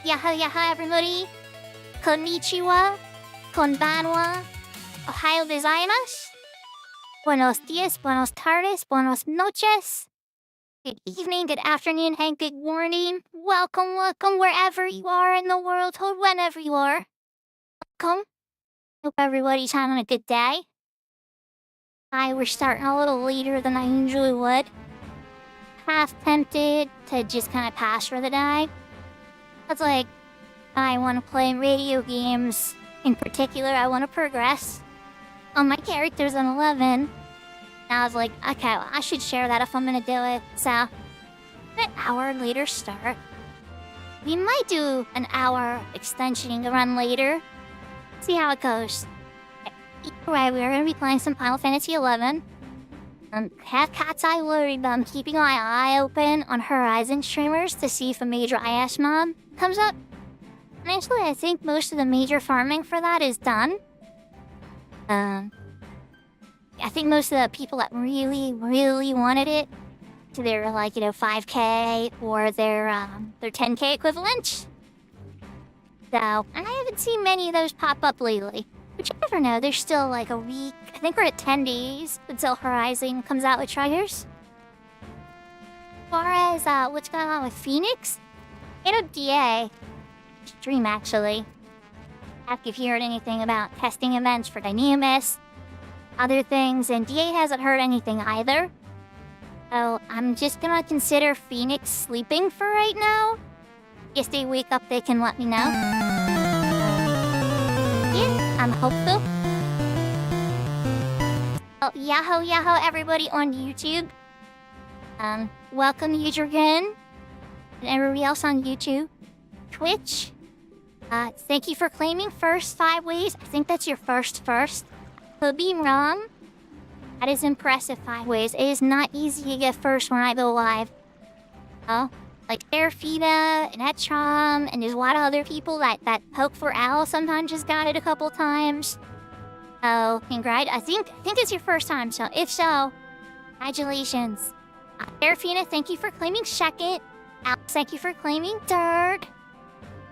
Yaha yaha everybody. Konnichiwa. Konbanwa. Ohayo gozaimasu. Buenos dias, buenos tardes, buenos noches. Good evening, good afternoon, and good morning. Welcome wherever you are in the world, or whenever you are. Welcome. Hope everybody's having a good day. We're starting a little later than I usually would. Half tempted to just kind of pass for the day. It's like, I want to play radio games. In particular, I want to progress. My character's an 11. And I was like, okay, well, I should share that if I'm going to do it. So, an hour later start. We might do an hour extensioning run later. See how it goes. Either way, we're going to be playing some Final Fantasy XI. Have cat's eye worried, but I'm keeping my eye open on Horizon streamers to see if a major IS mob comes up. Honestly, I think most of the major farming for that is done. I think most of the people that really wanted it, so they're like, 5K or their 10K equivalent. So, and I haven't seen many of those pop up lately. But you never know, there's still like a week. I think we're at 10 days until Horizon comes out with treasures. As far as what's going on with Phoenix, DA stream actually. If you've heard anything about testing events for Dynamis, other things, and DA hasn't heard anything either. So I'm just gonna consider Phoenix sleeping for right now. If they wake up, they can let me know. I'm hopeful. Oh, yahoo everybody on YouTube. Welcome Udrigan and everybody else on YouTube. Twitch. Thank you for claiming first 5 ways. I think that's your first. Could be wrong. That is impressive 5 ways. It is not easy to get first when I go live. Oh. Like Airfida and Etrom, and there's a lot of other people that poke for Owl sometimes just got it a couple times. Oh, congrats. I think it's your first time, so if so, congratulations. Airfida, thank you for claiming second. Alex, thank you for claiming third.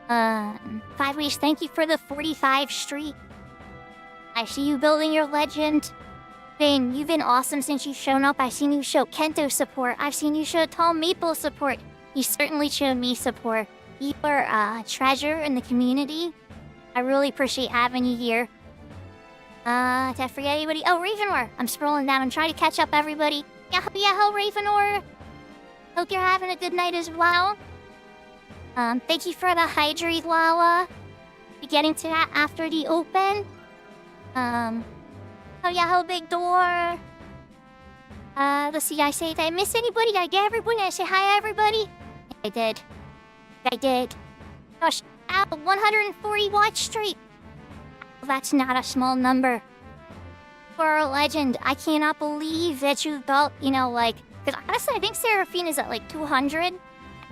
5 Ways, thank you for the 45 streak. I see you building your legend. Vin, you've been awesome since you've shown up. I've seen you show Kento support. I've seen you show Tall Maple support. You certainly showed me support. You are a treasure in the community. I really appreciate having you here. Did I forget anybody? Oh, Ravenor! I'm scrolling down. I'm trying to catch up everybody. Yahoo, Ravenor! Hope you're having a good night as well. Thank you for the hydrate, Lala. Be getting to that after the open. Yahoo, Big Door. Let's see, did I miss anybody? Did I get everybody? Did I say hi, everybody? I did. Gosh, 140 watch streak. That's not a small number. For a legend, I cannot believe that you built, because honestly, I think Seraphine is at like 200.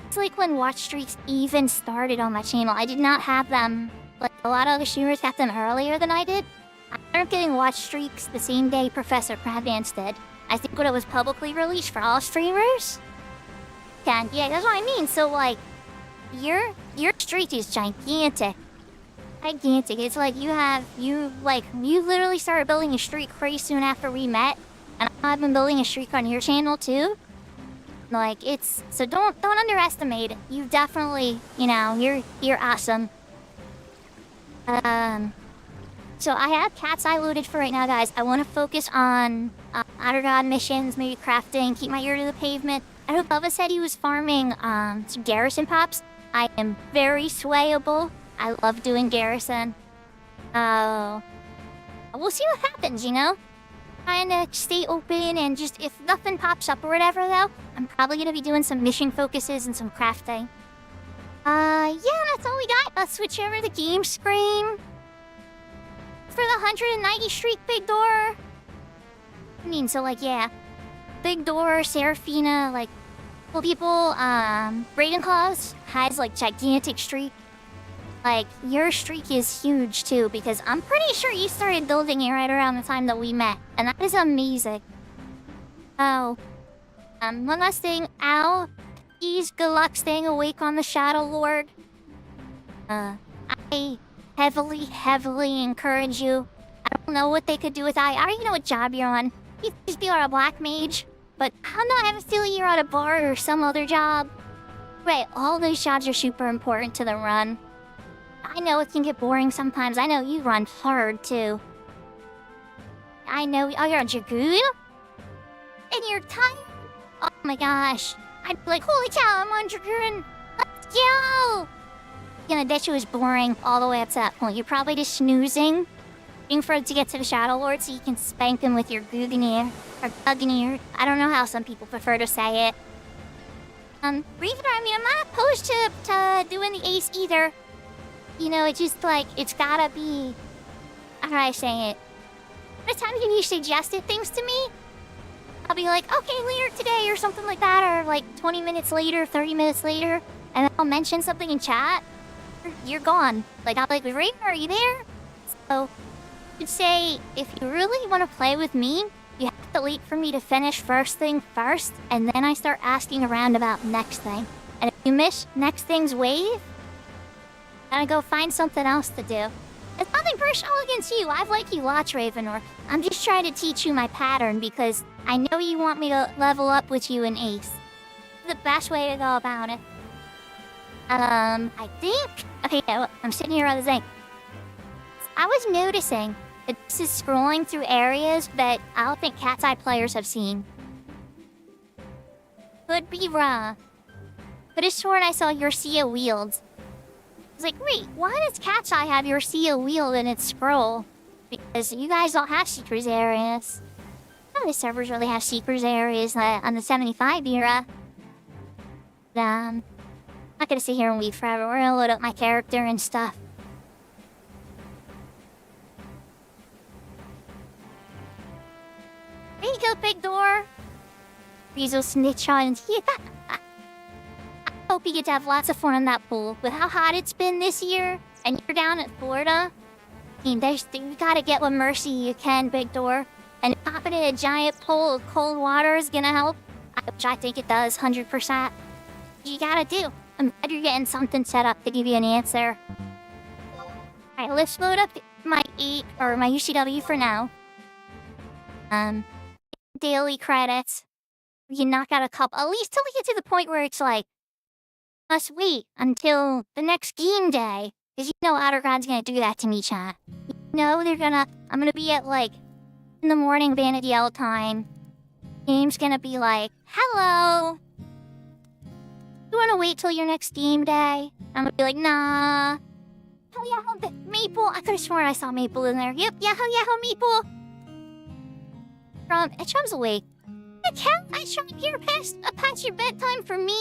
It's like when watch streaks even started on my channel. I did not have them. Like, a lot of other streamers got them earlier than I did. I started getting watch streaks the same day Professor Crabdance did. I think when it was publicly released for all streamers. Yeah, that's what I mean. So, like, your streak is gigantic. Gigantic. It's like you literally started building a streak pretty soon after we met. And I've been building a streak on your channel, too. Like, so don't underestimate it. You definitely, you're awesome. So I have Cat's Eye loaded for right now, guys. I want to focus on Outer God missions, maybe crafting, keep my ear to the pavement. I know Bubba said he was farming some Garrison Pops. I am very swayable. I love doing Garrison. We'll see what happens, Trying to stay open and just, if nothing pops up or whatever, though, I'm probably going to be doing some mission focuses and some crafting. Yeah, that's all we got. Let's switch over to the game screen. For the 190 streak, Big Door. Big Door, Seraphina, cool people, Ravenclaws has, gigantic streak. Your streak is huge, too, because I'm pretty sure you started building it right around the time that we met, and that is amazing. Oh. One last thing, Al, please good luck staying awake on the Shadow Lord. I heavily encourage you. I don't know what they could do with I already know what job you're on. You could be on a black mage, but I'm not having a feeling you're on a bar or some other job. Right, all those jobs are super important to the run. I know it can get boring sometimes. I know you run hard too. I know. Oh, you're on Dragoon? And you're tired? Oh my gosh. I'd be like, holy cow, I'm on Dragoon. Let's go! You know, that shit was boring all the way up to that point. You're probably just snoozing, waiting for it to get to the Shadow Lord so you can spank him with your Guganir, or Guganir. I don't know how some people prefer to say it. Reaver, I mean, I'm not opposed to doing the ace either. You know, it's just like, it's gotta be... How do I say it? By the time you suggested things to me, I'll be like, okay, later today, or something like that, or like 20 minutes later, 30 minutes later, and then I'll mention something in chat. You're gone. Like, I'll be like, Reaver, are you there? So, I'd say, if you really want to play with me, you have to wait for me to finish first thing first, and then I start asking around about next thing. And if you miss next thing's wave, gotta go find something else to do. It's nothing personal against you. I've liked you lots, Ravenor. I'm just trying to teach you my pattern because I know you want me to level up with you in Ace. The best way to go about it. I think... Okay, yeah, I'm sitting here on the thing. I was noticing that this is scrolling through areas that I don't think Cat's Eye players have seen. Could be wrong. Could have sworn I saw your Sea of Wields. I was like, wait, why does Cat's Eye have your Sea of Wield in its scroll? Because you guys don't have Seekers areas. None of the servers really have Seekers areas on the 75 era. I'm not gonna sit here and wait forever. We're gonna load up my character and stuff. There you go, big door. Weasel snitch on you. I hope you get to have lots of fun in that pool. With how hot it's been this year, and you're down in Florida, I mean, you gotta get what mercy you can, big door. And popping in a giant pool of cold water is gonna help, which I think it does, 100%. You gotta do. I'm glad you're getting something set up to give you an answer. Alright, let's load up my UCW for now. Daily credits. We can knock out a couple, at least till we get to the point where it's like, must wait until the next game day. Because you know Outer God's gonna do that to me, chat. You know I'm gonna be at like, in the morning Vanity L time. Game's gonna be like, hello! You wanna wait till your next game day? I'm gonna be like, nah. Oh yeah, Maple. I could've sworn I saw Maple in there. Yep, yeah, Maple. Chum's awake. I can't. I try to get past your bedtime for me.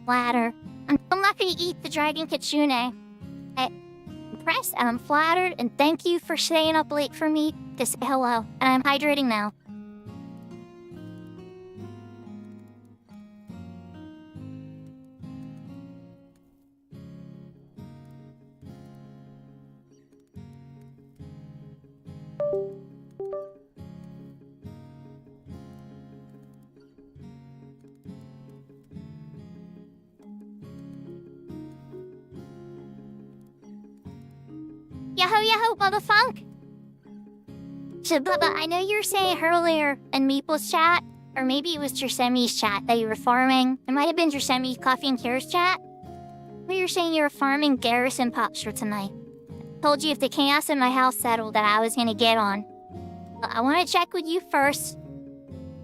Flatter. I'm not gonna eat the Dragon Kitsune. I'm impressed and I'm flattered and thank you for staying up late for me to say hello. And I'm hydrating now. Yahoo, motherfunk! So, Bubba, I know you were saying earlier in Meeple's chat, or maybe it was Jersemi's chat, that you were farming. It might have been Jersemi's Coffee and Cures chat. But you were saying you were farming Garrison Pops for tonight. I told you if the chaos in my house settled that I was gonna get on. But I want to check with you first.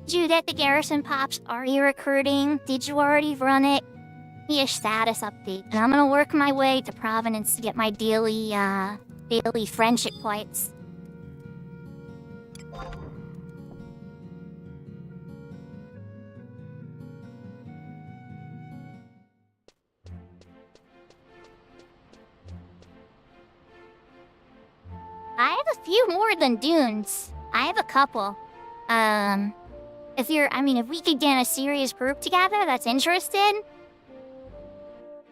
Did you get the Garrison Pops? Are you recruiting? Did you already run it? Need a status update. And I'm gonna work my way to Providence to get my daily friendship points. I have a few more than dunes. I have a couple. If we could get a serious group together that's interested.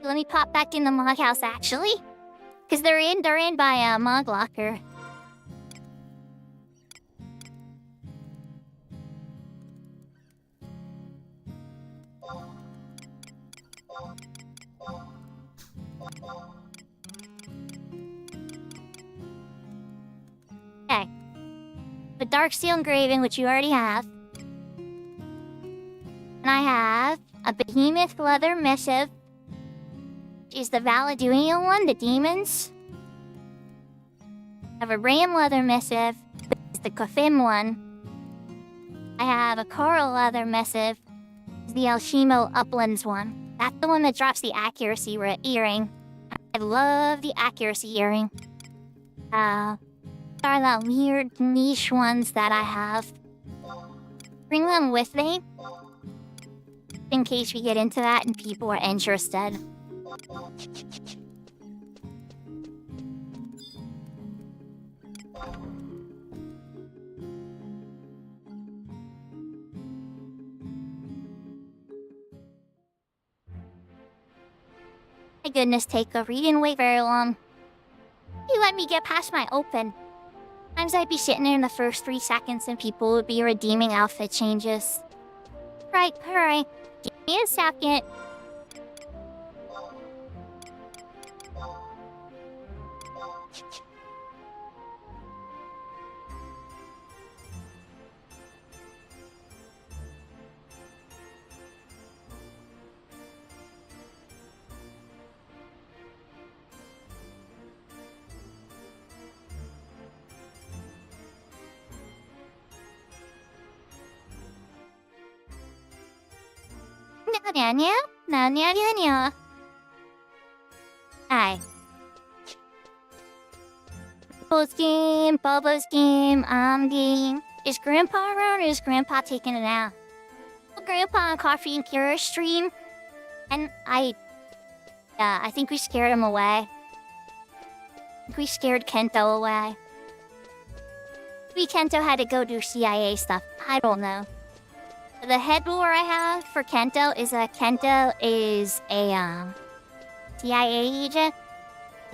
Let me pop back in the Mog House, actually. Because they're in by Mog Locker. a dark steel engraving, which you already have. And I have a behemoth leather missive, which is the Valaduino one, the demons. I have a ram leather missive, which is the Kofim one. I have a coral leather missive, which is the Elshimo Uplands one. That's the one that drops the accuracy earring. I love the accuracy earring. Are the weird niche ones that I have. Bring them with me, in case we get into that and people are interested. My goodness, Takeover, you didn't wait very long. You let me get past my open. Sometimes I'd be sitting there in the first 3 seconds and people would be redeeming outfit changes. Right, alright. Give me a second. Hi. Bubbles game, Bubbles game, I'm game. Is Grandpa around or is Grandpa taking a nap? Grandpa on Coffee and Kira stream. And I think we scared him away. I think we scared Kento away. Maybe Kento had to go do CIA stuff. I don't know. The head lore I have for Kento is that Kento is a CIA agent.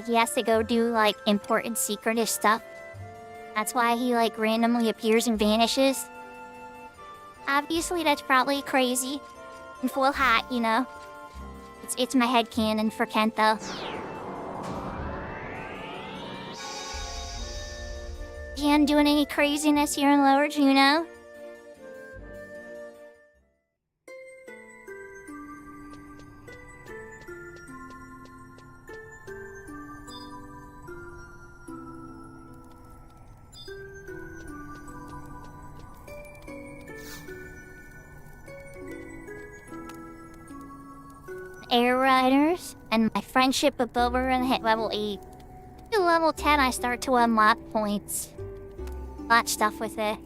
He has to go do like important secretive stuff. That's why he like randomly appears and vanishes. Obviously that's probably crazy. In full hat, you know. It's my headcanon for Kento. Jan doing any craziness here in Lower Juneau? Air Riders, and my friendship with Boba hit level 8. At level 10, I start to unlock points. Lot stuff with it.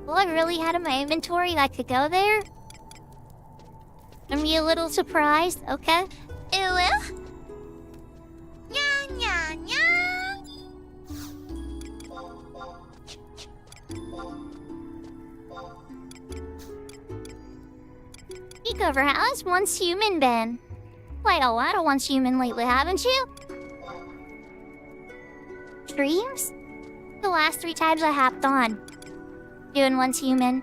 Well, I really had in my inventory that could go there? I'm a little surprised, okay? Ew. Nya, nya, nya. Takeover, how has Once Human been? Played a lot of Once Human lately, haven't you? Streams? The last 3 times I hopped on. Doing Once Human.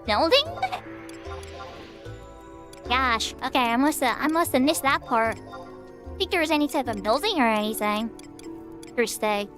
Building? Gosh, okay, I must have missed that part. I think there was any type of building or anything. Interesting.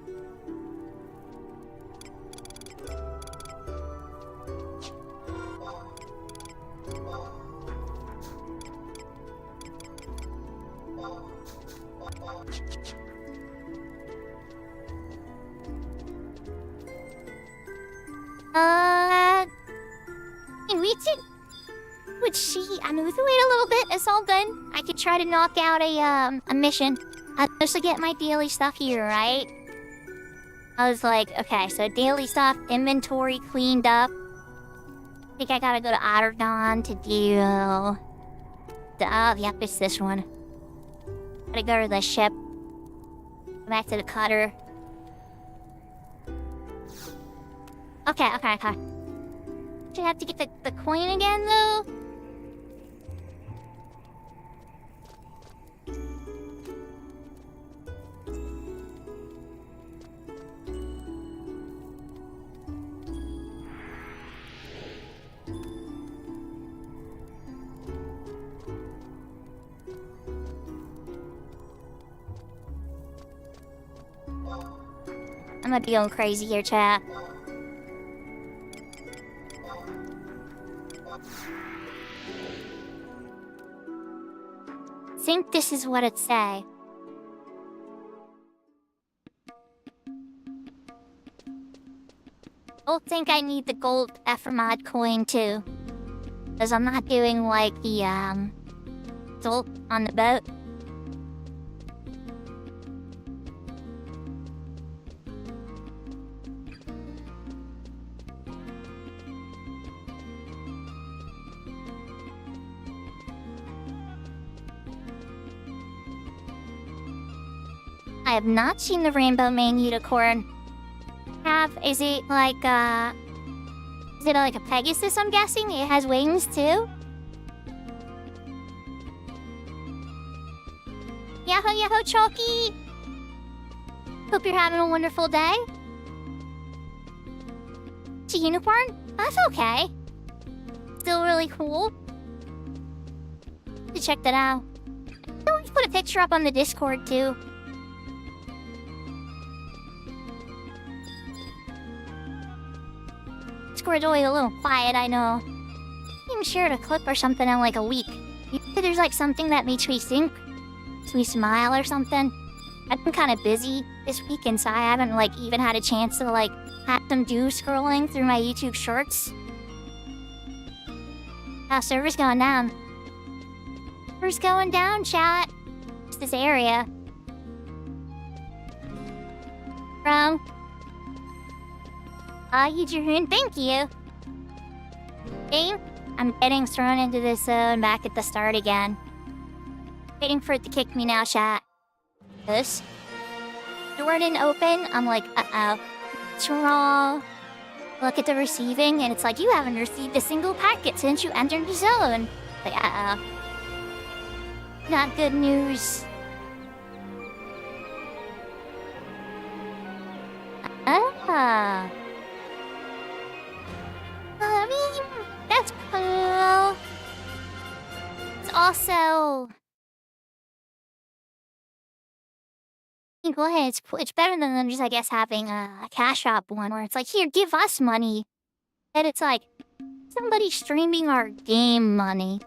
We can wait a little bit. It's all good. I could try to knock out a mission. Just to get my daily stuff here, right? I was like, okay, so daily stuff, inventory cleaned up. I think I gotta go to Otterdon to do... Oh, yep, it's this one. Gotta go to the ship. Go back to the cutter. Okay. Should have to get the coin again, though? I'm gonna be going crazy here, chat. Think this is what it say. Don't think I need the gold FMod coin too. Because I'm not doing like the salt on the boat. I have not seen the rainbow mane unicorn. Is it like a Pegasus, I'm guessing? It has wings too? Yahoo yahoo Chalky! Hope you're having a wonderful day. It's a unicorn? That's okay. Still really cool. To check that out. Let's put a picture up on the Discord too. Discord's always a little quiet, I know. You shared a clip or something in like a week. Usually there's like something that makes me think, makes me smile or something. I've been kind of busy this weekend, so I haven't like even had a chance to like have some doom scrolling through my YouTube shorts. Server's going down. Server's going down, chat. It's this area. From Yijirun, thank you. Game, I'm getting thrown into this zone back at the start again. Waiting for it to kick me now, chat. This door didn't open. I'm like, uh-oh. What's wrong? Look at the receiving, and it's like, you haven't received a single packet since you entered the zone. Like, uh-oh. Not good news. Ah. I mean, that's cool. It's also... Go ahead, it's cool. It's better than just, I guess, having a cash shop one where it's like, here, give us money. And it's like, somebody streaming our game money.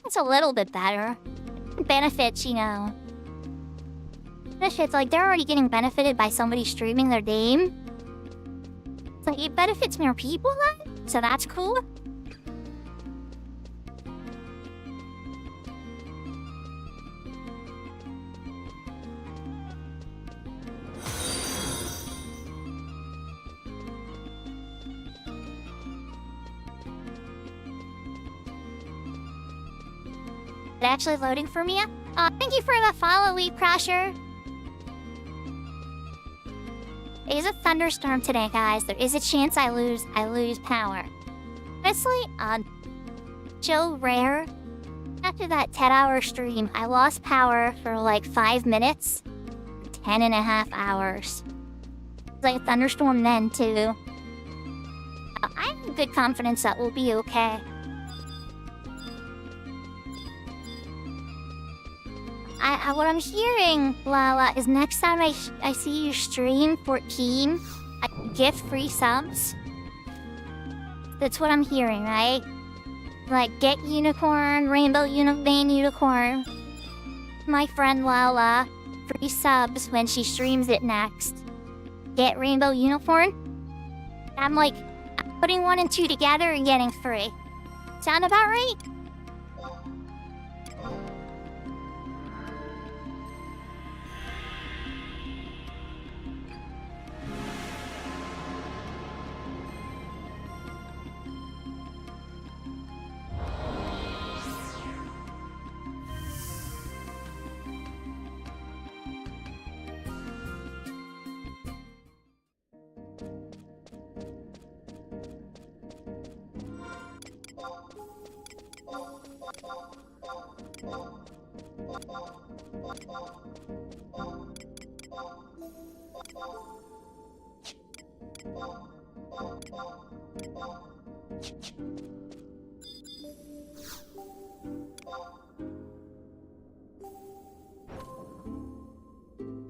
It's a little bit better. Benefits, you know. Benefits, like, they're already getting benefited by somebody streaming their game. It's like, it benefits more people then? So that's cool. Is it actually loading for me? Thank you for the follow, Weed Crasher. It is a thunderstorm today, guys. There is a chance I lose power. Honestly, Joe Rare, after that 10-hour stream, I lost power for like 5 minutes. 10.5 hours. It's like a thunderstorm then, too. I have good confidence that we'll be okay. What I'm hearing, Lala, is next time I see you stream 14, I gift free subs. That's what I'm hearing, right? Like, get unicorn, rainbow vein unicorn. My friend Lala, free subs when she streams it next. Get rainbow unicorn. I'm putting 1 and 2 together and getting free. Sound about right?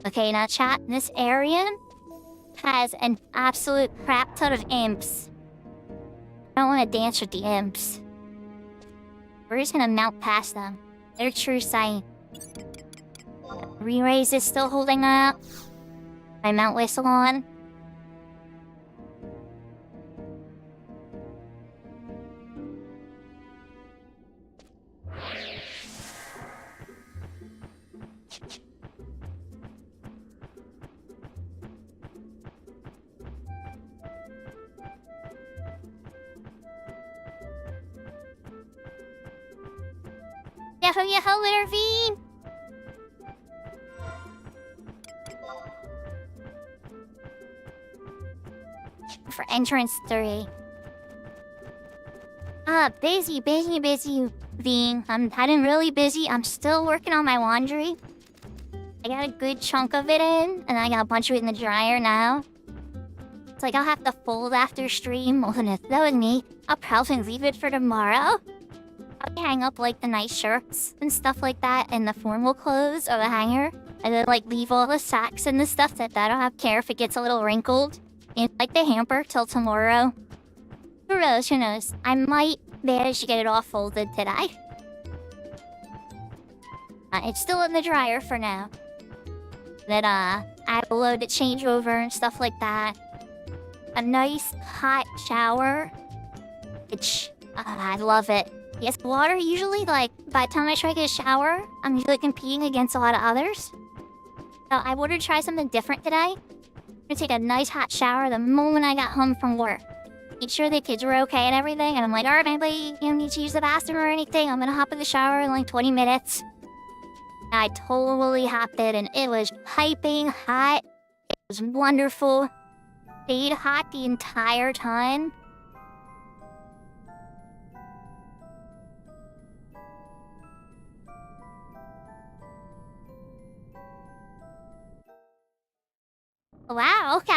Okay, now chat, this area has an absolute crap ton of imps. I don't want to dance with the imps. We're just gonna mount past them. Their true sight. Re-raise is still holding up. My mount whistle on. Yahoo, Intervene! For entrance 3. Busy, Veen. I'm getting really busy. I'm still working on my laundry. I got a good chunk of it in, and I got a bunch of it in the dryer now. It's like I'll have to fold after stream. Well, if that was me, I'll probably leave it for tomorrow. I'll hang up like the nice shirts and stuff like that and the formal clothes or the hanger. And then like leave all the socks and the stuff that I don't have care if it gets a little wrinkled in like the hamper till tomorrow. Who knows, who knows? I might manage to get it all folded today. It's still in the dryer for now. Then I will load the changeover and stuff like that. A nice hot shower. Which, I love it. Yes, water usually, like, by the time I try to get a shower, I'm usually competing against a lot of others. So I wanted to try something different today. I'm gonna take a nice hot shower the moment I got home from work. Make sure the kids were okay and everything, and I'm like, alright, anybody, you don't need to use the bathroom or anything. I'm gonna hop in the shower in like 20 minutes. I totally hopped in, and it was piping hot. It was wonderful. Stayed hot the entire time. Wow, okay.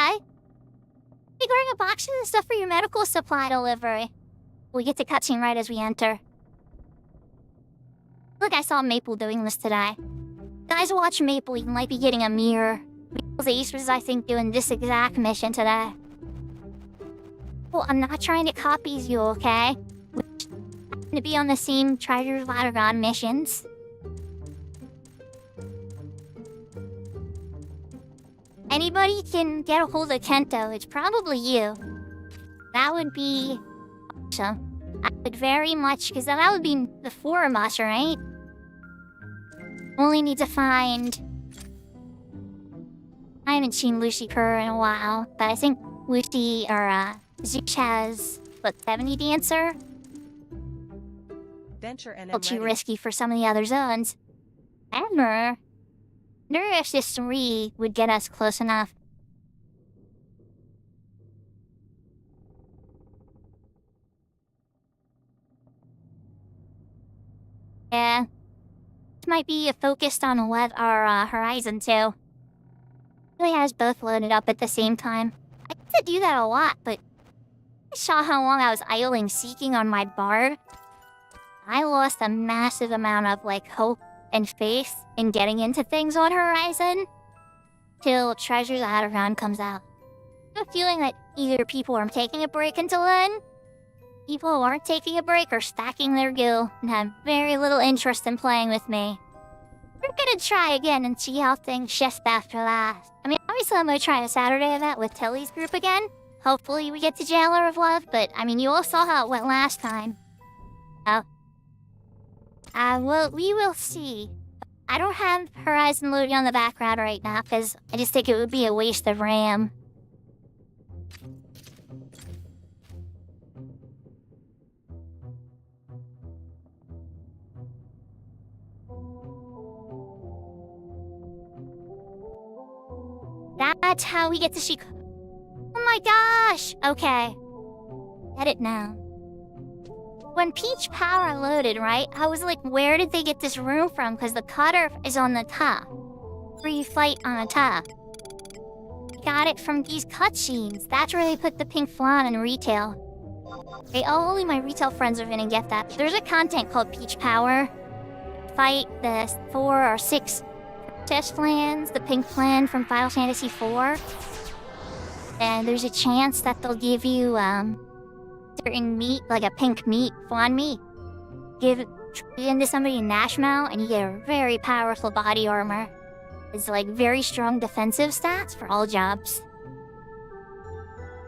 You're wearing a box and stuff for your medical supply delivery. We get to cutscene right as we enter. Look, I saw Maple doing this today. Guys who watch Maple, you might be getting a mirror. Maple's Ace was, I think, doing this exact mission today. Well, I'm not trying to copy you, okay? We happen to be on the same Treasure Ladder missions. Anybody can get a hold of Kento, it's probably you. That would be awesome. I would very much, because that would be the four of us, right? Only need to find... I haven't seen Lucy Kerr in a while, but I think Lucy, or Zeus has, what, 70 Dancer? Venture and A little too risky for some of the other zones. Ever. If this 3 would get us close enough. Yeah. This might be focused on our Horizon too. Really has both loaded up at the same time. I used to do that a lot, but I saw how long I was idling seeking on my bard. I lost a massive amount of like hope and faith in getting into things on Horizon till Treasure Ladder comes out. I have a feeling that either people are taking a break until then, people who aren't taking a break are stacking their gil and have very little interest in playing with me. We're gonna try again and see how things shift after that. I mean, obviously I'm gonna try a Saturday event with Tilly's group again. Hopefully we get to Jailer of Love, but I mean, you all saw how it went last time. Oh. Well, we will see. I don't have Horizon loading on the background right now, because I just think it would be a waste of RAM. That's how we get to see... Oh my gosh! Okay. Get it now. When Peach Power loaded, right, I was like, where did they get this room from? Because the cutter is on the top. Free fight on the top. Got it from these cutscenes. That's where they put the pink flan in retail. Okay, only my retail friends are gonna get that. There's a content called Peach Power. Fight the 4 or 6 test plans, the pink plan from Final Fantasy IV. And there's a chance that they'll give you certain meat, like a pink meat, fawn meat. Give it into somebody in Nashville, and you get a very powerful body armor. It's like very strong defensive stats for all jobs.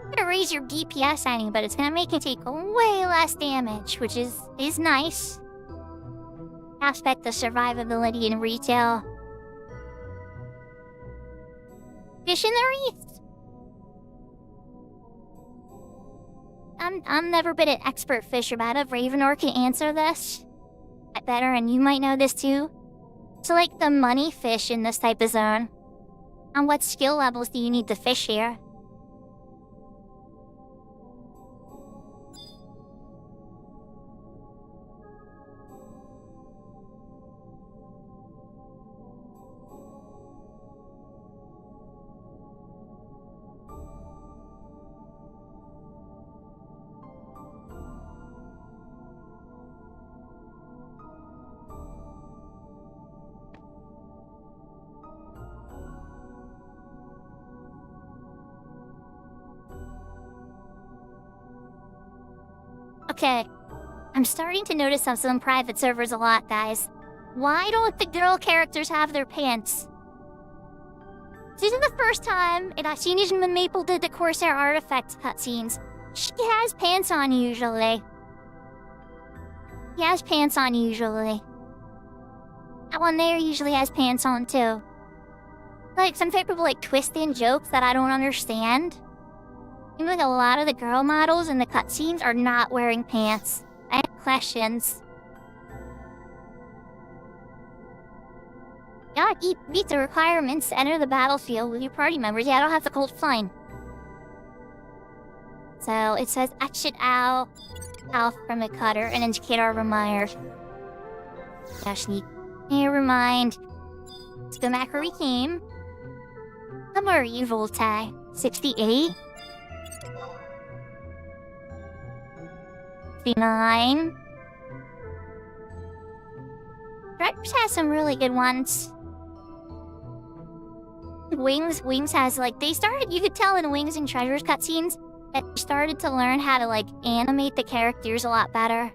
It's gonna raise your DPS any, but it's gonna make you take way less damage, which is nice. Aspect of survivability in retail. Fish in the wreath. I'm never been an expert fisher, but if Ravenor can answer this better, and you might know this too. So like the money fish in this type of zone. On what skill levels do you need to fish here? Okay, I'm starting to notice on some private servers a lot, guys. Why don't the girl characters have their pants? This isn't the first time I've seen when Maple did the Corsair artifact cutscenes. She has pants on usually. He has pants on usually. That one there usually has pants on too. Like some type of like twist-in jokes that I don't understand. Seems like a lot of the girl models in the cutscenes are not wearing pants. I have questions. Yeah, meet the requirements to enter the battlefield with your party members. Yeah, I don't have the cold fine. So it says exit out from the cutter and indicate our reminder. Just need never mind. Let's go back where we came. How are you, Voltaire? 68? 59. Drivers has some really good ones. Wings has like you could tell in Wings and Treasures cutscenes that they started to learn how to like animate the characters a lot better.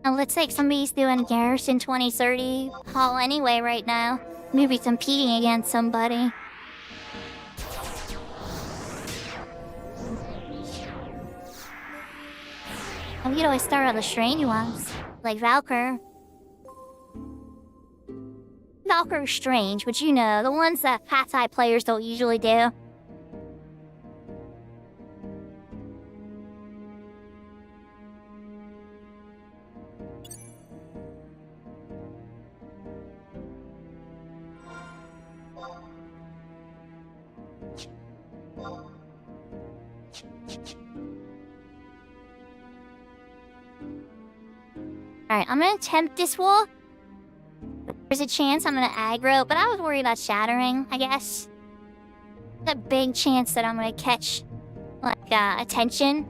It looks like somebody's doing Garrison 2030 haul anyway right now. Maybe competing against somebody. And we'd always start on the strange ones, like Valkyr. Valkyr's strange, but you know, the ones that Patai players don't usually do. Alright, I'm gonna attempt this wall. There's a chance I'm gonna aggro, but I was worried about shattering, I guess. There's a big chance that I'm gonna catch, like, attention.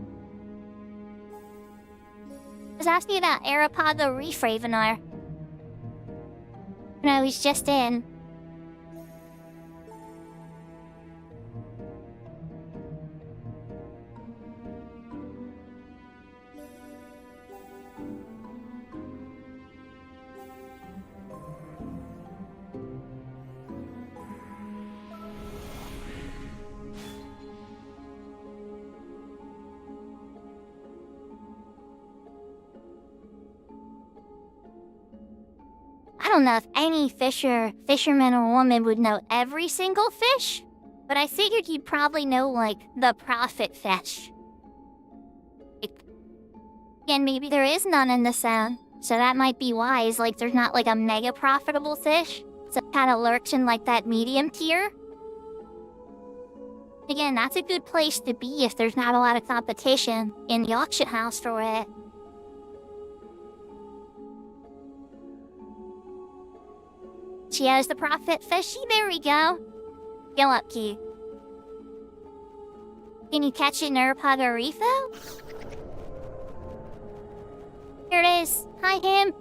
I was asking about Arapago Reef Ravenar. No, he's just in. I don't know if any fisherman or woman would know every single fish, but I figured you'd probably know, like, the profit fish. And maybe there is none in the sound, so that might be why. Is like there's not like a mega profitable fish, so it kind of lurks in like that medium tier. Again, that's a good place to be if there's not a lot of competition in the auction house for it. She has the profit fishy. There we go. Go up, Key. Can you catch it, Nurpaga refill? Here it is. Hi, him.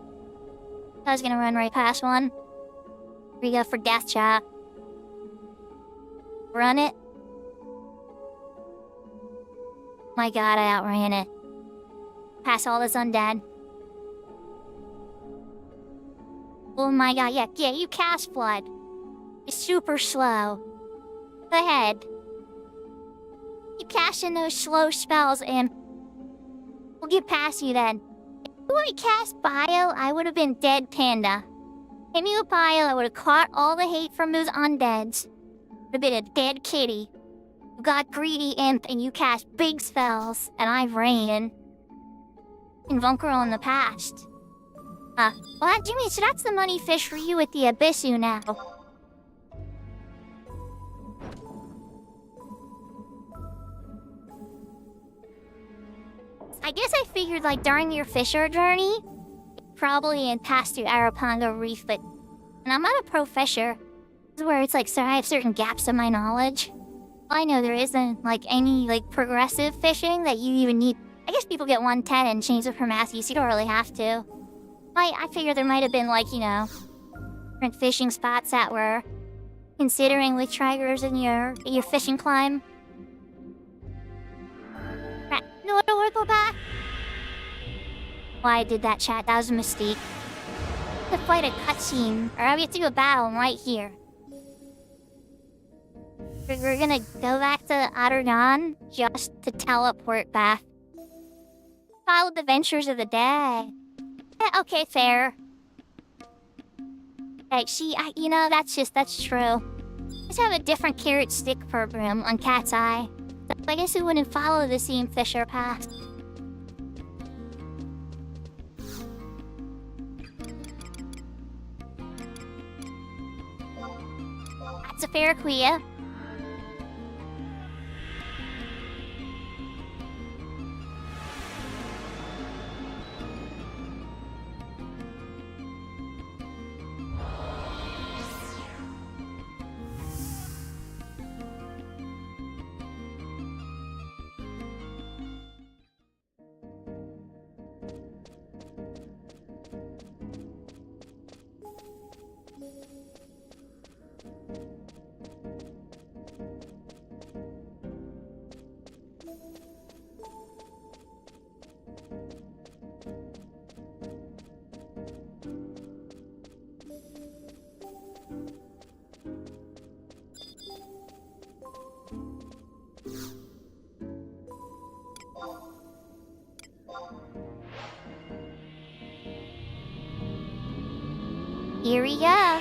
I was gonna run right past one. Here we go for death shot. Run it. My god, I outran it. Pass all this undead. Oh my god, yeah, you cast Flood. It's super slow. Go ahead. You cast in those slow spells and we'll get past you then. If you would cast Bio, I would have been dead panda. Hit me with Bio, I would have caught all the hate from those undeads. Would have been a dead kitty. You got greedy imp and you cast big spells, and I ran. In Vunkerl in the past. Well, Jimmy, so that's the money fish for you with the Abyssu now. I guess I figured, like, during your fisher journey, probably in past through Araponga Reef, but... And I'm not a pro fisher. This is where it's like, so I have certain gaps in my knowledge. I know there isn't, like, any, like, progressive fishing that you even need. I guess people get 110 and change it for Matthew, so you don't really have to. I figured there might have been, like, you know, different fishing spots that were considering with triggers in your fishing climb. Right, no, don't go back. Why I did that, chat? That was a mistake. To fight a cutscene, or we have to do a battle right here. We're gonna go back to Adardan just to teleport back. Follow the ventures of the day. Yeah, okay, fair. Like, you know, that's true. Just have a different carrot stick program on Cat's Eye. So I guess we wouldn't follow the same fisher path. That's a fair queer. Here we go.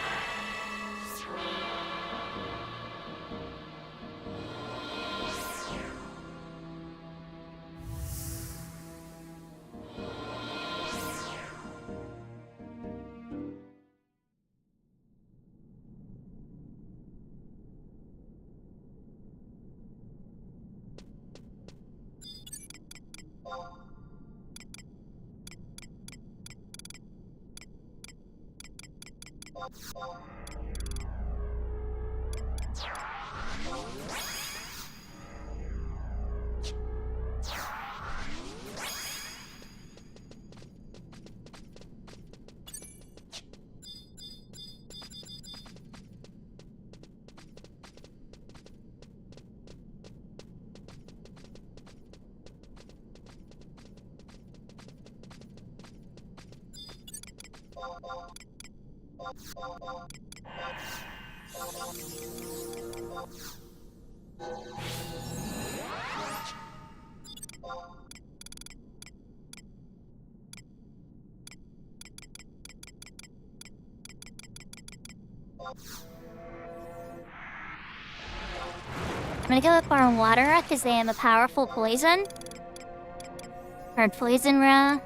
I'm gonna go with Bar and Water because they have a powerful poison. Or poison raw.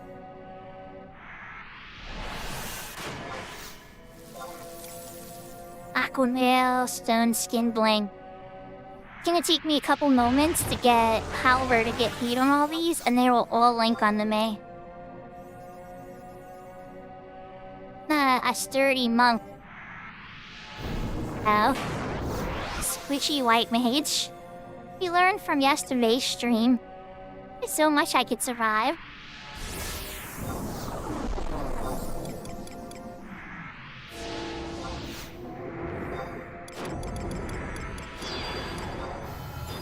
Aquamail, stone skin bling. It's gonna take me a couple moments to get Halver to get heat on all these, and they will all link on the May. A sturdy monk. Oh. Squishy white mage. We learned from yesterday's stream. There's so much I could survive.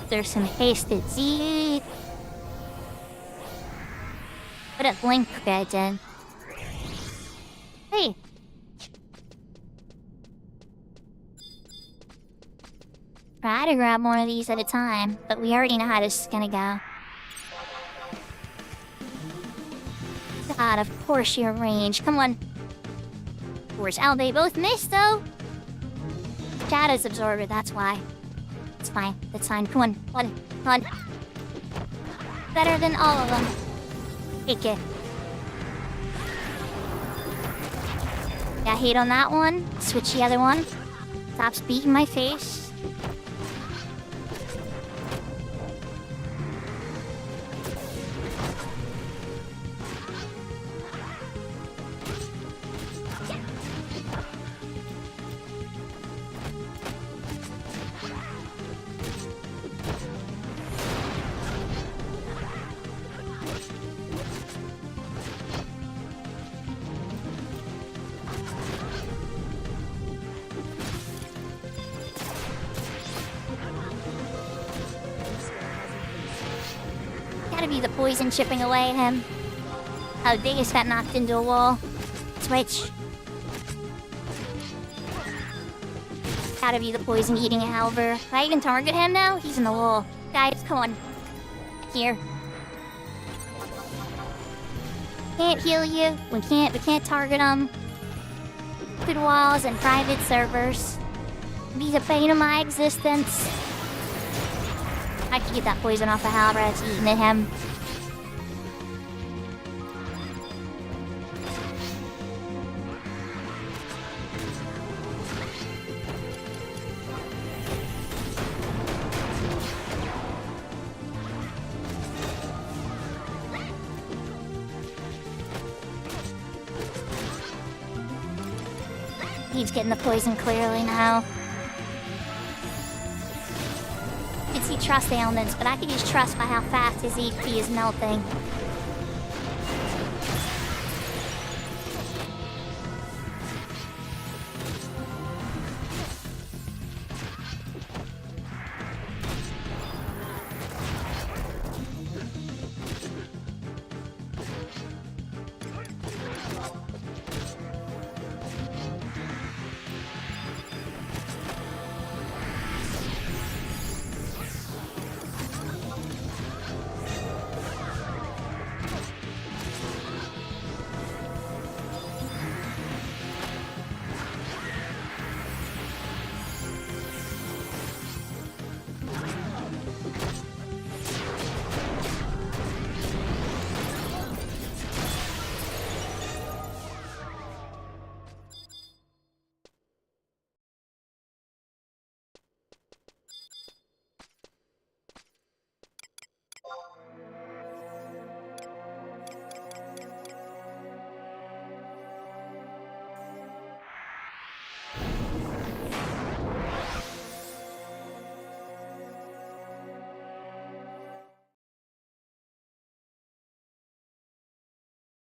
There's some hasted seed. What a blink bed then. Hey. Try to grab one of these at a time, but we already know how this is gonna go. God, of course you're range. Come on. Of course. Oh, they both missed though. Shadow's absorber, that's why. It's fine. That's fine. Come on. Come on. Better than all of them. Take it. Got hate on that one. Switch the other one. Stops beating my face. Gotta be the poison chipping away at him. Oh, Vegas got knocked into a wall. Switch. Gotta be the poison eating Halver. Can I even target him now? He's in the wall. Guys, come on. Here. Can't heal you. We can't target him. Good walls and private servers. Be the bane of my existence. I can get that poison off of Halver that's eating at him. He's getting the poison clearly now. I can see trust ailments, but I can use trust by how fast his EP is melting.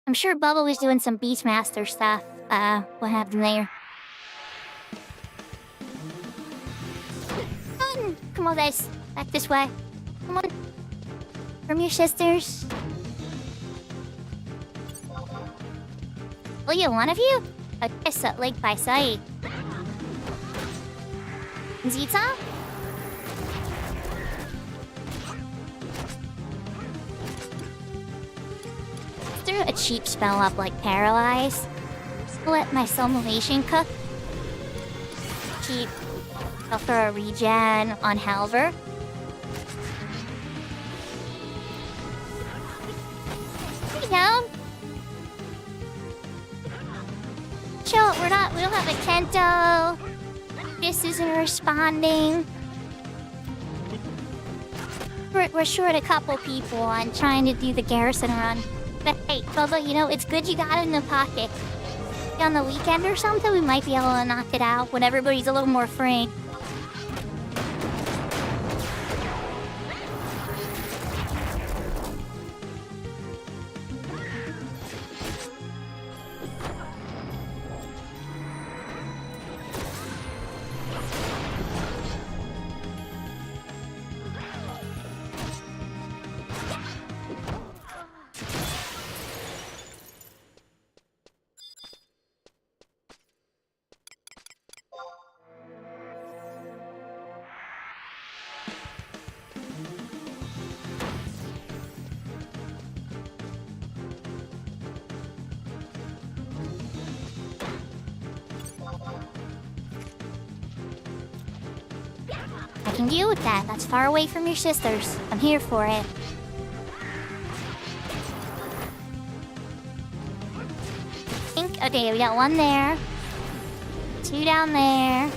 I'm sure Bubba was doing some Beastmaster stuff. What happened there? Come on, guys. Back this way. Come on. From your sisters. Oh, yeah, one of you? I guess that Lake by sight. Zita? Threw a cheap spell up like Paralyze. Let my Summation cook. Cheap. I'll throw a regen on Halver. town? Chill, we don't have a Kento. This isn't responding. We're short a couple people on trying to do the garrison run. But hey, Bubba, you know, it's good you got it in the pocket. On the weekend or something, we might be able to knock it out when everybody's a little more free. I can deal with that. That's far away from your sisters. I'm here for it. Okay, we got one there. Two down there.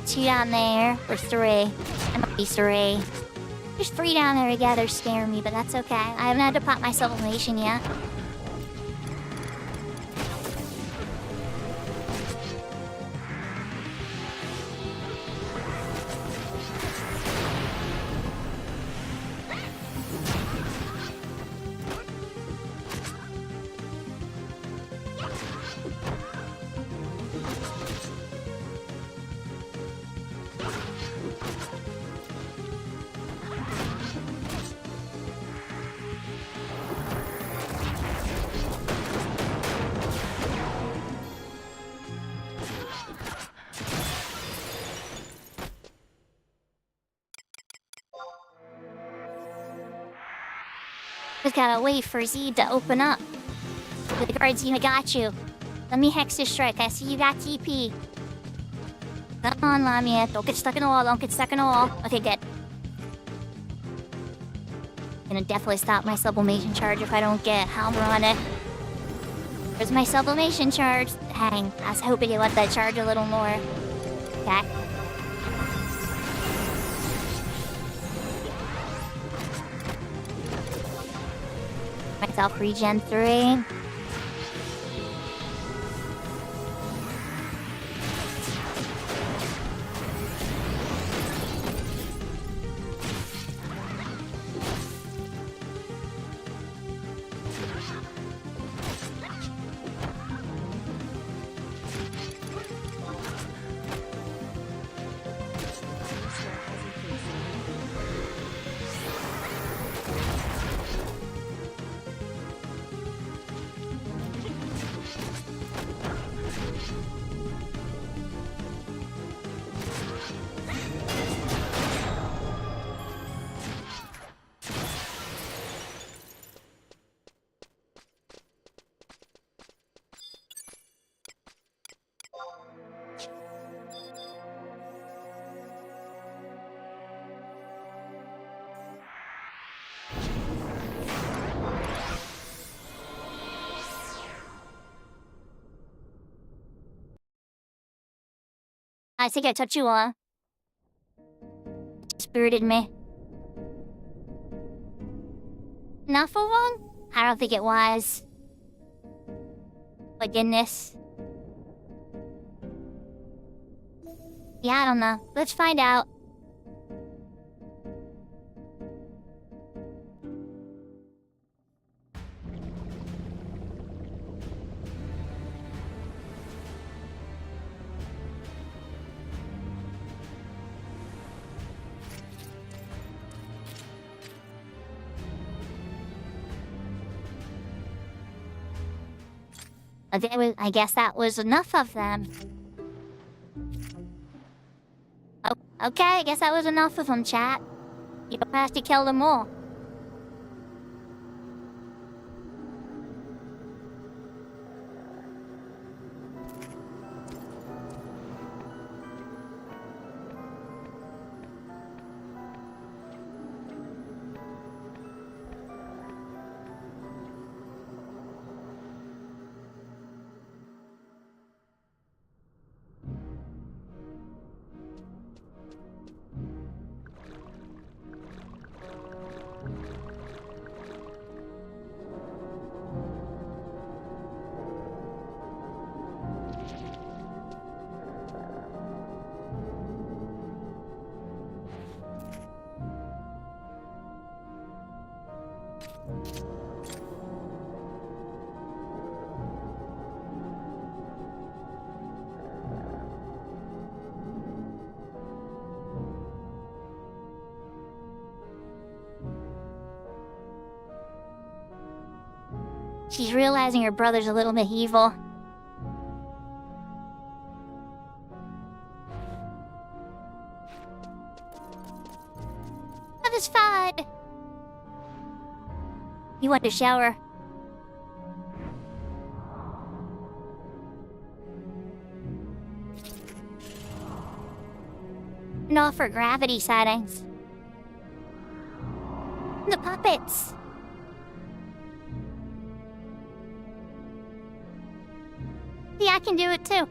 Two down there. Or three. It might be three. There's three down there together scaring me, but that's okay. I haven't had to pop my sublimation yet. Just gotta wait for Z to open up. The guards even got you. Let me hex this strike. I see you got TP. Come on, Lamia. Don't get stuck in the wall. Don't get stuck in the wall. Okay, good. Gonna definitely stop my sublimation charge if I don't get Helmer on it. Where's my sublimation charge? Dang, I was hoping you let that charge a little more. Okay. Myself regen 3. I think I touched you on. Spirited me. Not for long? I don't think it was. My goodness. Yeah, I don't know. Let's find out. I guess that was enough of them. Oh, okay, I guess that was enough of them, chat. You don't have to kill them all. She's realizing her brother's a little bit evil. That was fun. You want to shower? And all for gravity settings. The puppets. Yeah, I can do it too.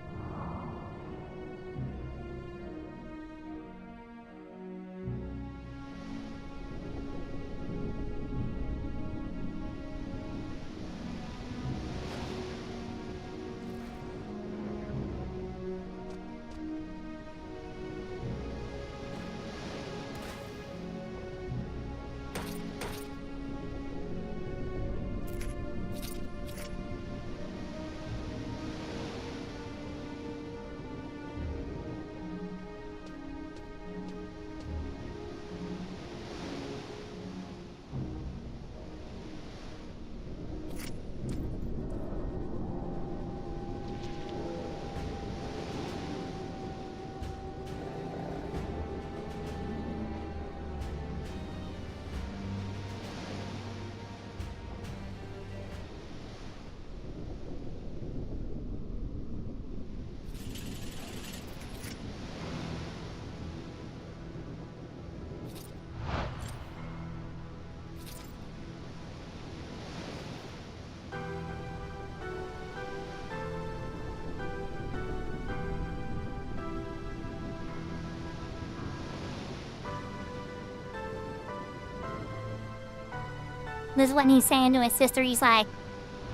This is what he's saying to his sister. He's like,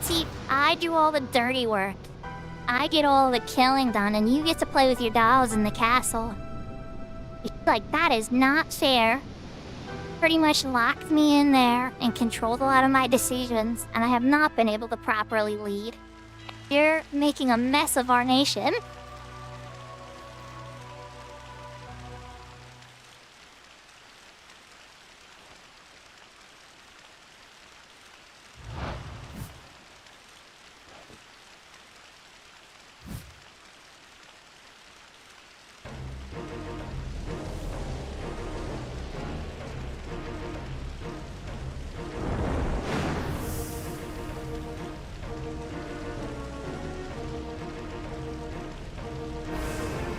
see, I do all the dirty work. I get all the killing done, and you get to play with your dolls in the castle. He's like, that is not fair. Pretty much locked me in there and controlled a lot of my decisions, and I have not been able to properly lead. You're making a mess of our nation.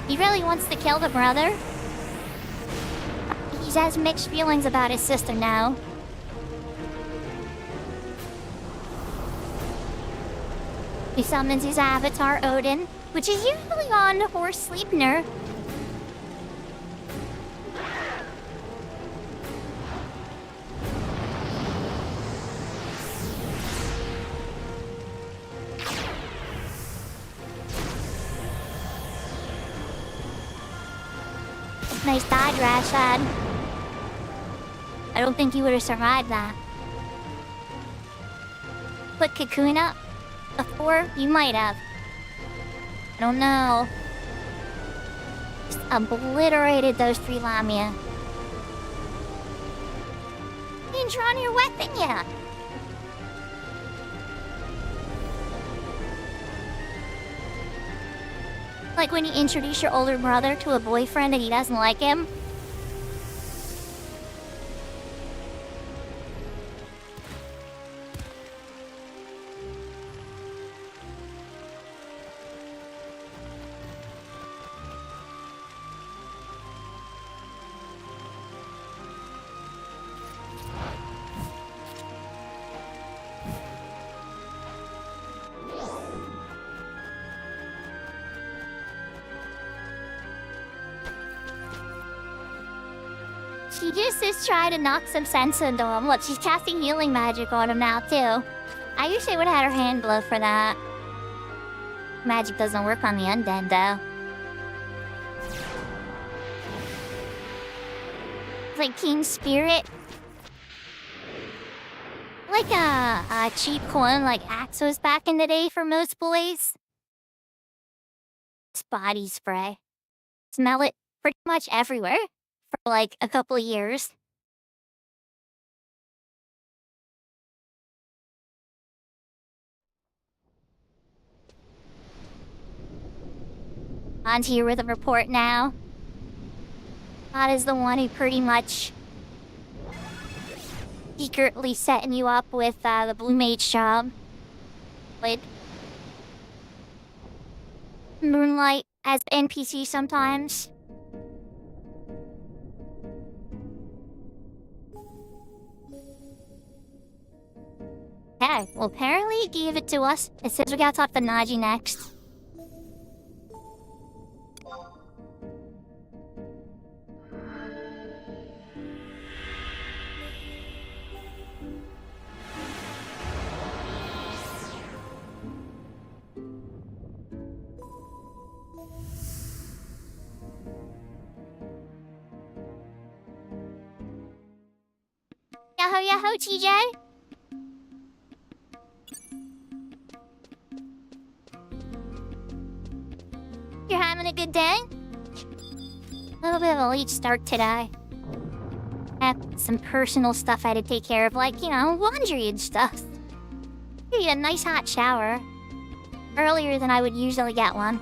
He really wants to kill the brother. He has mixed feelings about his sister now. He summons his avatar, Odin, which is usually on Horse Sleipnir. Nice dodge, Rashad. I don't think you would have survived that. Put Kakuna before? You might have. I don't know. Just obliterated those three Lamia. You didn't draw on your weapon yet. Like when you introduce your older brother to a boyfriend and he doesn't like him. She just is trying to knock some sense into him. Look, she's casting healing magic on him now, too. I usually would have had her hand blow for that. Magic doesn't work on the undead, though. It's like King Spirit. Like a cheap coin like Axe was back in the day for most boys. It's body spray. Smell it pretty much everywhere for like a couple of years. On to your rhythm report now. That is the one who pretty much secretly setting you up with the Blue Mage job. With Moonlight as NPC sometimes. Okay, well apparently he gave it to us. It says we gotta talk to Naji next. Yahoo yahoo, TJ! You're having a good day? A little bit of a late start today. I have some personal stuff I had to take care of, like, laundry and stuff. I need a nice hot shower. Earlier than I would usually get one.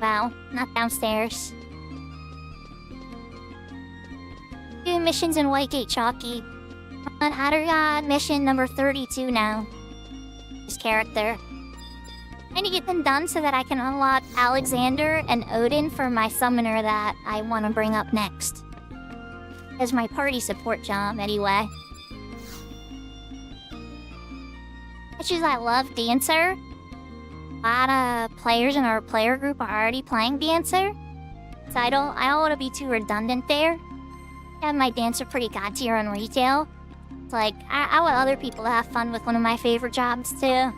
Well, not downstairs. Two missions in Whitegate Chalky. On Hattergod mission number 32 now. His character. I need to get them done so that I can unlock Alexander and Odin for my summoner that I want to bring up next. As my party support job, anyway. Which is I love Dancer. A lot of players in our player group are already playing Dancer. So I don't want to be too redundant there. I have my Dancer pretty god tier on retail. It's like, I want other people to have fun with one of my favorite jobs too.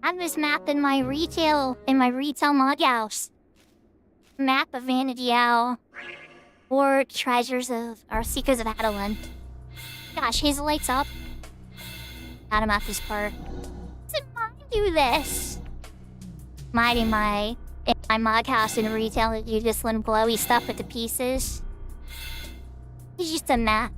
I have this map in my retail mod house. Map of Vanity Owl. Or Treasures of, or Seekers of Adeline. Gosh, his lights up. Got him at this part. Doesn't mind do this. Mine in my mod house in retail to do this little glowy stuff with the pieces. It's just a map.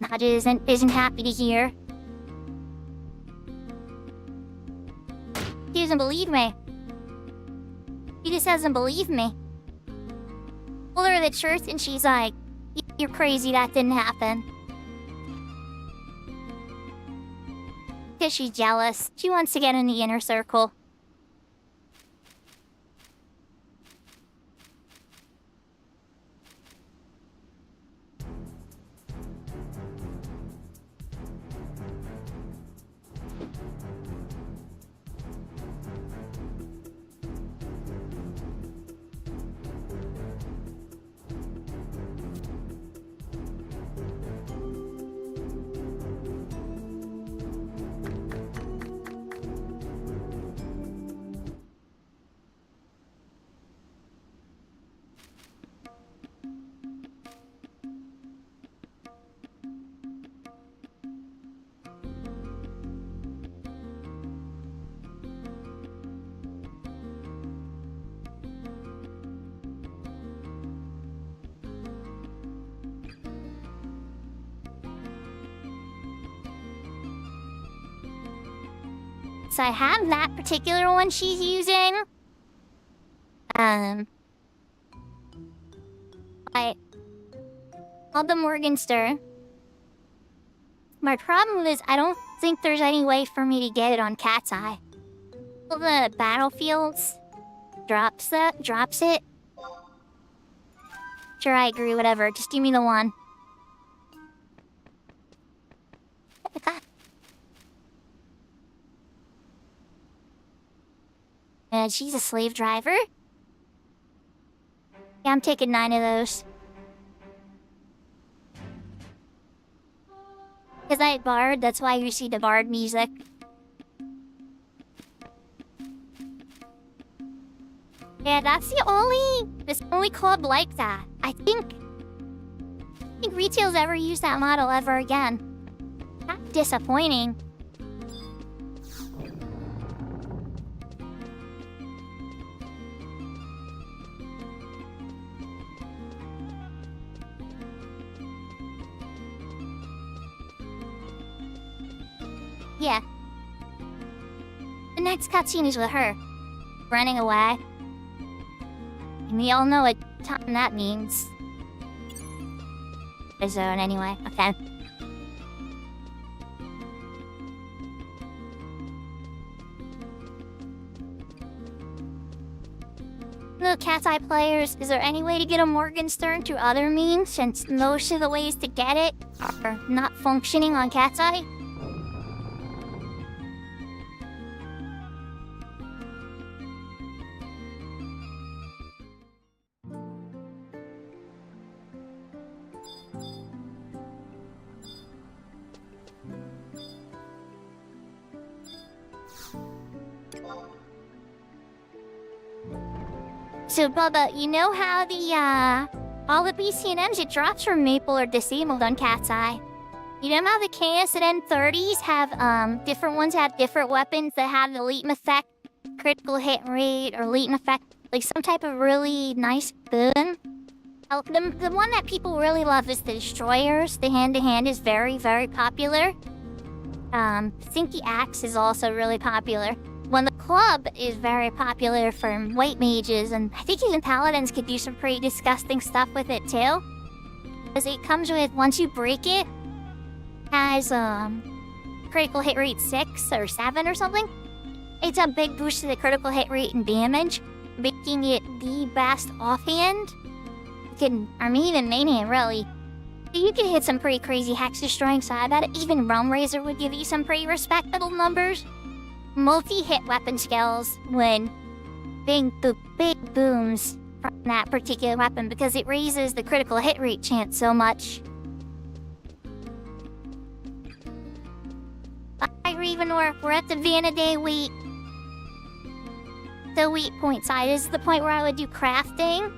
Naja isn't happy to hear. He doesn't believe me. He just doesn't believe me. Told her the truth and she's like, "You're crazy, that didn't happen." Because she's jealous. She wants to get in the inner circle. So I have that particular one she's using. I called the Morgenstern. My problem is I don't think there's any way for me to get it on Cat's Eye. All the battlefields drops it. Sure, I agree, whatever. Just give me the one. And she's a slave driver. Yeah, I'm taking 9 of those. Because I bard, that's why you see the bard music. Yeah, that's the only club like that. I think retail's ever used that model ever again. That's disappointing. Yeah. The next cutscene is with her. Running away. And we all know what time that means. The zone anyway, okay. No Cat's Eye players, is there any way to get a Morgenstern through other means, since most of the ways to get it are not functioning on Cat's Eye? So, Bubba, you know how all the BCNMs it drops from Maple are disabled on Cat's Eye? You know how the KSN 30s have, different ones have different weapons that have the latent effect, critical hit rate, or latent effect, like some type of really nice boon? The one that people really love is the Destroyers. The hand-to-hand is very, very popular. Thinky Axe is also really popular. When the club is very popular for white mages, and I think even paladins could do some pretty disgusting stuff with it too. Because it comes with, once you break it, has critical hit rate 6 or 7 or something. It's a big boost to the critical hit rate and damage, making it the best offhand. Or maybe even mainhand, really. You can hit some pretty crazy hex destroying, so I bet even Realm Razor would give you some pretty respectable numbers. Multi-hit weapon skills when big booms from that particular weapon because it raises the critical hit rate chance so much. Bye, Ravenor. We're at the Vanaday wait. The wait point side. This is the point where I would do crafting.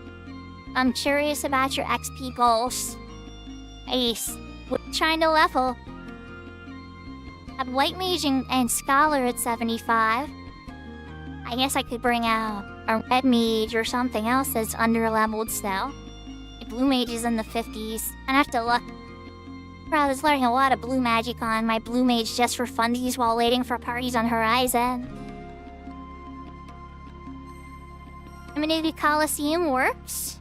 I'm curious about your XP goals. Ace. We're trying to level. Have White Mage and Scholar at 75. I guess I could bring out a Red Mage or something else that's under-leveled still. Blue Mage is in the 50s. I'd have to look. I was learning a lot of blue magic on my Blue Mage just for fundies while waiting for parties on Horizon. Amenity Coliseum works.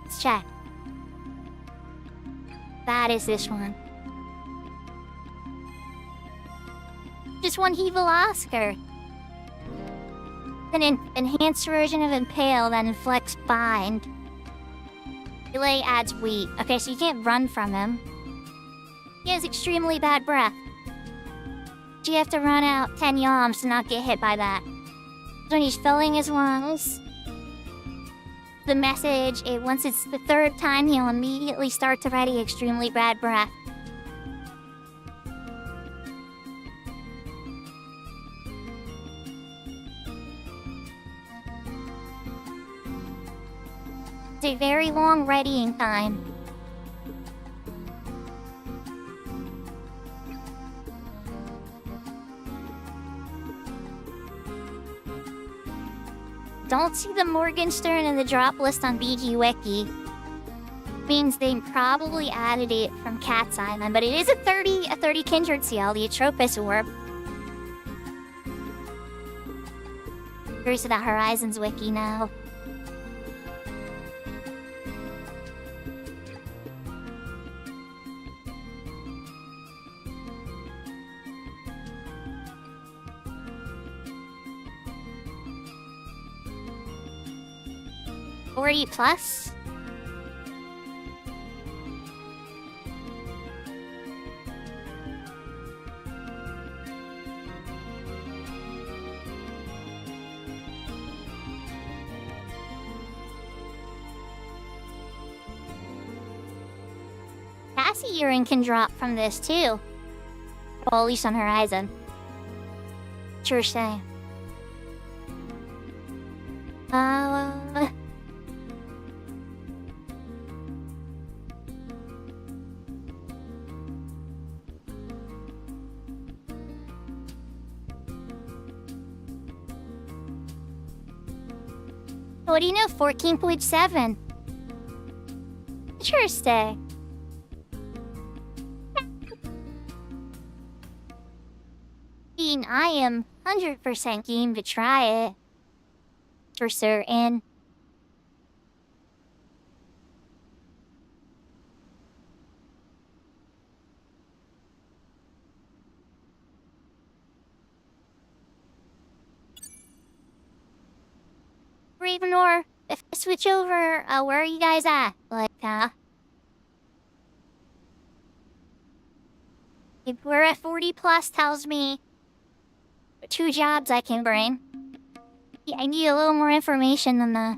Let's check. That is this one. Just one Evil Oscar. An enhanced version of Impale that inflicts Bind. Delay adds weight. Okay, so you can't run from him. He has extremely bad breath. You have to run out 10 yawns to not get hit by that. When he's filling his lungs, the message, once it's the third time, he'll immediately start to ready extremely bad breath. It's a very long readying time. Don't see the Morgenstern in the drop list on BG Wiki. Means they probably added it from Cat's Island, but it is a 30 kindred seal, the Atropus orb. Here's the Horizons wiki now. $40+. Cassie earring can drop from this too. Well, at least on Horizon. Sure thing. What do you know? 14.7. Interesting. I am 100% game to try it. For certain. Ravenor, if I switch over, where are you guys at? If we're at 40+, tells me 2 jobs I can bring. Yeah, I need a little more information than that.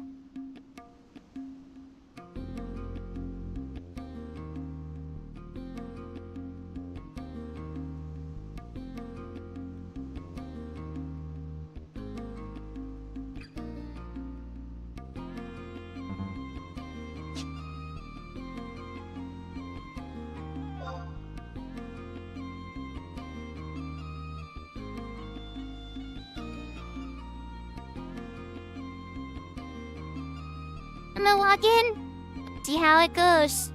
I'm gonna log in, see how it goes.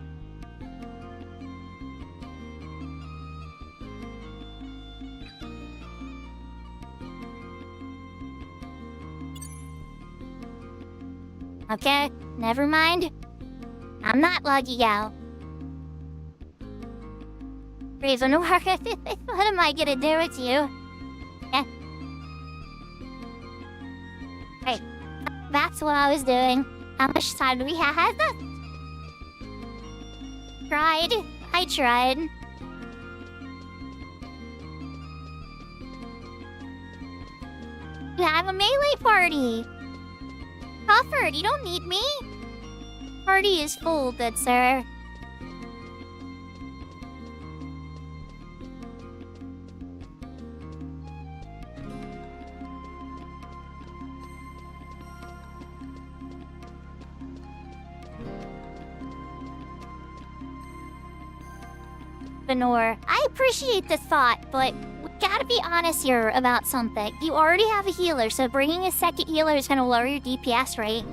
Okay, never mind. I'm not logging out. Ravenor, what am I gonna do with you? Yeah. Right, that's what I was doing. How much time do we have? I tried. You have a melee party. Crawford, you don't need me. Party is full, good sir. Ravenor, I appreciate the thought, but we gotta be honest here about something. You already have a healer, so bringing a second healer is gonna lower your DPS rate.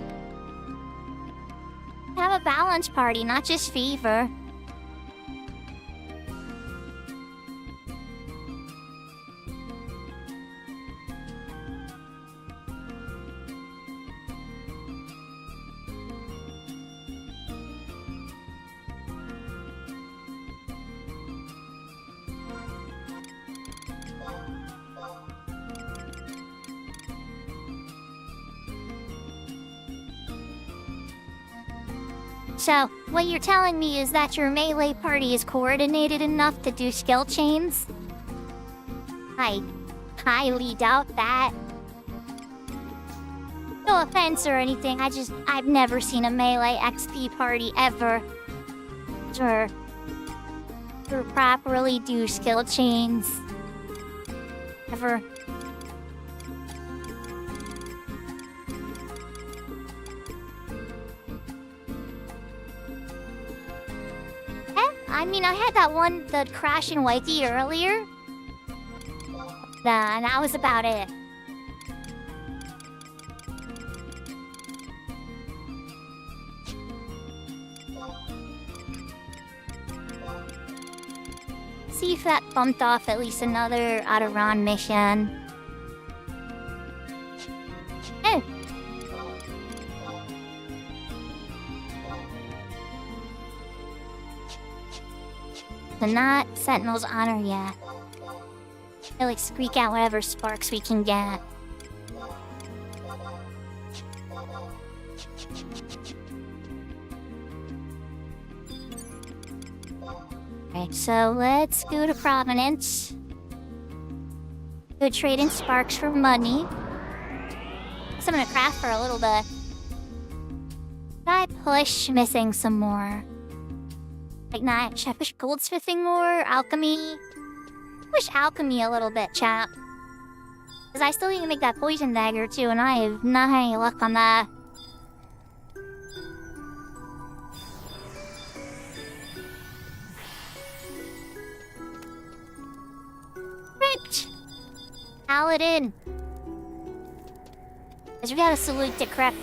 Have a balanced party, not just fever. So, what you're telling me is that your melee party is coordinated enough to do skill chains? I highly doubt that. No offense or anything, I've never seen a melee XP party ever. Or properly do skill chains. Ever. I mean, I had the crash in Wiki earlier. And that was about it. See if that bumped off at least another Adoran mission. Oh. So not Sentinel's honor yet. They'll like squeak out whatever sparks we can get. Okay, so let's go to Prominence. Go trade in sparks for money. So I'm gonna craft for a little bit. Should I push missing some more? Like not, should I push goldsmithing more? Alchemy? Push alchemy a little bit, chap. Because I still need to make that poison dagger too, and I have not had any luck on that. Right. Paladin. Because we gotta salute the crypt.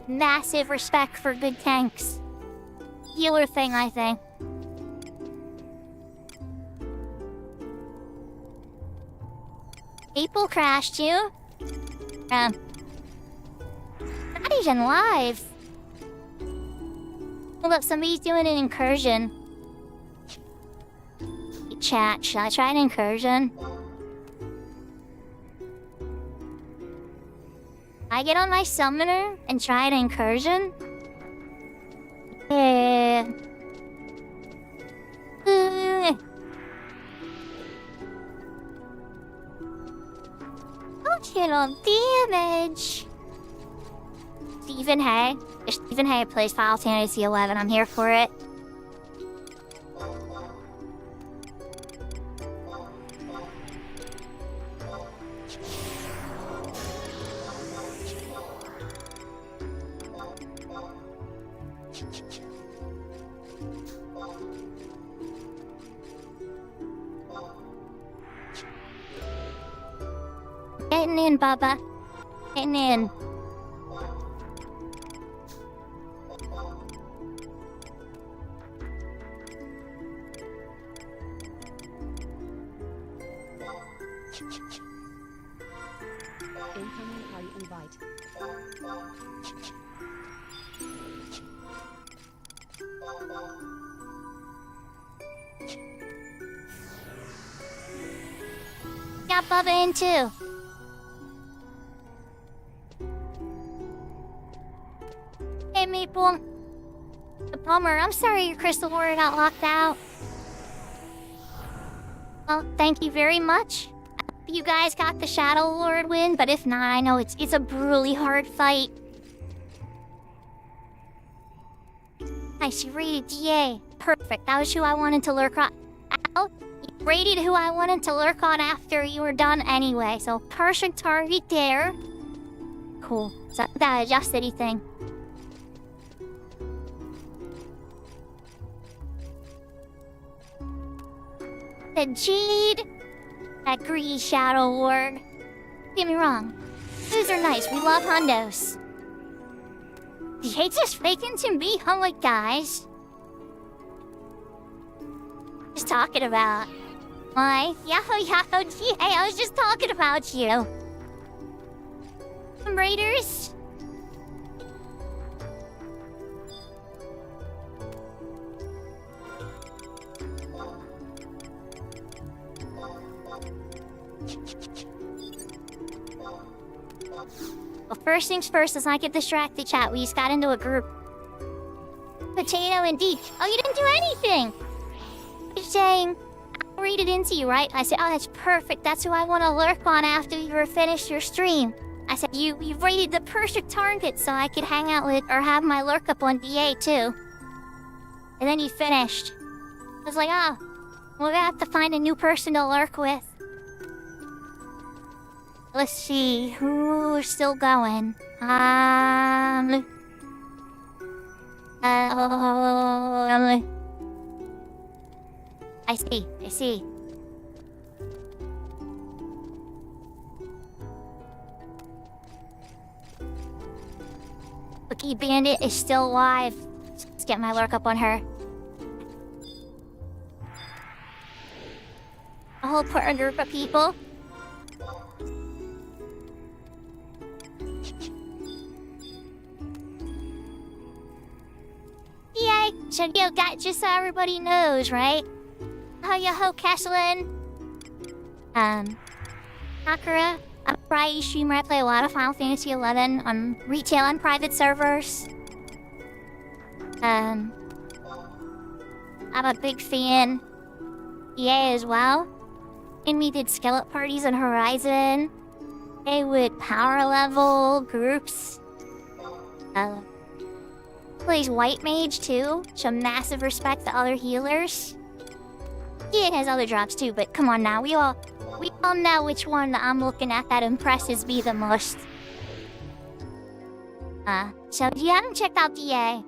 Massive respect for good tanks. Healer thing, I think. People crashed you? Not even live. Hold up, somebody's doing an incursion. Hey, chat, should I try an incursion? I get on my summoner and try an incursion? Yeah. Don't hit on damage. Stephen Hay. If Stephen Hay plays Final Fantasy XI, I'm here for it. Getting in, Bubba. Getting in. Incoming party invite. Got Bubba in too. Hey, Maple. A bummer. I'm sorry your crystal warrior got locked out. Well, thank you very much. You guys got the Shadow Lord win, but if not, I know it's a brutally hard fight. Nice, you rated DA. Perfect. That was who I wanted to lurk on. Al, you rated who I wanted to lurk on after you were done anyway, so perfect target there. Cool. So that adjust anything. The Jade. That greedy Shadow Lord. Don't get me wrong. Those are nice. We love hundos. You hate just faking to be hungry, guys. Just talking about. Why? Yahoo, gee, hey, I was just talking about you. Raiders. Well, first things first, let's not get distracted, chat. We just got into a group. Potato indeed. Oh, you didn't do anything! You're saying, I rated into you, right? I said, oh, that's perfect. That's who I want to lurk on after you were finished your stream. I said, you've rated the perfect target so I could hang out with, or have my lurk up on DA too. And then you finished. I was like, oh, we're gonna have to find a new person to lurk with. Let's see, who's still going? I see. Cookie Bandit is still alive. get my lurk up on her. A whole group of people. Yeah, so you got just so everybody knows, right? How you ho, Castlin? Sakura. I'm a Friday streamer. I play a lot of Final Fantasy XI on retail and private servers. I'm a big fan. EA as well. And we did skillet parties on Horizon. They would power level groups. Plays White Mage too. Show massive respect to other healers. Yeah, it has other drops too, but come on now, we all know which one I'm looking at that impresses me the most. So if you haven't checked out DA,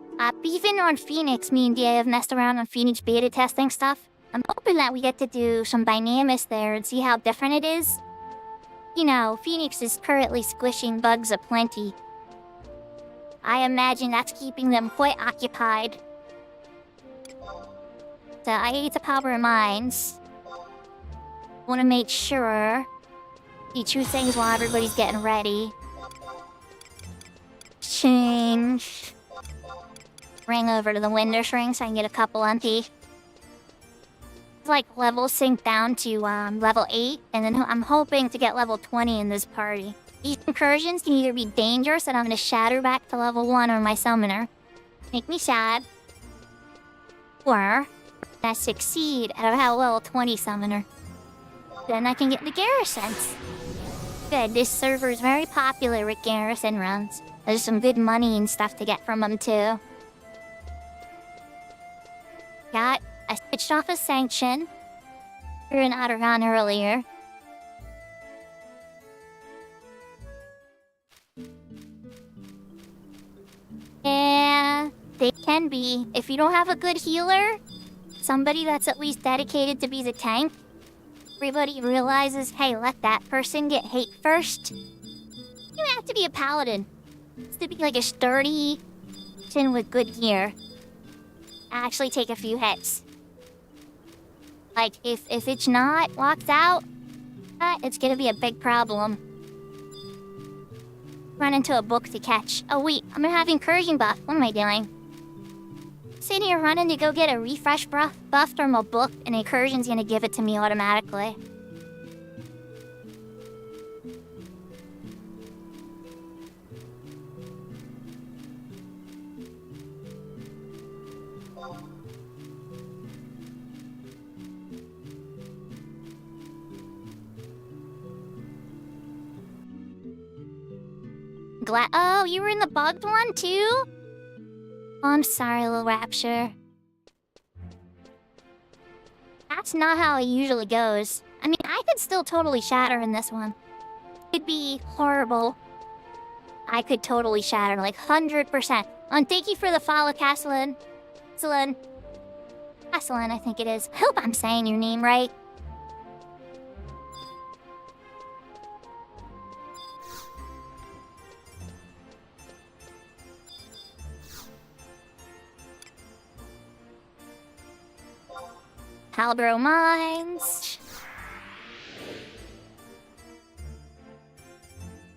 even on Phoenix, me and DA have messed around on Phoenix beta testing stuff. I'm hoping that we get to do some dynamics there and see how different it is. You know, Phoenix is currently squishing bugs aplenty. I imagine that's keeping them quite occupied. So I hate to power minds. Want to make sure you do things while everybody's getting ready. Change. Ring over to the window shrink so I can get a couple empty. Like level sync down to level 8, and then I'm hoping to get level 20 in this party. These incursions can either be dangerous and I'm gonna shatter back to level 1 on my summoner, make me sad, or I succeed at about level 20 summoner. Then I can get the garrisons. Good, this server is very popular with garrison runs. There's some good money and stuff to get from them too. I switched off a sanction. We were in Aragon earlier. Yeah, they can be. If you don't have a good healer, somebody that's at least dedicated to be the tank, everybody realizes, hey, let that person get hate first. You have to be a paladin. It's to be like a sturdy person with good gear. Actually take a few hits. Like, if it's not locked out, it's gonna be a big problem. Run into a book to catch. Oh wait, I'm gonna have incursion buff. What am I doing? Sitting here running to go get a refresh buff from a book, and incursion's gonna give it to me automatically. Oh, you were in the bugged one too? Oh, I'm sorry, little Rapture. That's not how it usually goes. I mean, I could still totally shatter in this one. It'd be horrible. I could totally shatter, like 100%. And thank you for the follow, Castlin. Castlin, I think it is. I hope I'm saying your name right. Halbro Mines.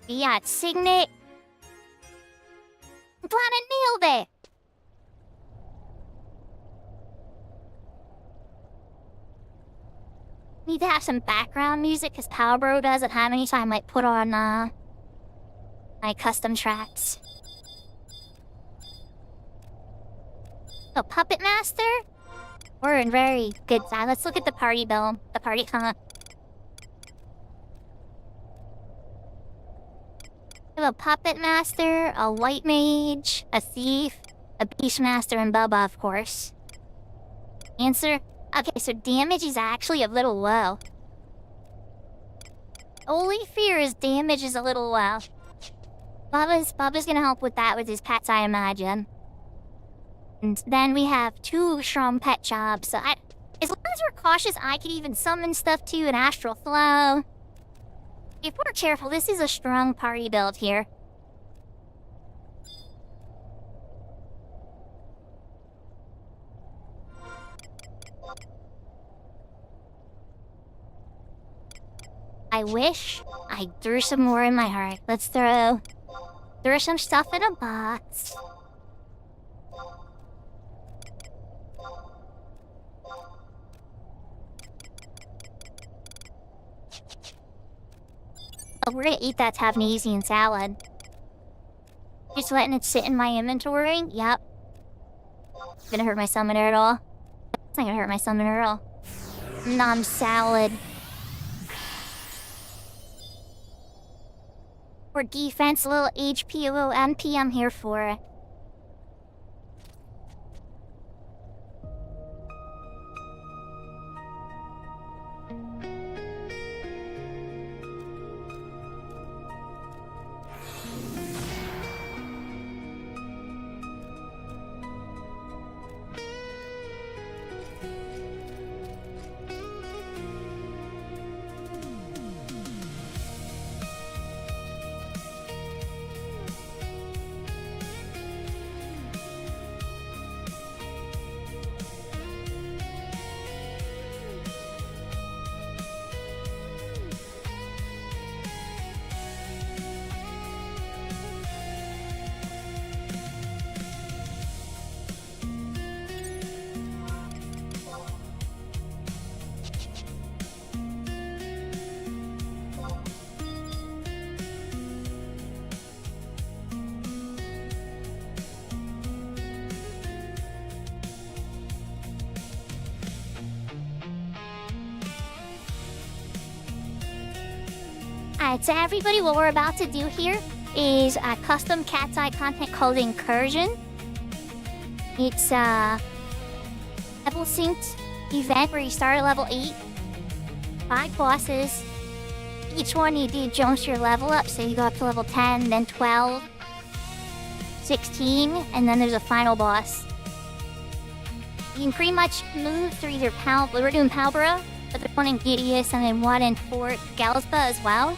Fiat Signet. Planet nailed it. Need to have some background music because Palbro doesn't have any, so I might put on my custom tracks. Oh, Puppet Master? We're in very good side. Let's look at the party bill. The party, We have a Puppet Master, a White Mage, a Thief, a Beastmaster, and Bubba, of course. Answer? Okay, so damage is actually a little low. Only fear is damage is a little low. Bubba's gonna help with that with his pets, I imagine. And then we have 2 strong pet jobs, so as long as we're cautious, I could even summon stuff too, an Astral Flow. If we're careful, this is a strong party build here. I wish I threw some more in my heart. Let's throw some stuff in a box. Oh, we're gonna eat that Tavnesian salad. Just letting it sit in my inventory? Yep. Gonna hurt my summoner at all? It's not gonna hurt my summoner at all. Nom salad. For defense, a little HP, a little MP, I'm here for it. Alright, so everybody, what we're about to do here is a custom cat's eye content called Incursion. It's a level synced event where you start at level 8, 5 bosses. Each one you do jumps your level up, so you go up to level 10, then 12, 16, and then there's a final boss. You can pretty much move through either we're doing Palbra, but there's one in Gideus and then one in Fort Galspa as well.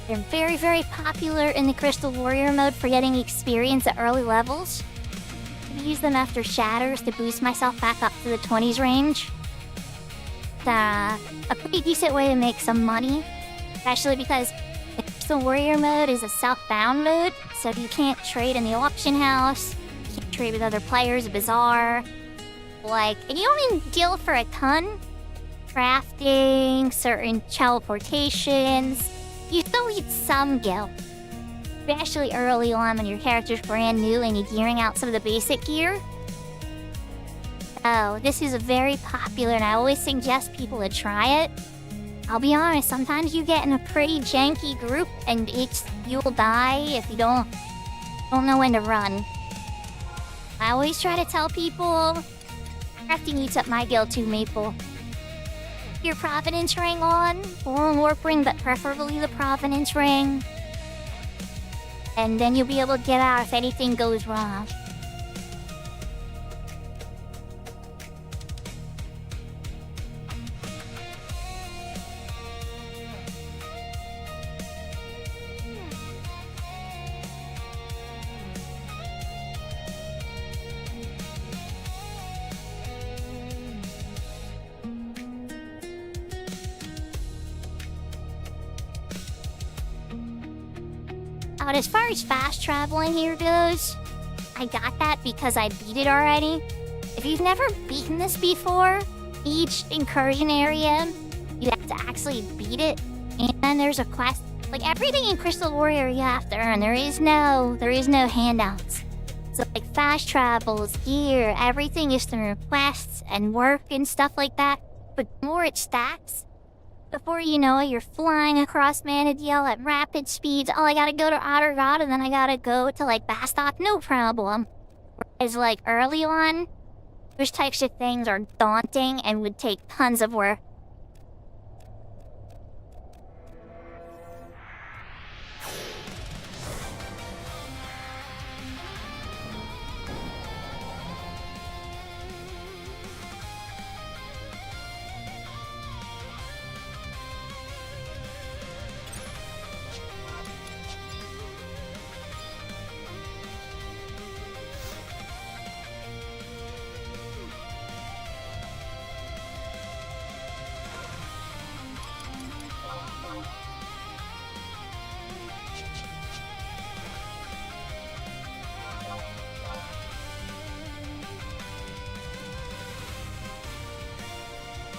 They're very, very popular in the Crystal Warrior mode for getting experience at early levels. I use them after Shatters to boost myself back up to the 20s range. It's a pretty decent way to make some money, especially because the Crystal Warrior mode is a self-bound mode, so you can't trade in the auction house, you can't trade with other players, bizarre. Like, and you don't even deal for a ton. Crafting, certain teleportations. You still need some gil. Especially early on when your character's brand new and you're gearing out some of the basic gear. So, this is very popular and I always suggest people to try it. I'll be honest, sometimes you get in a pretty janky group and you'll die if you don't know when to run. I always try to tell people, crafting eats up my gil too, Maple. Your Providence ring on, or a warp ring, but preferably the Providence ring. And then you'll be able to get out if anything goes wrong. But as far as fast traveling here goes, I got that because I beat it already. If you've never beaten this before, each incursion area, you have to actually beat it. And there's a quest. Like everything in Crystal Warrior you have to earn. There is no handouts. So like fast travels, gear, everything is through quests and work and stuff like that. But the more it stacks, before you know it, you're flying across Manadiel at rapid speeds. Oh, I gotta go to Ottergod and then I gotta go to like Bastok, no problem. Whereas like early on, those types of things are daunting and would take tons of work.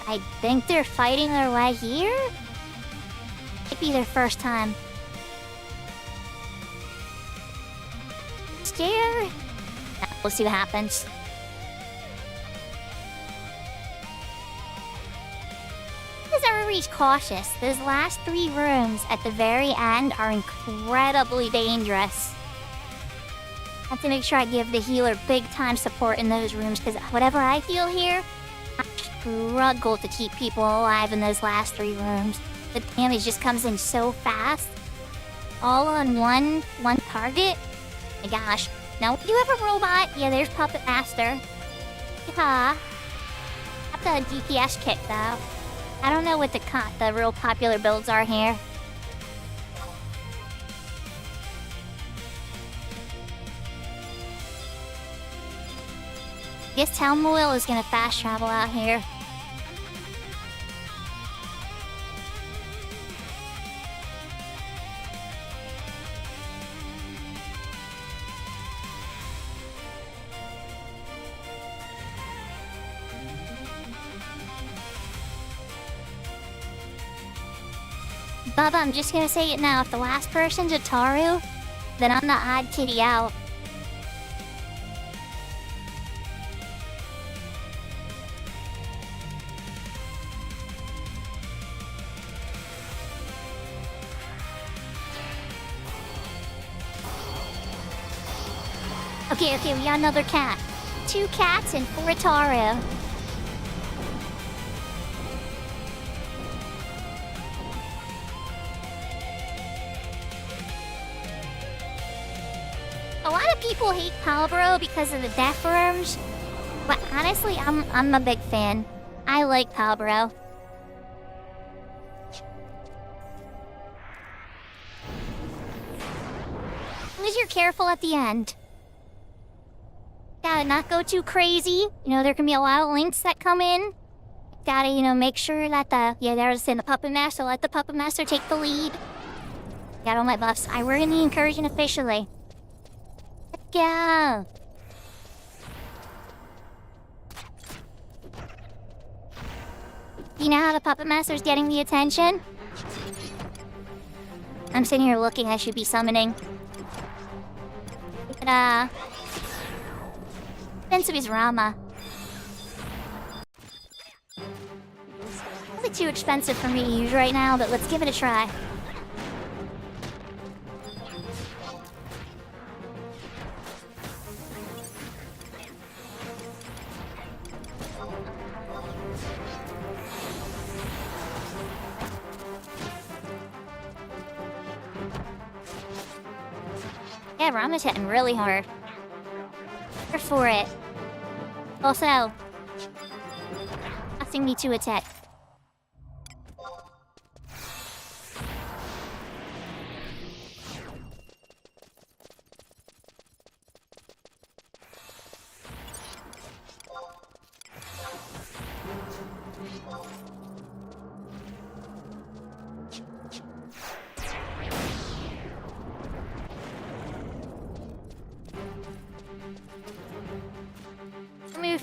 I think they're fighting their way here? Might be their first time. Scared? We'll see what happens. As everybody's cautious, those last 3 rooms at the very end are incredibly dangerous. I have to make sure I give the healer big time support in those rooms, because whatever I heal here, I struggle to keep people alive in those last 3 rooms. The damage just comes in so fast. All on one target. My gosh. Now, we do have a robot. Yeah, there's Puppet Master. Yeah. Got the DPS kit, though. I don't know what the real popular builds are here. Guess Talmoil is gonna fast travel out here. Bubba, I'm just gonna say it now. If the last person's a Taru, then I'm the odd kitty out. Okay, we got another cat. 2 cats and 4 Taru. A lot of people hate Palbro because of the death rooms, but honestly, I'm a big fan. I like Palbro. As long as you're careful at the end. Gotta not go too crazy. You know, there can be a lot of links that come in. Gotta, make sure that there's the Puppet Master. Let the Puppet Master take the lead. Got all my buffs. We're in the incursion officially. Let's go. You know how the Puppet Master's getting the attention? I'm sitting here looking. I should be summoning. But, expensive is Rama. Probably too expensive for me to use right now, but let's give it a try. Yeah, Rama's hitting really hard. For it. Also, asking me to attack.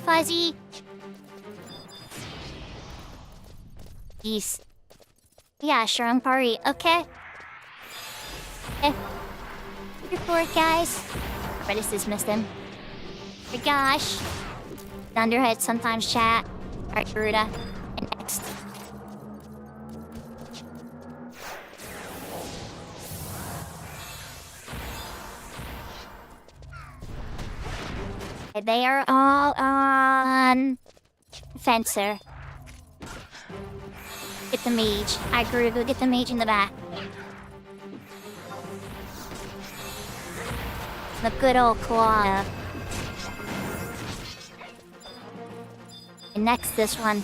Fuzzy. Peace. Yeah, strong party. Okay. Here for it, guys. I just dismissed him. Oh my gosh. Thunderhead sometimes chat. Alright, Garuda. And next. They are all on Fencer. Get the mage. I grew to go get the mage in the back. The good old claw. And next, this one.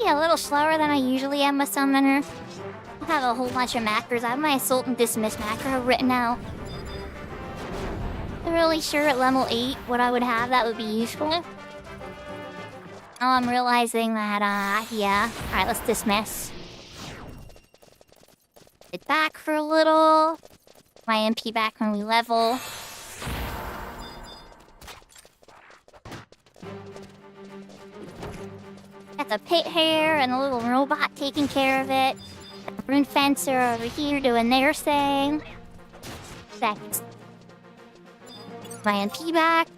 Yeah, a little slower than I usually am with Summoner. I have a whole bunch of macros. I have my Assault and Dismiss macro written out. I'm really sure at level 8 what I would have that would be useful. Now I'm realizing that, yeah. Alright, let's dismiss. Get back for a little. My MP back when we level. the pit hare and the little robot taking care of it. The rune fencer over here doing their thing. Thanks. My MP back.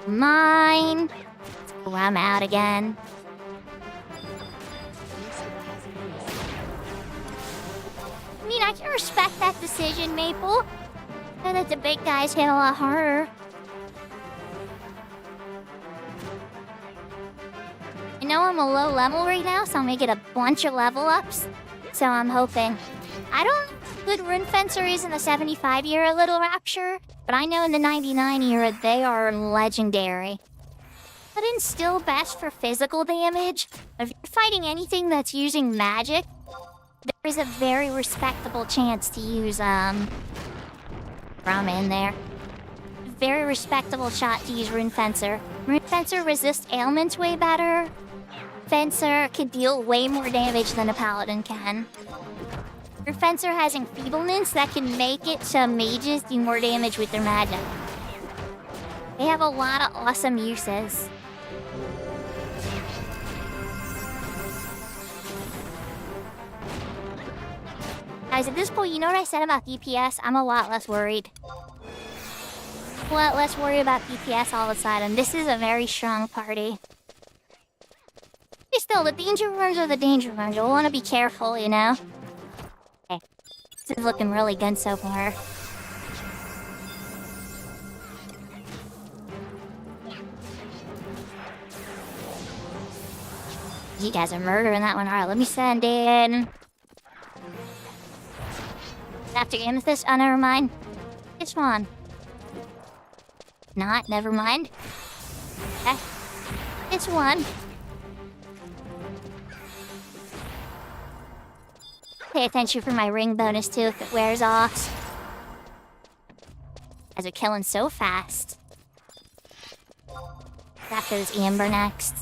Mine. Oh, I'm out again. I mean, I can respect that decision, Maple. I know that the big guys hit a lot harder. I know I'm a low level right now, so I'm gonna get a bunch of level ups. So I'm hoping. I don't know if good rune fencer is in the 75 era Little Rapture, but I know in the 99 era they are legendary. But it's still best for physical damage. If you're fighting anything that's using magic, there is a very respectable chance to use Rama in there. Very respectable shot to use Rune Fencer. Rune Fencer resists ailments way better. Fencer can deal way more damage than a paladin can. Rune Fencer has enfeeblements that can make it so mages do more damage with their magic. They have a lot of awesome uses. Guys, at this point, you know what I said about DPS? I'm a lot less worried. A lot less worried about DPS all of a sudden. This is a very strong party. But still, the danger rooms are the danger rooms. You'll want to be careful, you know? Okay. This is looking really good so far. You guys are murdering that one. Alright, let me send in. After Amethyst? Oh, never mind. This one. Not, never mind. Okay. This one. Pay attention for my ring bonus too if it wears off. Guys are killing so fast. After this Amber next.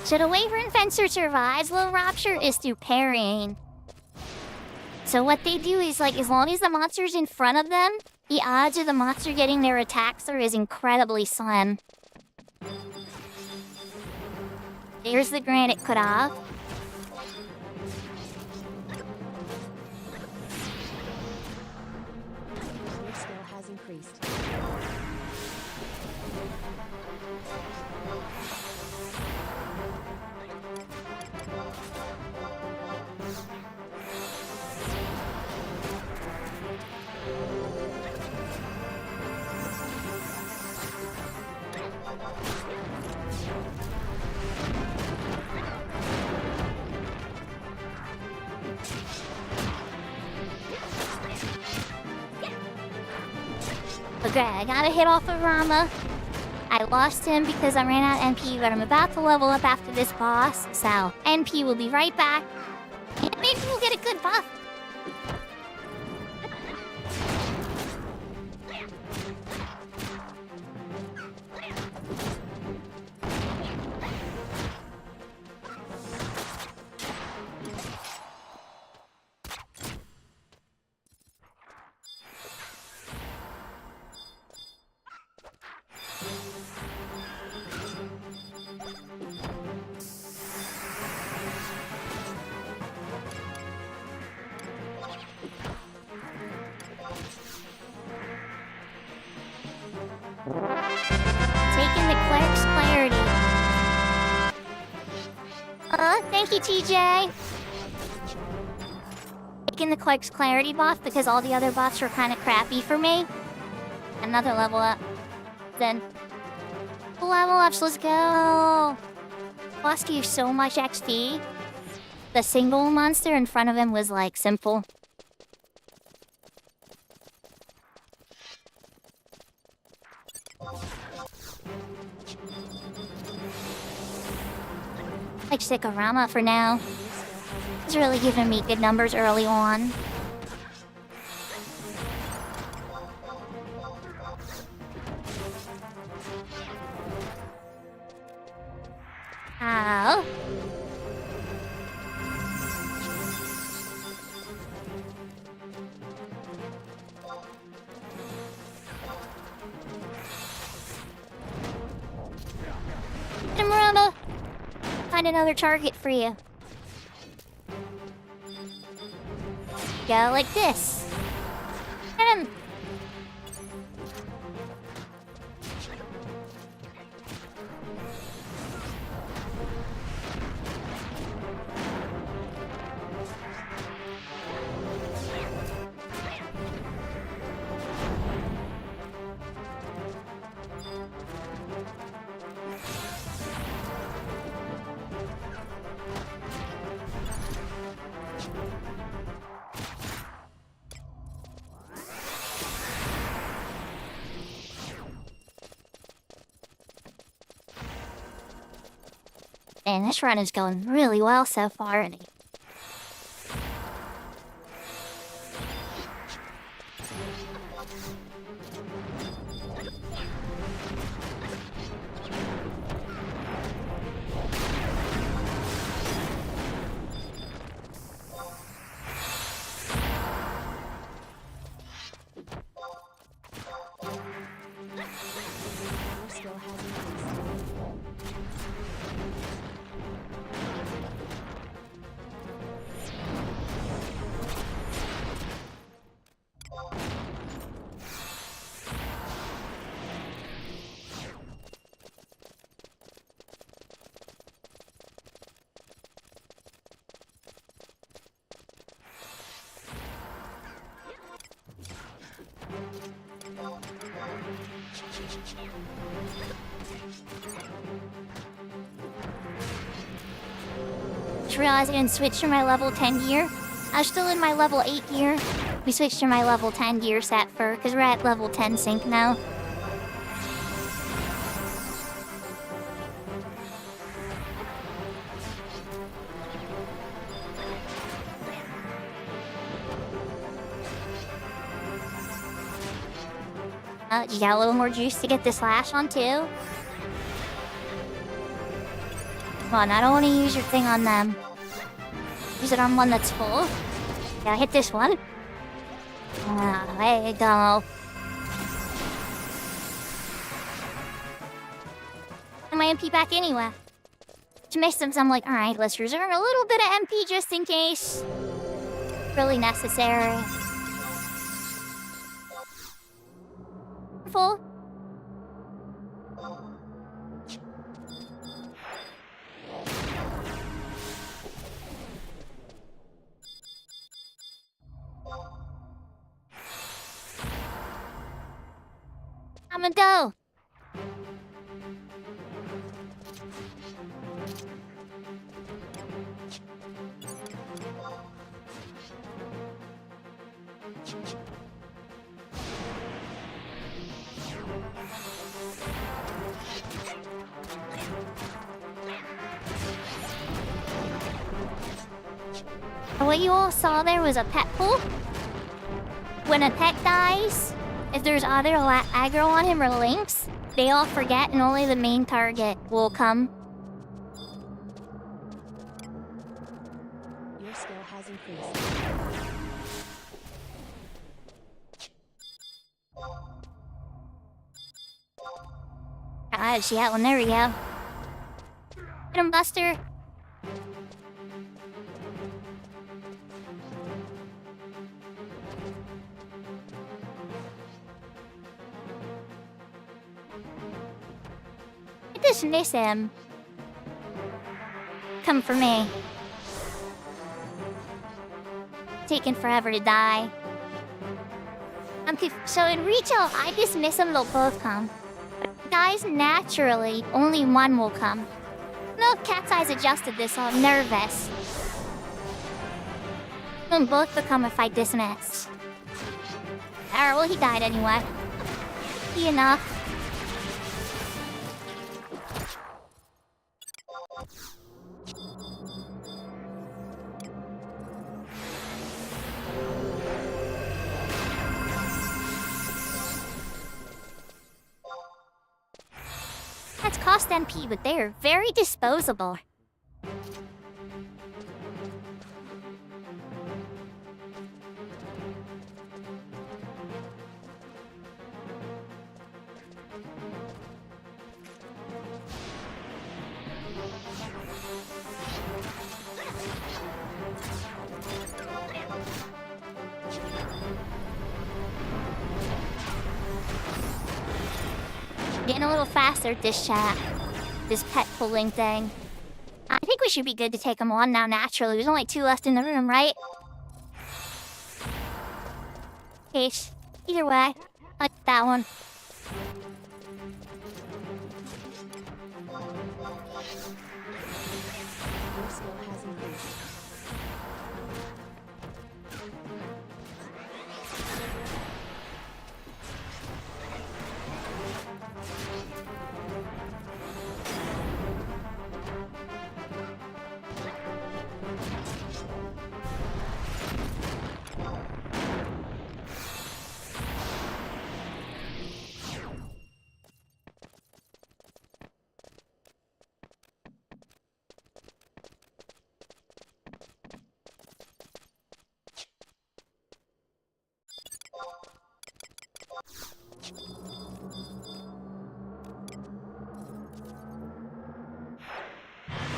So the way Rune Fencer survives Little Rapture is through parrying. So what they do is, like, as long as the monster's in front of them, the odds of the monster getting their attacks through is incredibly slim. There's the granite cut off. Your skill has increased. Okay, I got a hit off of Rama. I lost him because I ran out of NP, but I'm about to level up after this boss, so NP will be right back. And maybe we'll get a good buff. Taking the cleric's clarity. Thank you, TJ. Taking the cleric's clarity buff because all the other buffs were kind of crappy for me. Another level up. Then level ups, let's go. Boss gave so much XP. The single monster in front of him was like simple. Like Sakurama for now. It's really giving me good numbers early on. Ow. Esmeralda, find another target for you. Go like this. And man, this run is going really well so far. Your skill has increased. Just realized I didn't switch to my level 10 gear. I was still in my level 8 gear. We switched to my level 10 gear set for, because we're at level 10 sync now. You got a little more juice to get this slash on too. Come on, I don't want to use your thing on them. Use it on one that's full. Yeah, hit this one. There you go. And my MP back anyway. To make them, I'm like, alright, let's reserve a little bit of MP just in case. Really necessary. Full. I'm gonna go. What you all saw there was a pet pool. When a pet dies, if there's either aggro on him or links, they all forget and only the main target will come. Your skill has increased. Gosh, yeah, well, there we go. Hit him, Buster. Dismiss him. Come for me. Taking forever to die. So in retail, I dismiss them, they'll both come. But guys, naturally, only one will come. No, Cat's Eyes adjusted this, so I'm nervous. They'll both become if I dismiss. Alright, well, he died anyway. He enough. fast NP, but they are very disposable. Getting a little faster this chat. This pet pulling thing. I think we should be good to take them on now naturally. There's only 2 left in the room, right? Case. Either way, I like that one. Your skill has increased.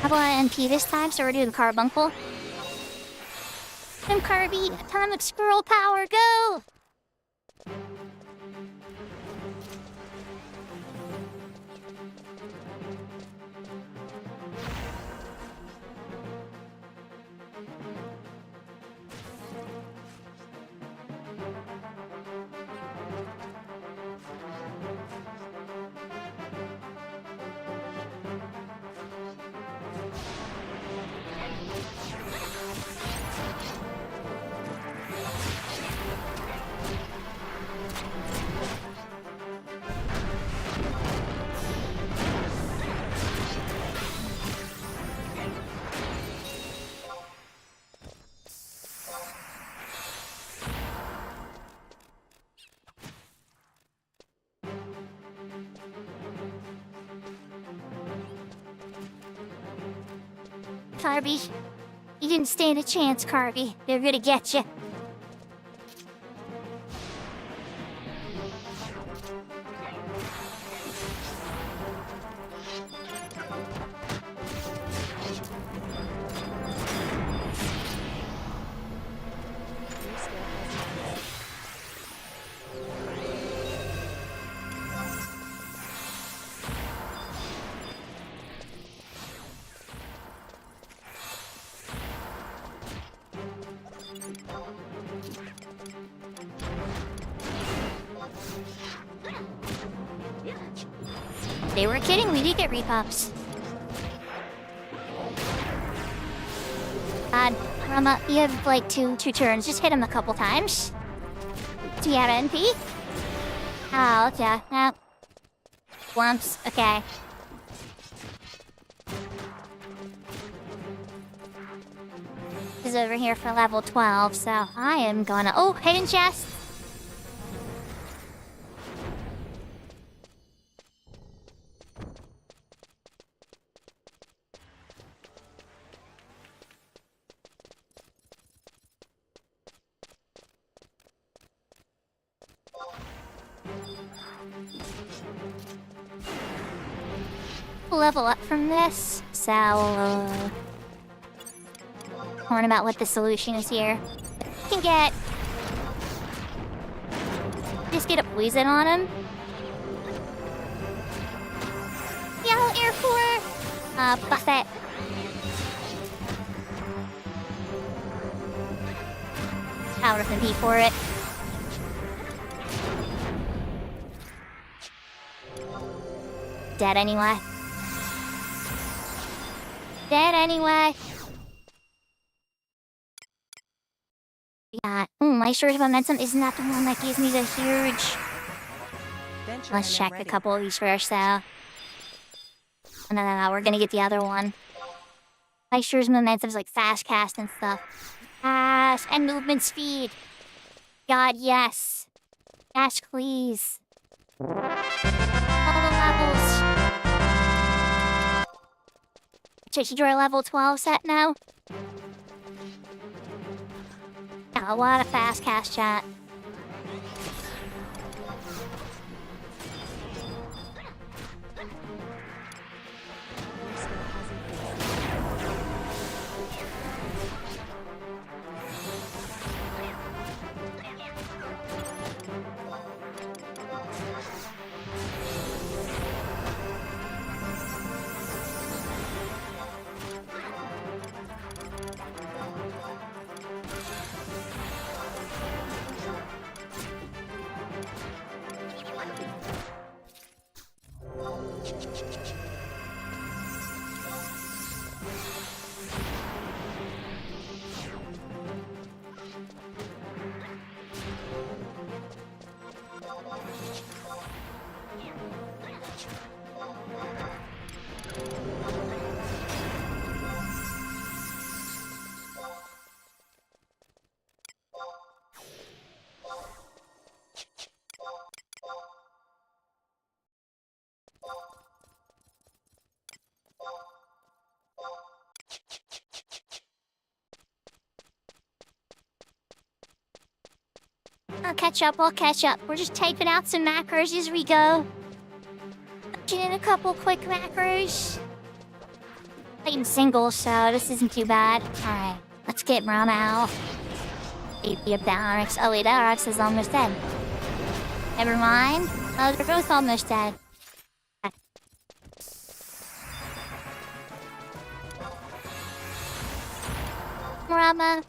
How about NP this time, so we're doing carbuncle? Tim Kirby, atomic squirrel power, go! Carby, you didn't stand a chance, Carby. They're gonna get you. Your skill has increased. They were kidding, we did get repops. God, Rama, you have like two turns. Just hit him a couple times. Do you have NP? Oh, okay. No. Lumps, okay. Is over here for level 12, so I am gonna... Oh, hidden chest! Level up from this, so learn about what the solution is here. Can get just get a poison on him. Yellow air for buffet. Power of MP for it. Dead anyway. Dead anyway. Yeah. My surge of momentum isn't that the one that gives me the huge. Let's check a couple of these first, though. No, we're gonna get the other one. My surge momentum's like fast cast and stuff. Fast and movement speed. God, yes. Yes, please. All the levels. You're level 12 set now? Yeah, a lot of fast cast chat. Your skill has increased. I'll catch up, I'll catch up. We're just typing out some macros as we go. Punching in a couple quick macros. Playing singles, so this isn't too bad. Alright, let's get Rama out. AP up that RX. Oh wait, that RX is almost dead. Never mind. Oh, they're both almost dead. Rama.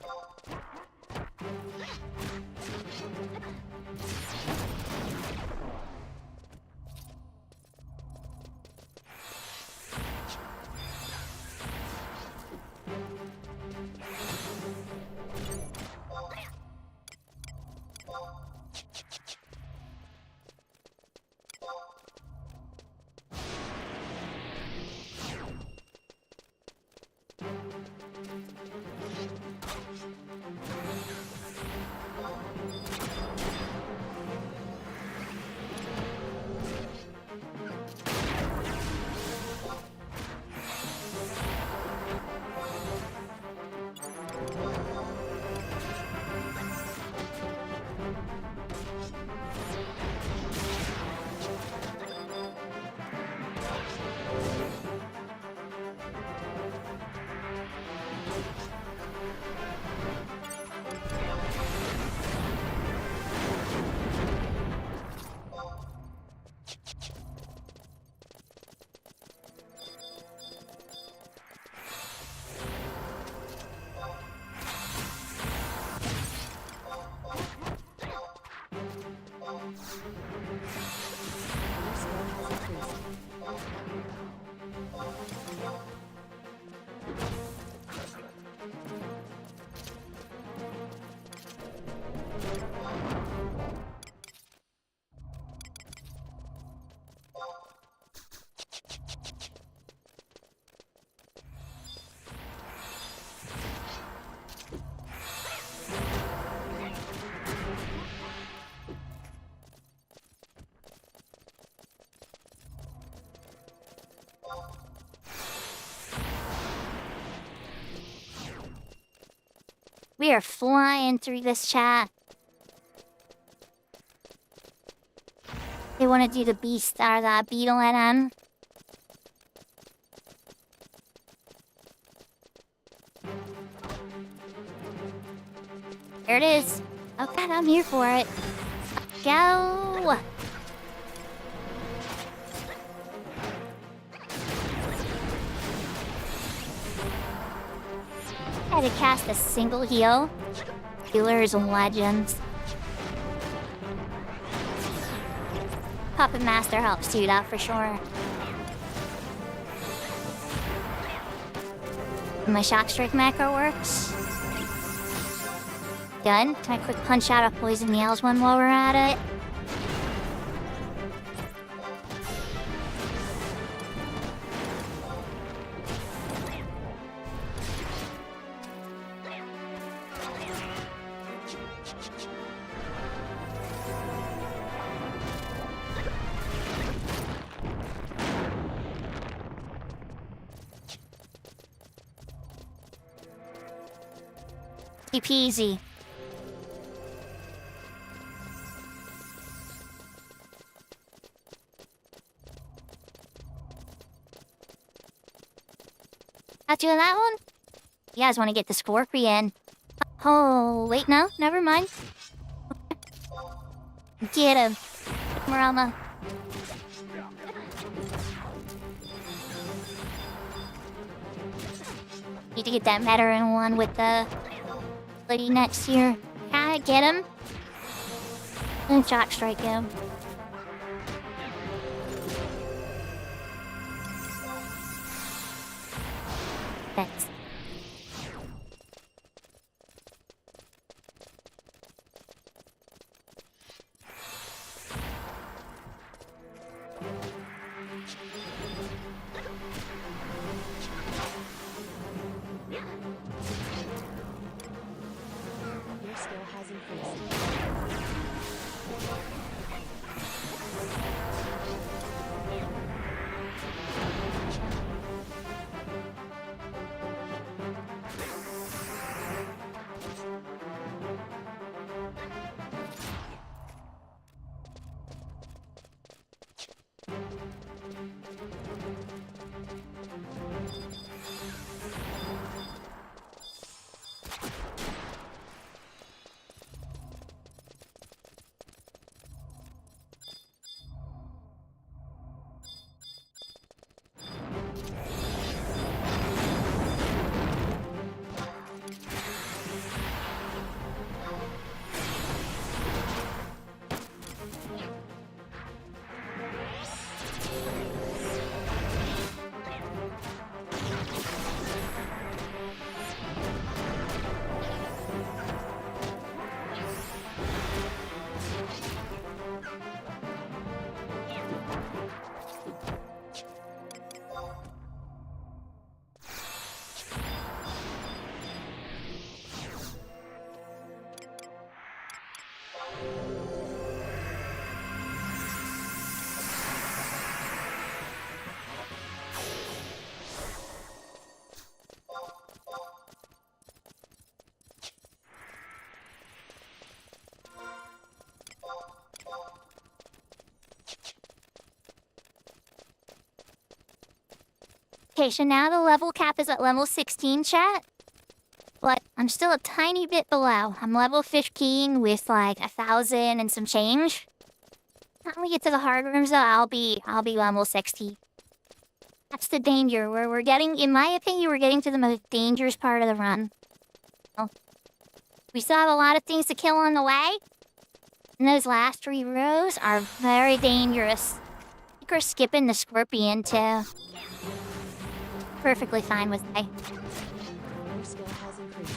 Your skill has increased. We are flying through this chat. They want to do the beast or the beetle NM. There it is. Oh god, I'm here for it. Go! Had to cast a single heal. Healers and legends. Puppet Master helps too, that for sure. My Shock Strike macro works. Good. Can I quick punch out a Poison Nails one while we're at it? Easy peasy. Not doing that one? You guys want to get the scorpion. Oh, wait, no, never mind. Get him, Marama. Need to get that veteran one with the lady next here. Gotta get him. And shot strike him. Thanks. Your skill has increased. Okay, so now the level cap is at level 16, chat. But I'm still a tiny bit below. I'm level 15 with like 1,000 and some change. When we get to the hard rooms though, I'll be level 60. That's the danger, where we're getting, in my opinion, we're getting to the most dangerous part of the run. Well, we still have a lot of things to kill on the way. And those last 3 rows are very dangerous. I think we're skipping the scorpion too. Perfectly fine with me. Your skill has increased.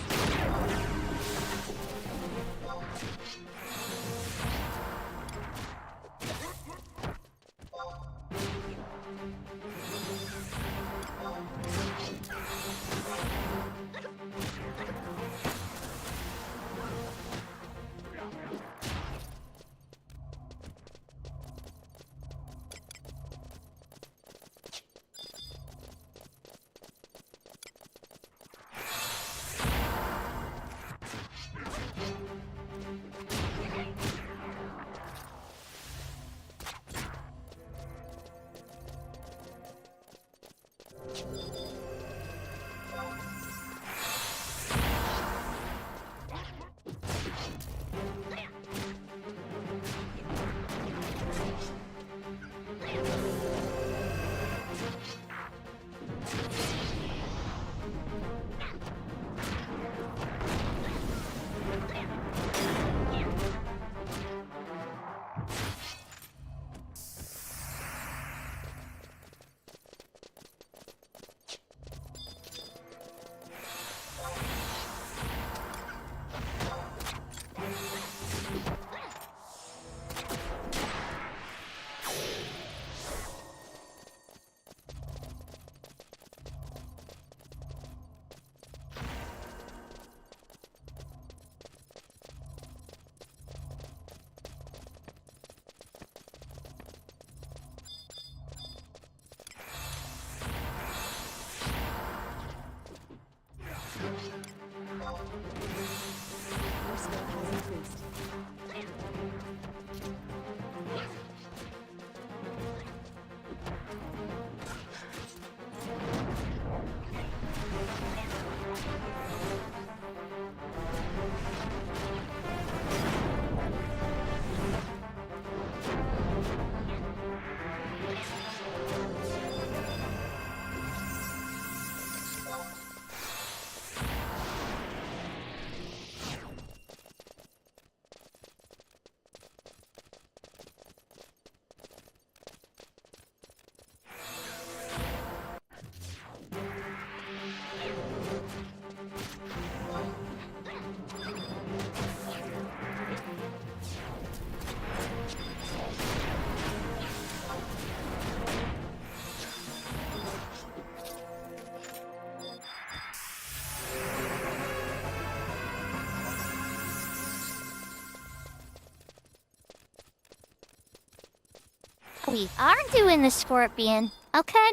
We are doing the scorpion. Okay.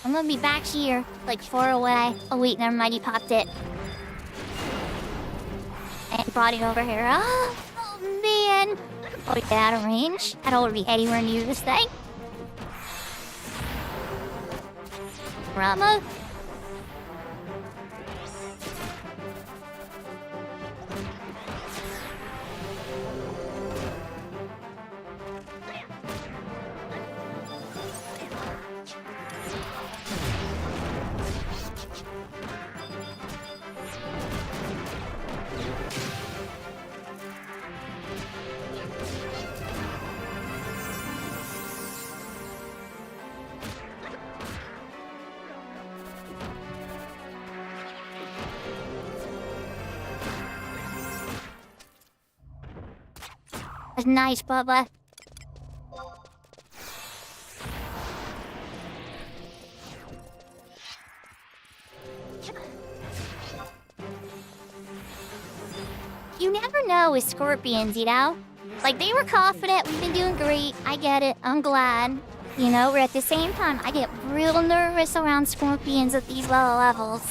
I'm gonna be back here, like far away. Oh wait, never mind, he popped it. And brought it over here. Oh man. Oh, yeah, out of range. I don't want to be anywhere near this thing. Rama. That's nice, Bubba. You never know with scorpions, you know? Like, they were confident, we've been doing great, I get it, I'm glad. You know, but at the same time, I get real nervous around scorpions at these low levels.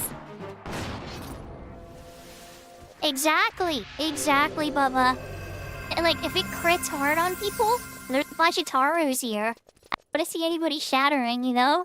Exactly, Bubba. And like, if it crits hard on people, there's a bunch of Tarus here. I don't want to see anybody shattering, you know?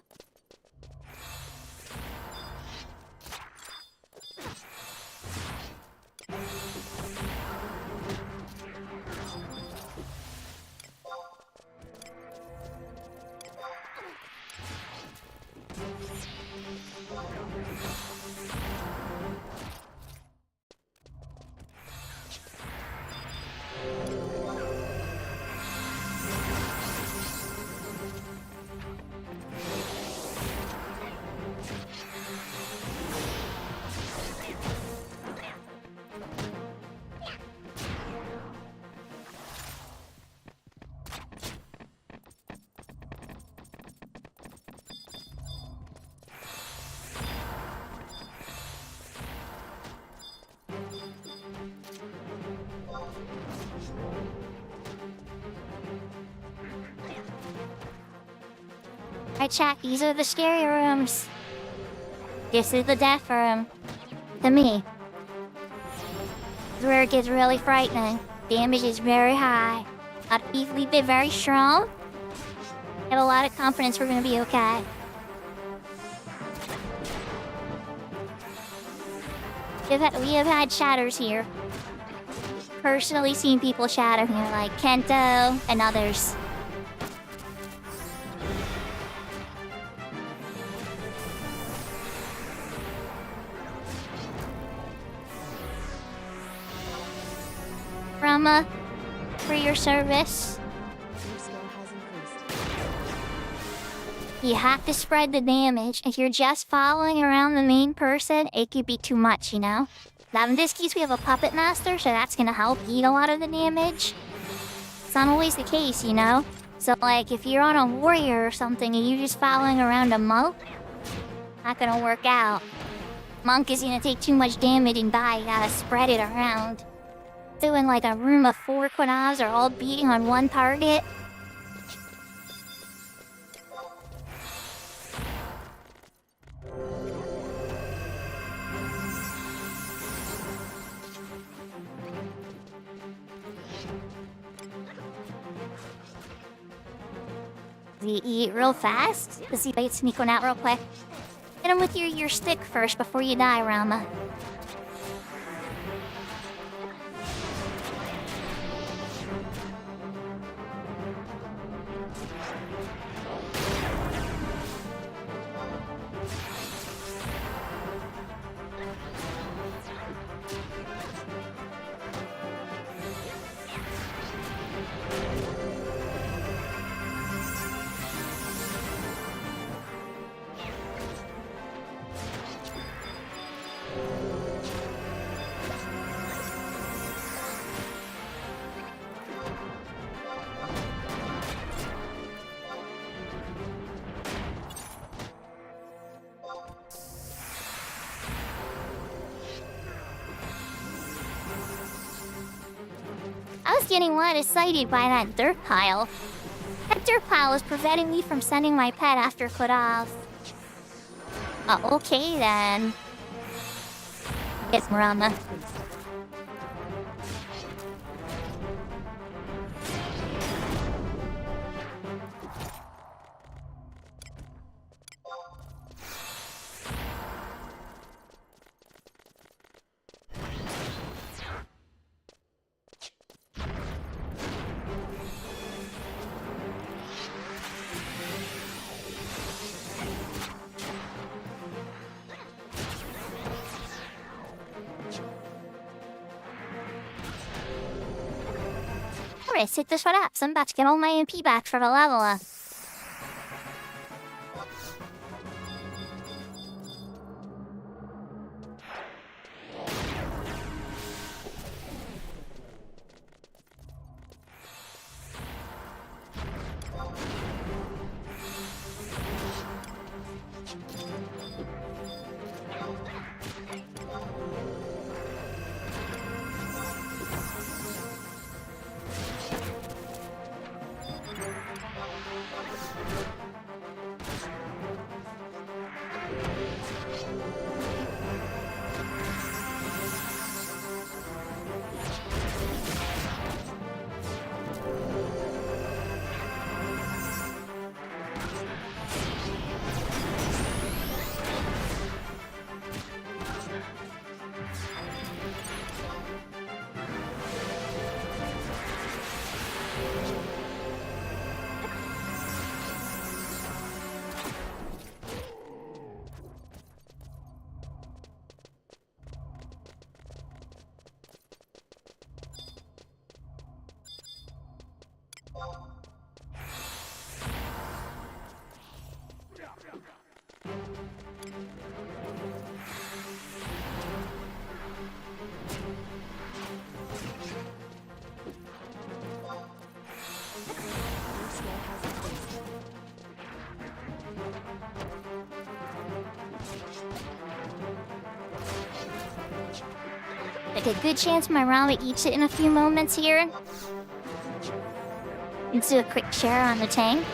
Alright, chat, these are the scary rooms. This is the death room. To me. This is where it gets really frightening. Damage is very high. We've been very strong. I have a lot of confidence we're gonna be okay. We have had shatters here. Personally seen people shatter here, like Kento and others. Rama, for your service. Your skill has increased. You have to spread the damage. If you're just following around the main person, it could be too much, you know? Now in this case, we have a puppet master, so that's gonna help eat a lot of the damage. It's not always the case, you know? So like, if you're on a warrior or something and you're just following around a monk, not gonna work out. Monk is gonna take too much damage and die. You gotta spread it around. Doing like a room of 4 Quanavs are all beating on one target. You eat real fast? Let's see if I can sneak one out real quick. Hit him with your stick first before you die, Rama. I was getting a lot excited by that dirt pile. Hector Pile is preventing me from sending my pet after cut off. Okay then. Yes, Marama. Alright, sit this one up. I'm about to get all my MP back for the level up. Like a good chance my Rama eats it in a few moments here. Let's do a quick share on the tank.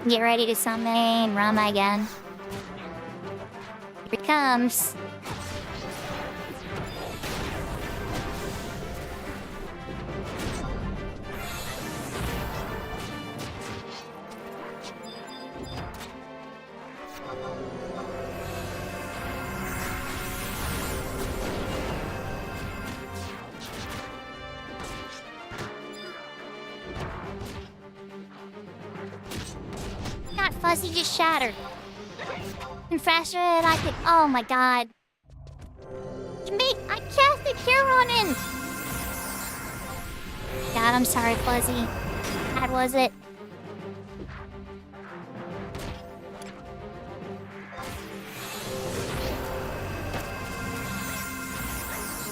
Get ready to summon Rama again. Here he comes. Fuzzy just shattered. And faster than I could. Oh my god. Mate, I cast a cure on him. God, I'm sorry, Fuzzy. How bad was it?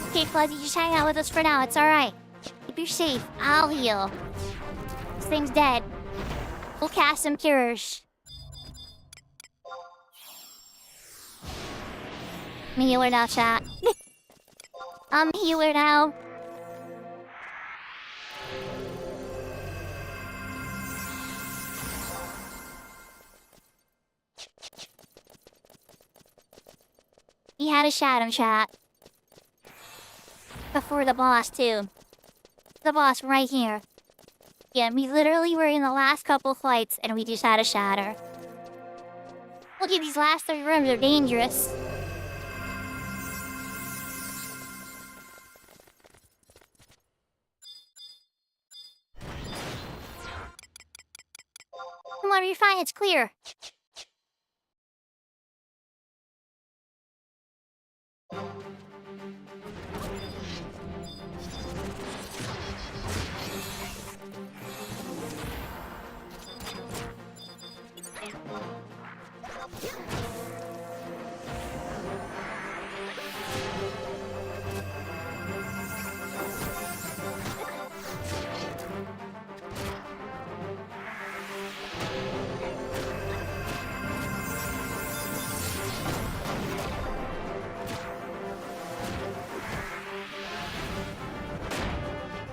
Okay, Fuzzy, just hang out with us for now. It's alright. Keep you safe. I'll heal. This thing's dead. We'll cast some cures. I'm a healer now, chat. I'm a healer now. He had a shot in chat. Before the boss, too. The boss right here. Yeah, we literally were in the last couple fights and we just had a shatter. Look at these last 3 rooms, they're dangerous. Come on, you're fine, it's clear.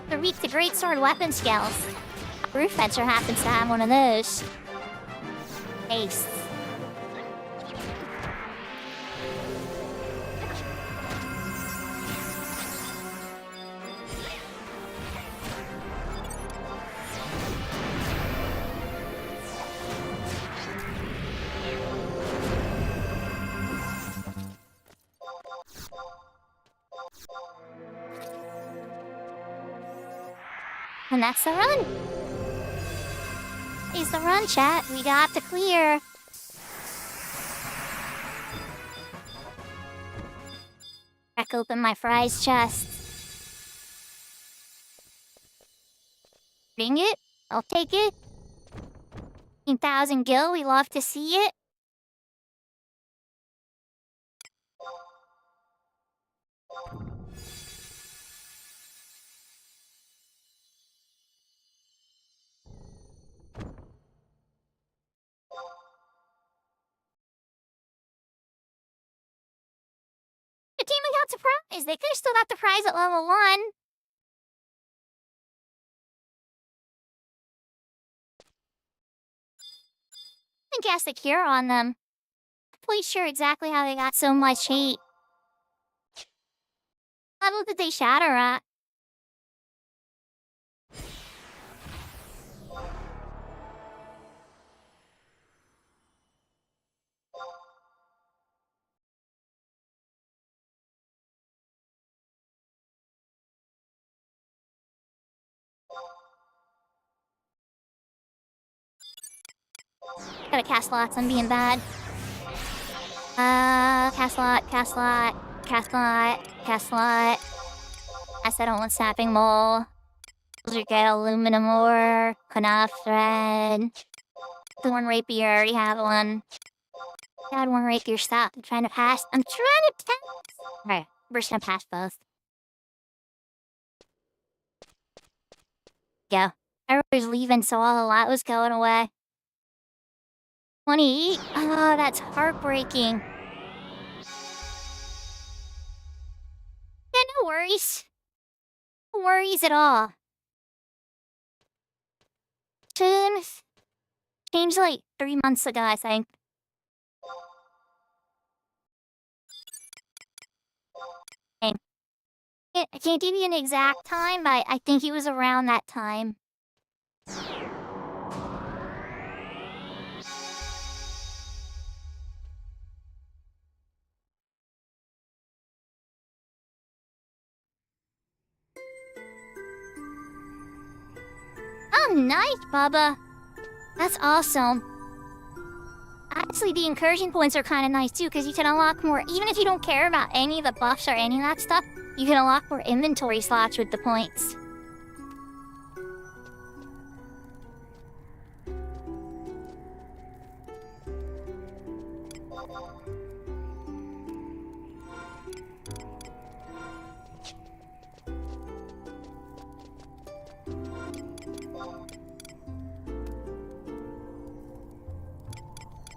To reach the great sword weapon skills. Roof fencer happens to have one of those. Ace. And that's the run. Is the run, chat. We got to clear. Crack open my fries chest. Bring it. I'll take it. 15,000 gil. We love to see it. The team got surprised. They could have still got the prize at level 1. And cast the cure on them. Not sure exactly how they got so much hate. What level did they shatter at? Gotta cast lots on being bad. Cast lot, cast lot, cast lot, cast lot. I said I want snapping mole. Get aluminum ore, knife thread. The one rapier, I already have one. I had one rapier, stop. I'm trying to pass. Alright, we're just gonna pass both. Go. Everybody's leaving, so all the lot was going away. 28? Oh, that's heartbreaking. Yeah, no worries. No worries at all. Changed like 3 months ago, I think. Okay. I can't give you an exact time, but I think it was around that time. Oh, nice, Bubba. That's awesome. Honestly, the incursion points are kind of nice too, because you can unlock more, even if you don't care about any of the buffs or any of that stuff, you can unlock more inventory slots with the points.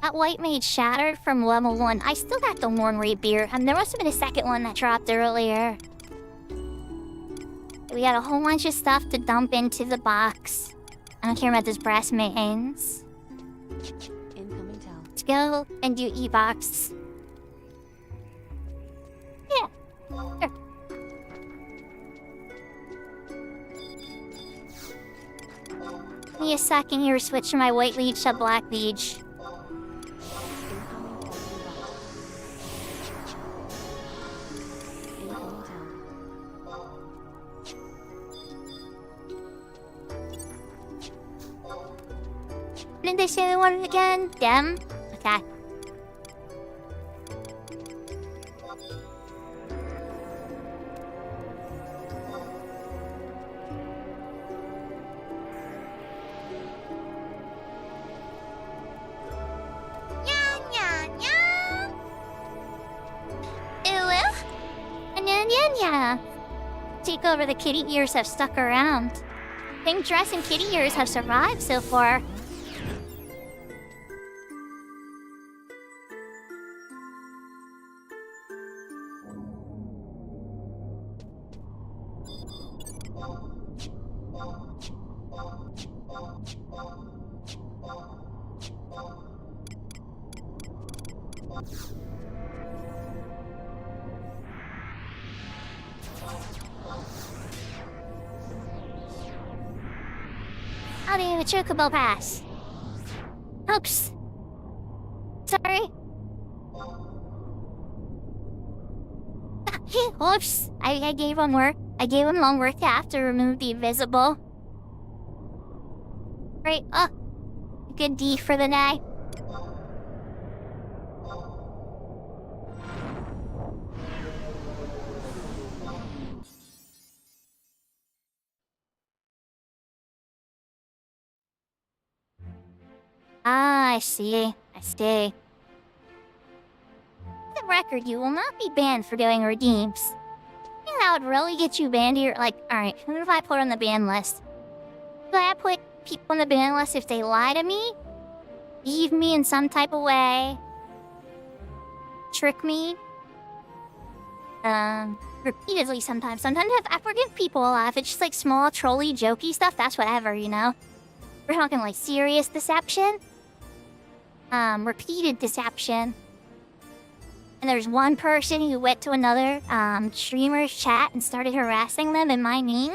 That white mage shattered from level 1. I still got the one rapier. There must have been a second one that dropped earlier. We got a whole bunch of stuff to dump into the box. I don't care about those brass mittens. Incoming tell. Let's go and do e-box. Yeah. Sure. Give me a second here, switch my white leech to black leech. Did they say they wanted it again? Them? Okay. Take over the kitty ears have stuck around. Pink dress and kitty ears have survived so far. How do you chocobo pass? Oops. Sorry. Oops. I gave him work. I gave him long work to have to remove the invisible. Right. Good D for the day. Ah, I see. For the record, you will not be banned for doing redeems. I think that would really get you banned here. Like, alright, who do I put on the ban list? Do I put people on the ban list if they lie to me? Leave me in some type of way? Trick me? Repeatedly sometimes. Sometimes I forgive people a lot. If it's just like small, trolly, jokey stuff, that's whatever, you know? We're talking like serious deception. Repeated deception. And there's one person who went to another streamer's chat and started harassing them in my name.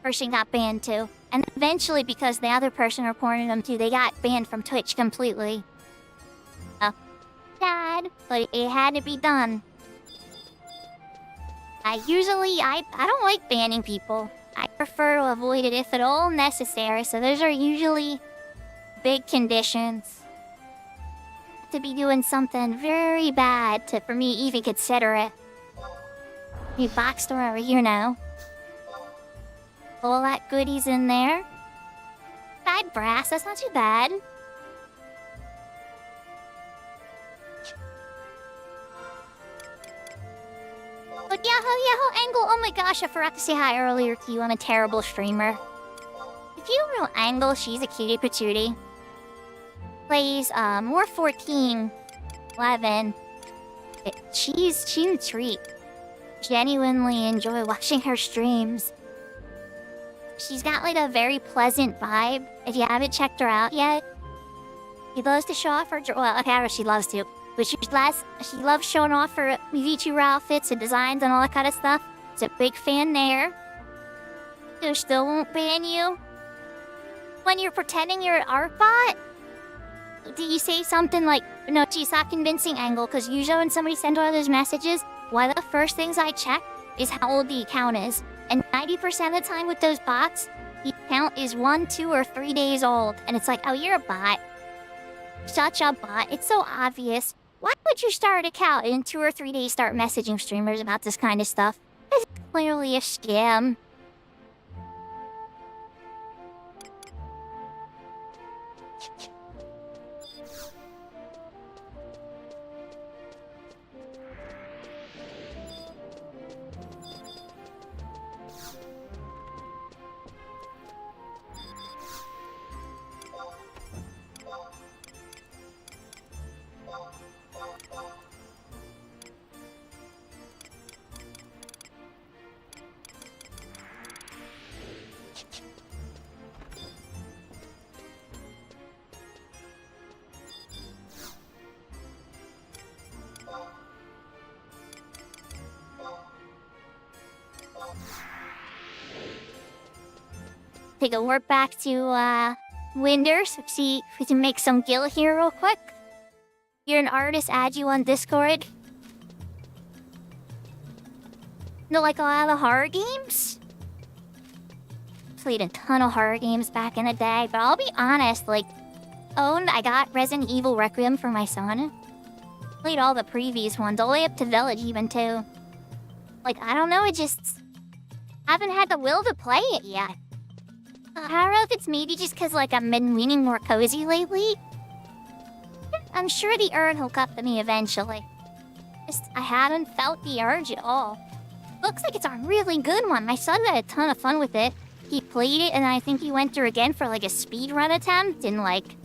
Person got banned too. And eventually, because the other person reported them too, they got banned from Twitch completely. Sad, but it had to be done. I don't like banning people. I prefer to avoid it if at all necessary, so those are usually big conditions. To be doing something very bad for me even consider it. New box store over here now. All that goodies in there. Bad brass, that's not too bad. But Yahoo Angle, oh my gosh, I forgot to say hi earlier to you. I'm a terrible streamer. If you don't know Angle, she's a cutie patootie. Plays more 14, 11. She's a treat. Genuinely enjoy watching her streams. She's got like a very pleasant vibe. If you haven't checked her out yet, she loves to show off her. Well, okay, she loves to, but she loves showing off her VTuber outfits and designs and all that kind of stuff. She's a big fan there. Who still won't ban you when you're pretending you're an art bot. Do you say something like, no, geez, not convincing Angle, because usually when somebody sends one of those messages, one of the first things I check is how old the account is. And 90% of the time with those bots, the account is 1, 2, or 3 days old. And it's like, oh, you're a bot. Such a bot. It's so obvious. Why would you start an account and in 2 or 3 days start messaging streamers about this kind of stuff? It's clearly a scam. Take a warp back to Winders. See if we can make some gil here real quick. You're an artist, add you on Discord. No, like a lot of horror games? Played a ton of horror games back in the day, but I'll be honest, like, I got Resident Evil Requiem for my son. Played all the previous ones, all the way up to Village even too. Like, I don't know, I just haven't had the will to play it yet. I don't know if it's maybe just because, like, I've been leaning more cozy lately. I'm sure the urge will come to me eventually. I haven't felt the urge at all. Looks like it's a really good one. My son had a ton of fun with it. He played it, and I think he went through again for, like, a speedrun attempt, and, like,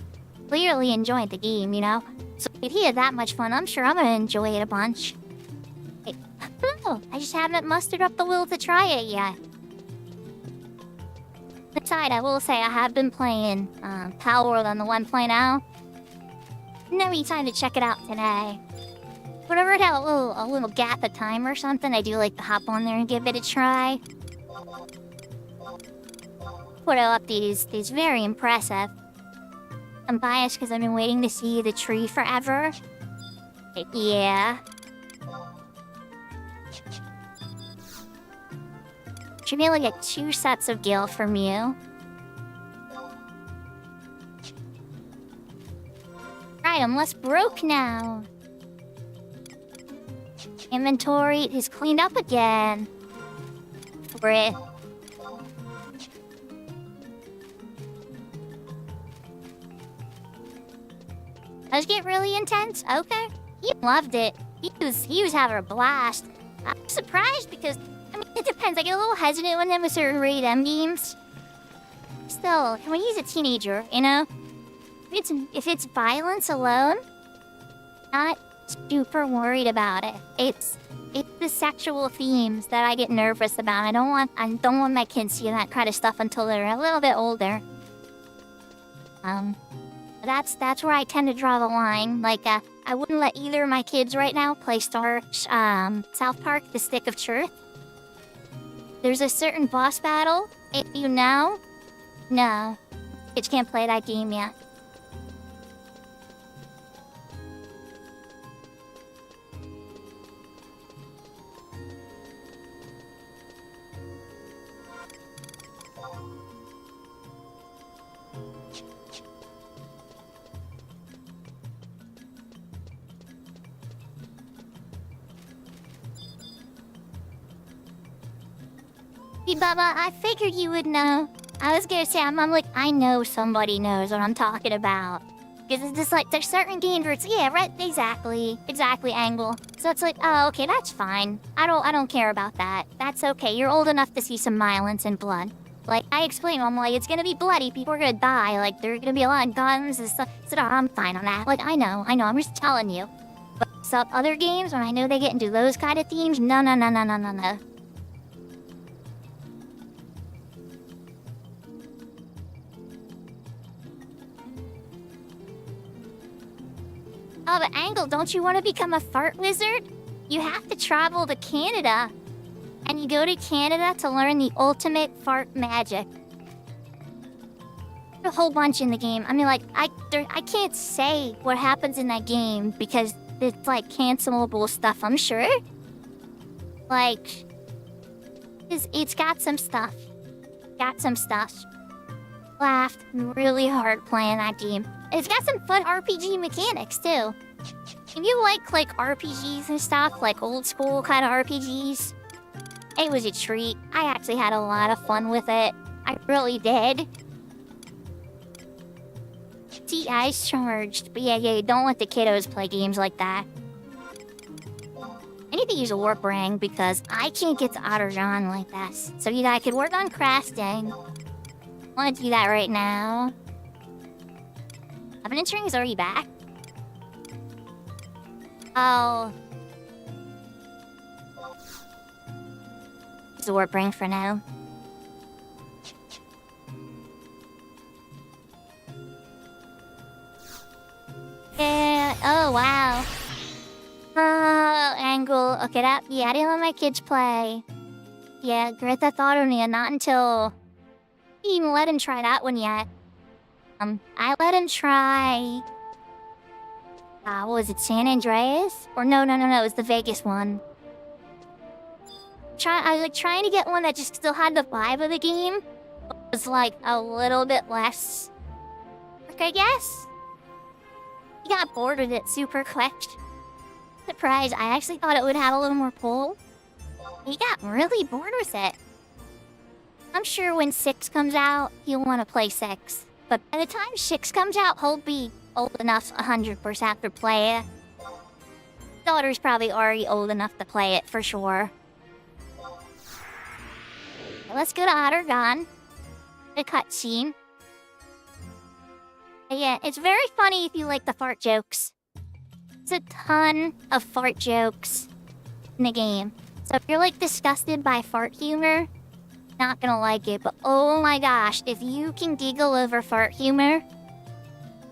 clearly enjoyed the game, you know? So if he had that much fun, I'm sure I'm gonna enjoy it a bunch. I just haven't mustered up the will to try it yet. Aside, I will say I have been playing Power World on the 1.0. No time to check it out today. Whenever it had a little gap of time or something, I do like to hop on there and give it a try. Sakura update is very impressive. I'm biased because I've been waiting to see the tree forever. Yeah. Should be able to get 2 sets of gil from you. Right, I'm less broke now. Inventory is cleaned up again. Great. Does it get really intense? Okay. He loved it. He was having a blast. I'm surprised because, I mean, it depends. I get a little hesitant when them with certain rated M games. Still, when he's a teenager, you know? If it's violence alone, not super worried about it. It's the sexual themes that I get nervous about. I don't want my kids seeing that kind of stuff until they're a little bit older. That's where I tend to draw the line. Like, I wouldn't let either of my kids right now play South Park: The Stick of Truth. There's a certain boss battle. If you know, no, kids can't play that game yet. Baba, I figured you would know. I was gonna say, I'm like, I know somebody knows what I'm talking about. Because it's just like, there's certain games where it's, yeah, right, exactly, Angle. So it's like, oh, okay, that's fine. I don't care about that. That's okay, you're old enough to see some violence and blood. Like, I explain, I'm like, it's gonna be bloody, people are gonna die, like, there's gonna be a lot of guns and stuff. So I'm fine on that. Like, I know, I'm just telling you. But some other games, when I know they get into those kind of themes, no. Oh, but Angle, don't you want to become a fart wizard? You have to travel to Canada. And you go to Canada to learn the ultimate fart magic. There's a whole bunch in the game. I mean, like, I can't say what happens in that game because it's, like, cancelable stuff, I'm sure. Like, it's got some stuff. Laughed really hard playing that game. It's got some fun RPG mechanics, too. If you like RPGs and stuff, like old school kind of RPGs, it was a treat. I actually had a lot of fun with it. I really did. See, eyes charged. But yeah, don't let the kiddos play games like that. I need to use a warp ring because I can't get to Ottergon like this. So either I could work on crafting. I want to do that right now. Evidence ring is already back. Oh. Use a warp ring for now. Yeah. Oh, wow. Oh, Angle. Okay, I didn't let my kids play. Yeah, Grand Theft Auto, not until... I didn't even let him try that one yet. I let him try... what was it, San Andreas? Or no, it was the Vegas one. I was like trying to get one that just still had the vibe of the game. But was like a little bit less... I guess? He got bored with it super quick. Surprise, I actually thought it would have a little more pull. He got really bored with it. I'm sure when 6 comes out, he'll want to play 6. But by the time 6 comes out, he'll be old enough 100% to play it. Daughter's probably already old enough to play it, for sure. Let's go to Ottergon. The cutscene. Yeah, it's very funny if you like the fart jokes. There's a ton of fart jokes in the game. So if you're like disgusted by fart humor, not gonna like it. But oh my gosh, if you can giggle over fart humor,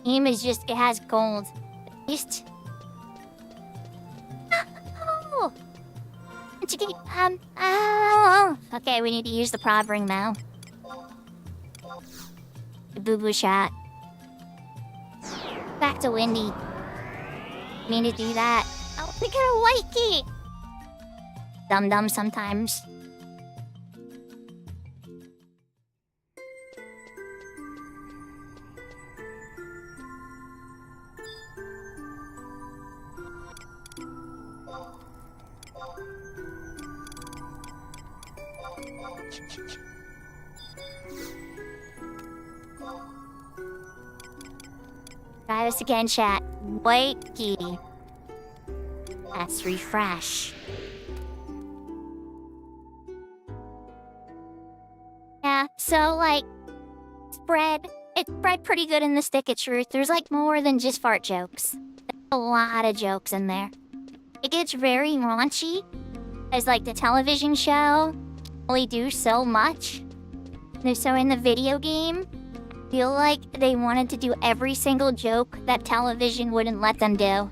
the game is just, it has gold. At least... Oh! Okay, we need to use the prod ring now. Boo boo shot. Back to Windy. Mean to do that. Oh, we got a white key. Dum dum sometimes. Try this again, chat. White key. Let's refresh. Yeah, so like, it's spread pretty good in the Stick of Truth. There's like more than just fart jokes. There's a lot of jokes in there. It gets very raunchy, as like the television show only do so much. So in the video game, I feel like they wanted to do every single joke that television wouldn't let them do.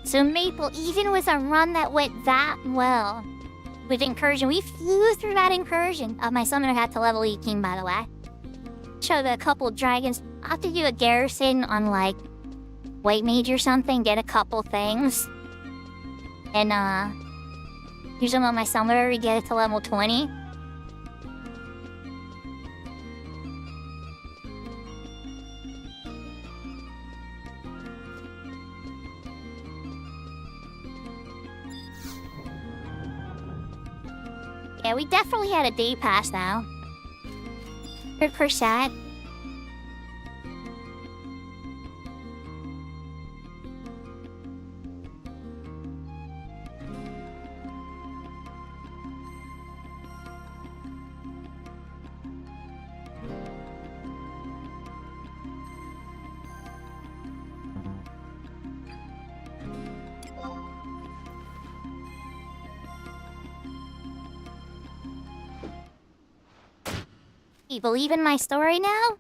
So Maple, even with a run that went that well, with incursion, we flew through that incursion. My summoner had to level 18, by the way. Showed a couple dragons. I'll have to do a garrison on like White Mage or something, get a couple things. And use them on my summoner to get it to level 20. Yeah, we definitely had a day pass now. 100%. You believe in my story now?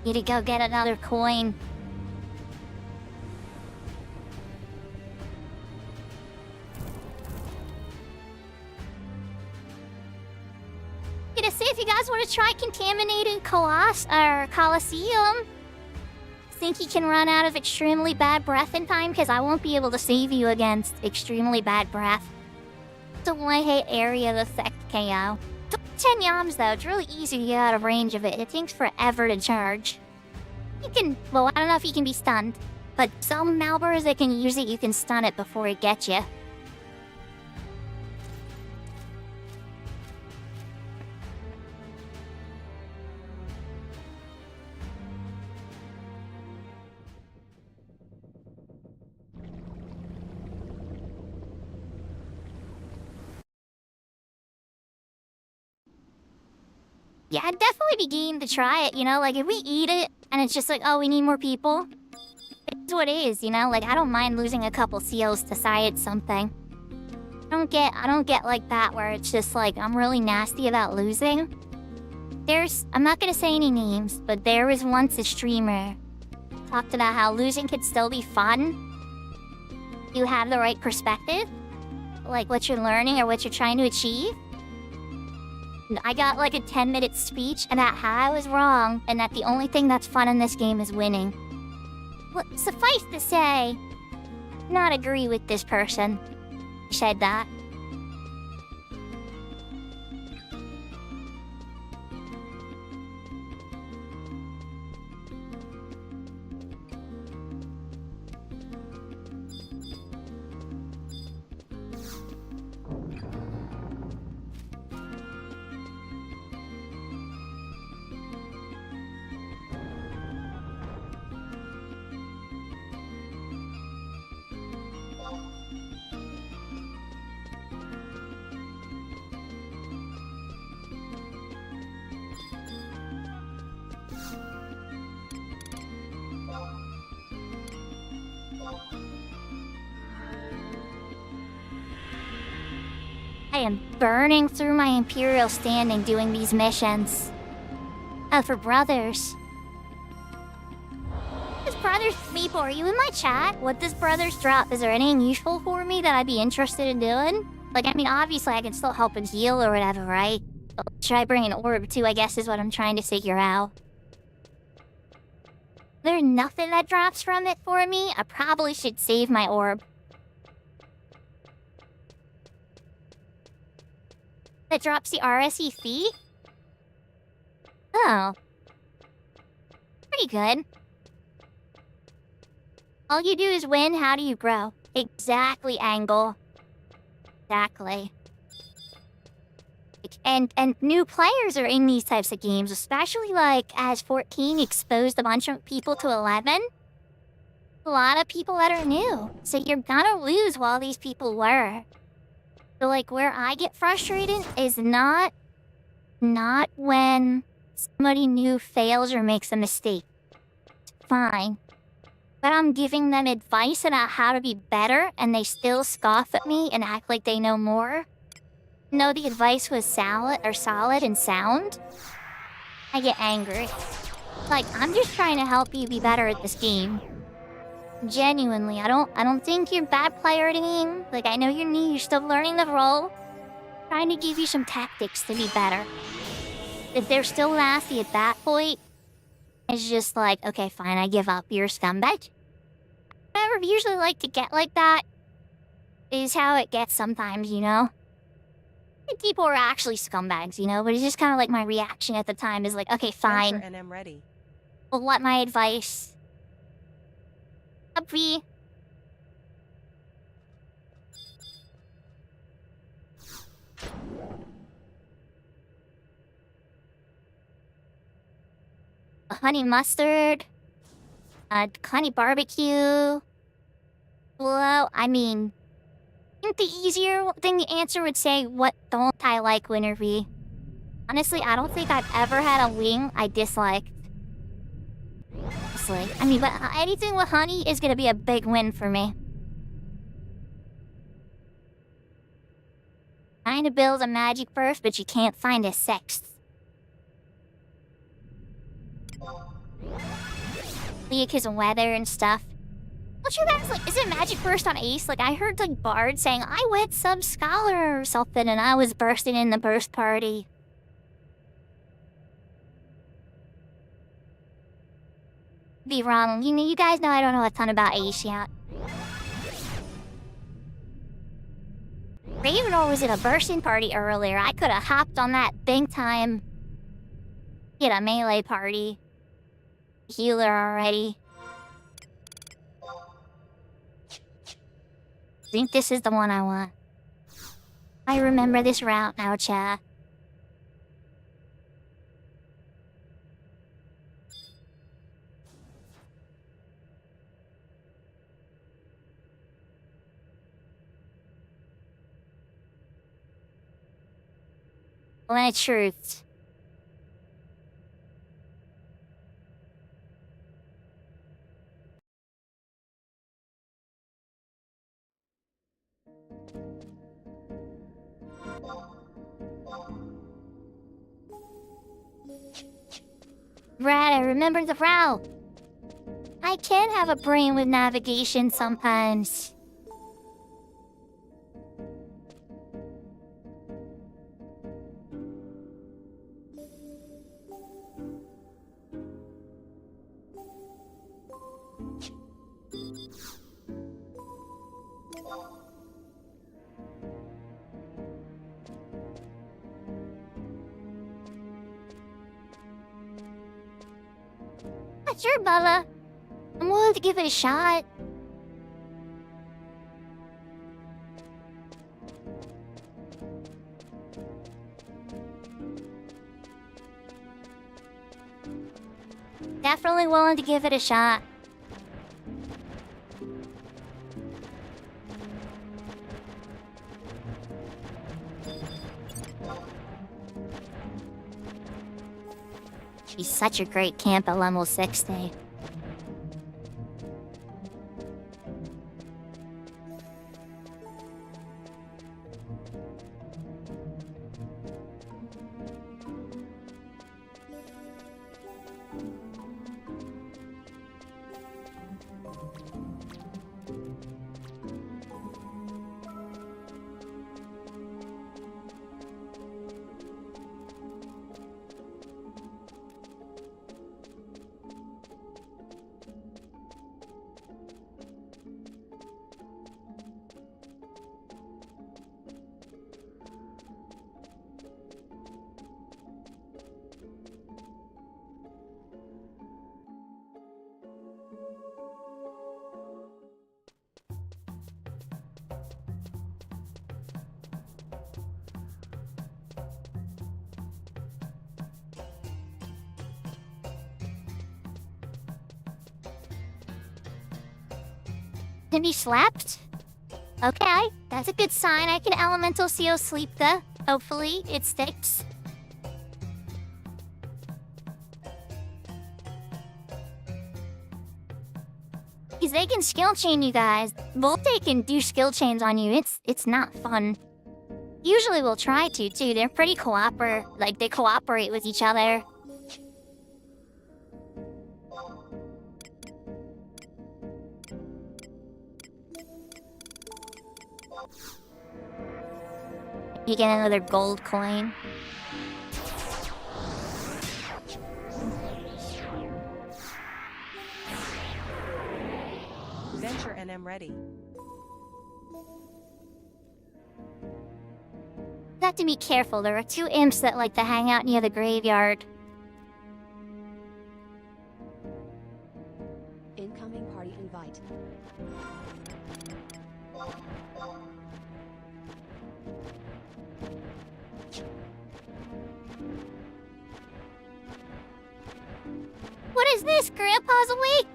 Need to go get another coin. Gonna say if you guys want to try contaminating Colosseum. Think you can run out of extremely bad breath in time? Because I won't be able to save you against extremely bad breath. It's a one-hit area of effect KO. 10 yams though, it's really easy to get out of range of it. It takes forever to charge. You can, well, I don't know if you can be stunned, but some Malbers that can use it, you can stun it before it gets you. Yeah, I'd definitely be game to try it, you know? Like, if we eat it, and it's just like, oh, we need more people. It's what it is, you know? Like, I don't mind losing a couple seals to science something. I don't get like that, where it's just like, I'm really nasty about losing. I'm not gonna say any names, but there was once a streamer talked about how losing could still be fun. You have the right perspective. Like, what you're learning or what you're trying to achieve. I got like a 10-minute speech about how I was wrong and that the only thing that's fun in this game is winning. Well, suffice to say, not agree with this person. He said that. I am burning through my Imperial standing doing these missions. For brothers. Does brothers people, are you in my chat? What does brothers drop? Is there anything useful for me that I'd be interested in doing? Like, I mean, obviously I can still help and heal or whatever, right? But should I bring an orb too, I guess is what I'm trying to figure out. There's nothing that drops from it for me? I probably should save my orb. That drops the RSE fee? Oh. Pretty good. All you do is win, how do you grow? Exactly, Angle. Exactly. And new players are in these types of games, especially like as 14 exposed a bunch of people to 11. A lot of people that are new. So you're gonna lose while these people were. So like where I get frustrated is not when somebody new fails or makes a mistake. It's fine. But I'm giving them advice about how to be better and they still scoff at me and act like they know more. No, the advice was solid and sound. I get angry. Like, I'm just trying to help you be better at this game. Genuinely, I don't think you're a bad player or anything. Like, I know you're new, you're still learning the role. Trying to give you some tactics to be better. If they're still nasty at that point, it's just like, okay, fine, I give up, you're a scumbag. I never usually like to get like that. Is how it gets sometimes, you know? People are actually scumbags, you know? But it's just kind of like my reaction at the time is like, okay, fine. And I'm ready. Well, what my advice? Up V. Honey mustard. Honey barbecue. Well, I mean, I think the easier thing to answer would say, what don't I like, Winter V? Honestly, I don't think I've ever had a wing I disliked. Honestly. I mean, but anything with honey is gonna be a big win for me. Trying to build a magic first, but you can't find a sixth. Because of weather and stuff. Don't you guys, like, is it magic burst on Ace? Like, I heard, like, Bard saying, I went some scholar or something, and I was bursting in the burst party. Be wrong. You guys know I don't know a ton about Ace yet. Ravenor was in a bursting party earlier. I could have hopped on that big time. Get a melee party. Healer already. I think this is the one I want. I remember this route now, chat. Planet Truth. Brad, I remember the route. I can have a brain with navigation sometimes. Sure, Bella. I'm willing to give it a shot. Definitely willing to give it a shot. She's such a great camp at level 60. To be slapped? Okay, that's a good sign. I can elemental seal sleep the. Hopefully, it sticks. Because they can skill chain you guys. Volte can do skill chains on you. It's not fun. Usually we'll try to, too. They're pretty they cooperate with each other. You get another gold coin. Venture and I'm ready. You have to be careful. There are two imps that like to hang out near the graveyard. Incoming party invite. What is this? Grandpa's awake?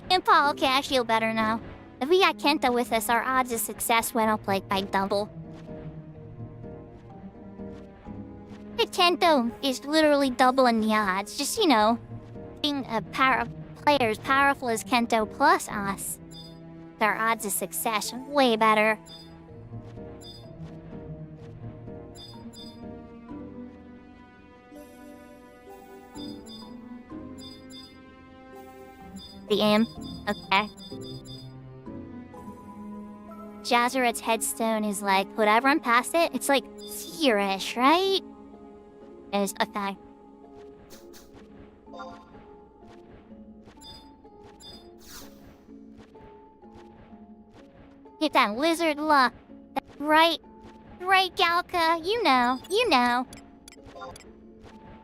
Grandpa, okay, I feel better now. If we got Kenta with us, our odds of success went up like by double. The Kento is literally doubling the odds. Just, being a player as powerful as Kento plus us. Our odds of success way better. The imp. Okay. Jazaret's headstone is like, would I run past it? It's like seerish, right? It is, okay. Get that lizard luck. Right, Galka. You know. I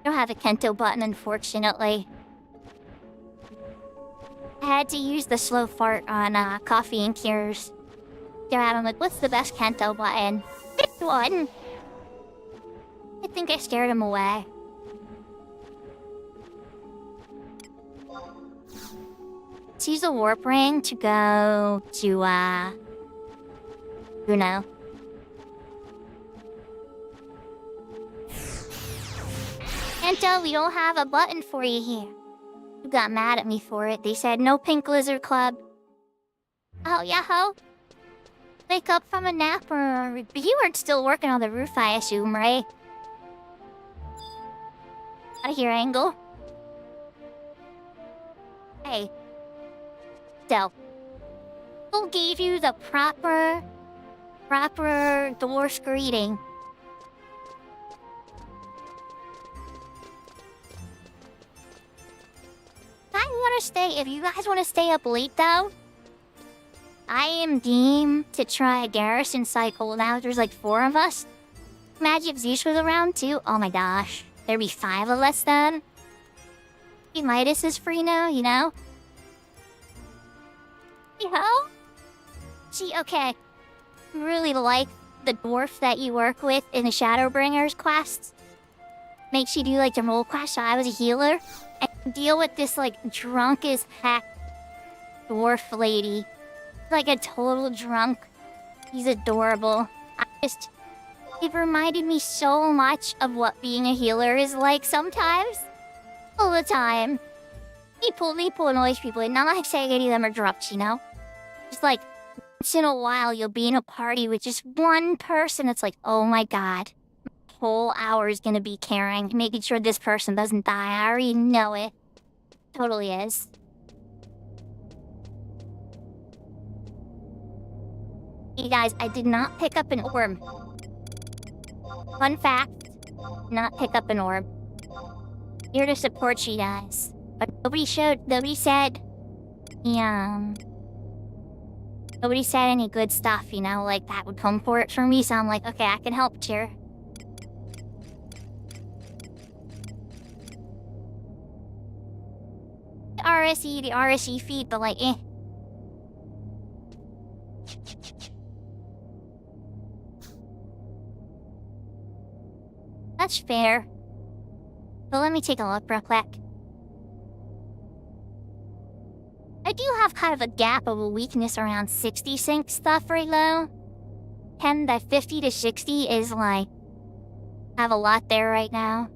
don't have a Kento button, unfortunately. I had to use the slow fart on coffee and cures. Dad, I'm like, what's the best Kento button? This one. I think I scared him away. Let's use the warp ring to go to, Uno. Kento, we don't have a button for you here. You got mad at me for it. They said no pink lizard club. Oh, yeah, ho. Wake up from a nap or... But you weren't still working on the roof, I assume, right? Out of here, Angle. Hey. So. Who gave you the proper dwarf greeting? If you guys want to stay up late, though, I am game to try a garrison cycle. Now there's like 4 of us. Imagine if Zeus was around, too. Oh my gosh. There'd be 5 of us then. Midas is free now, you know? See, okay. Really like the dwarf that you work with in the Shadowbringers quests. Makes you do like the role quest, so I was a healer. And deal with this like drunk as heck dwarf lady. Like a total drunk. He's adorable. It reminded me so much of what being a healer is like sometimes. All the time. People annoys people, and not like saying any of them are drunks, you know? Just like, once in a while, you'll be in a party with just one person. It's like, oh my god. My whole hour is gonna be caring, making sure this person doesn't die. I already know it. Totally is. Hey guys, I did not pick up an orb. Fun fact, not pick up an orb. Here to support you guys. But nobody said, nobody said any good stuff, you know, like that would come for it for me, so I'm like, okay, I can help here. The RSE feed, but like, eh. That's fair. But let me take a look real quick. I I do have kind of a gap of a weakness around 60 sync stuff right now. And that 50 to 60 is like, I have a lot there right now.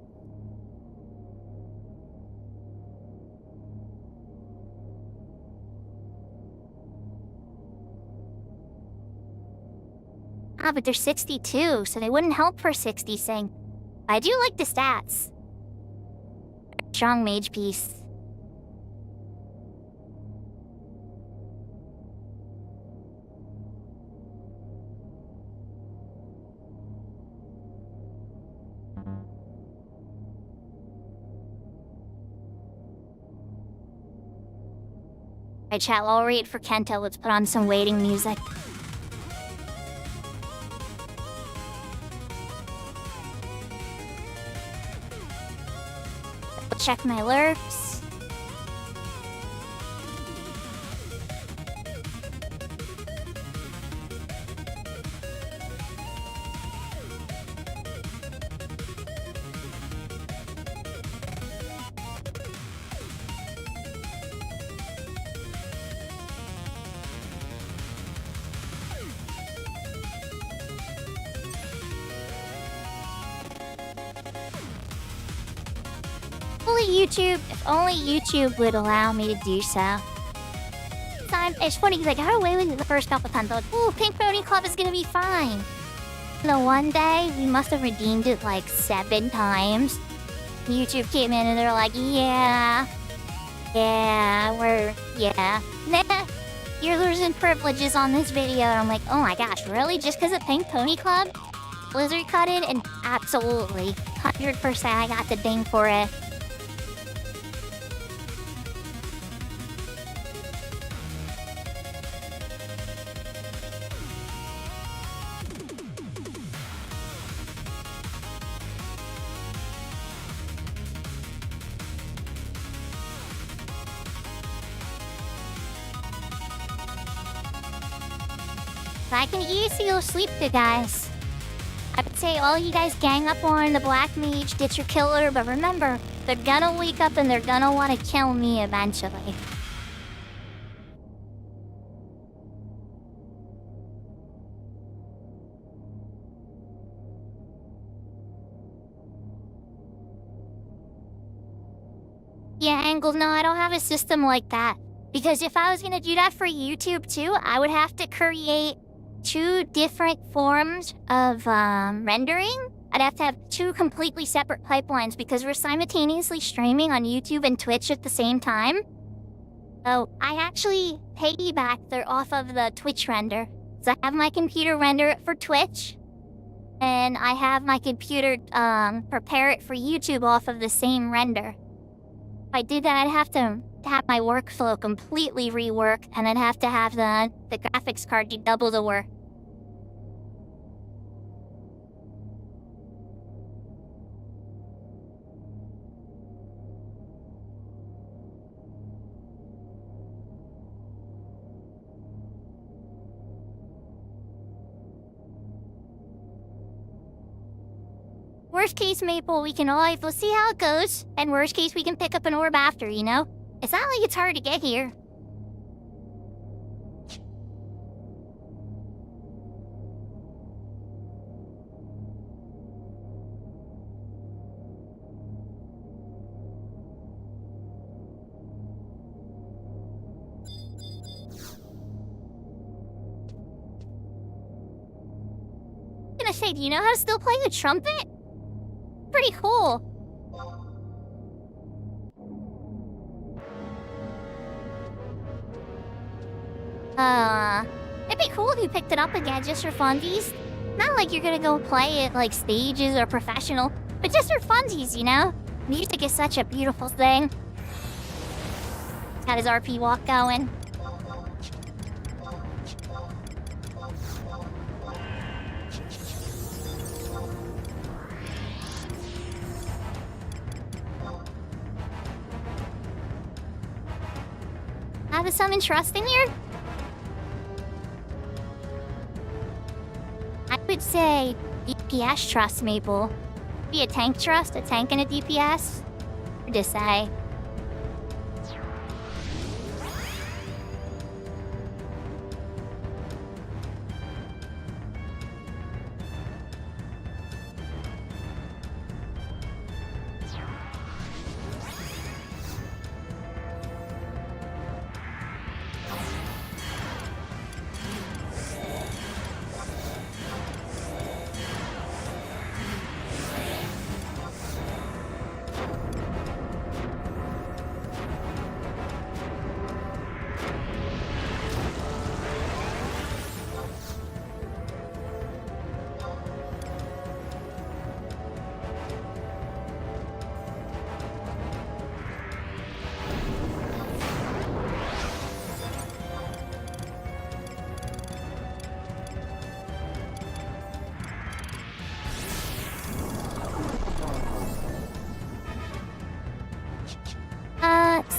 Ah, but they're 62, so they wouldn't help for 60 sync. I do like the stats. Strong mage piece. Alright, chat, while we're waiting for Kento, let's put on some waiting music. Check my alerts. If only YouTube would allow me to do so. It's funny because I got away with it the first couple times. I was like, ooh, Pink Pony Club is gonna be fine. And the one day, we must have redeemed it like 7 times. YouTube came in and they're like, yeah, nah, you're losing privileges on this video. And I'm like, oh my gosh, really? Just because of Pink Pony Club? Blizzard cut in? And absolutely, 100% I got the ding for it. I can easily go sleep, you guys. I would say all you guys gang up on the Black Mage, get your killer, but remember, they're gonna wake up and they're gonna want to kill me eventually. Yeah, Angles, no, I don't have a system like that. Because if I was gonna do that for YouTube too, I would have to create 2 different forms of rendering. I'd have to have 2 completely separate pipelines because we're simultaneously streaming on YouTube and Twitch at the same time. So I actually piggyback there off of the Twitch render. So I have my computer render it for Twitch, and I have my computer prepare it for YouTube off of the same render. If I did that, I'd have to have my workflow completely rework, and I'd have to have the graphics card do double the work. Worst case, Maple, we can always, let's see how it goes. And worst case, we can pick up an orb after, you know? It's not like it's hard to get here. I'm gonna say, do you know how to still play the trumpet? Pretty cool. It'd be cool if you picked it up again just for funsies. Not like you're gonna go play it like stages or professional, but just for funsies, you know? Music is such a beautiful thing. Got his RP walk going. Have something interesting here? I would say DPS trust, Maple. Be a tank trust, a tank and a DPS? Hard to say.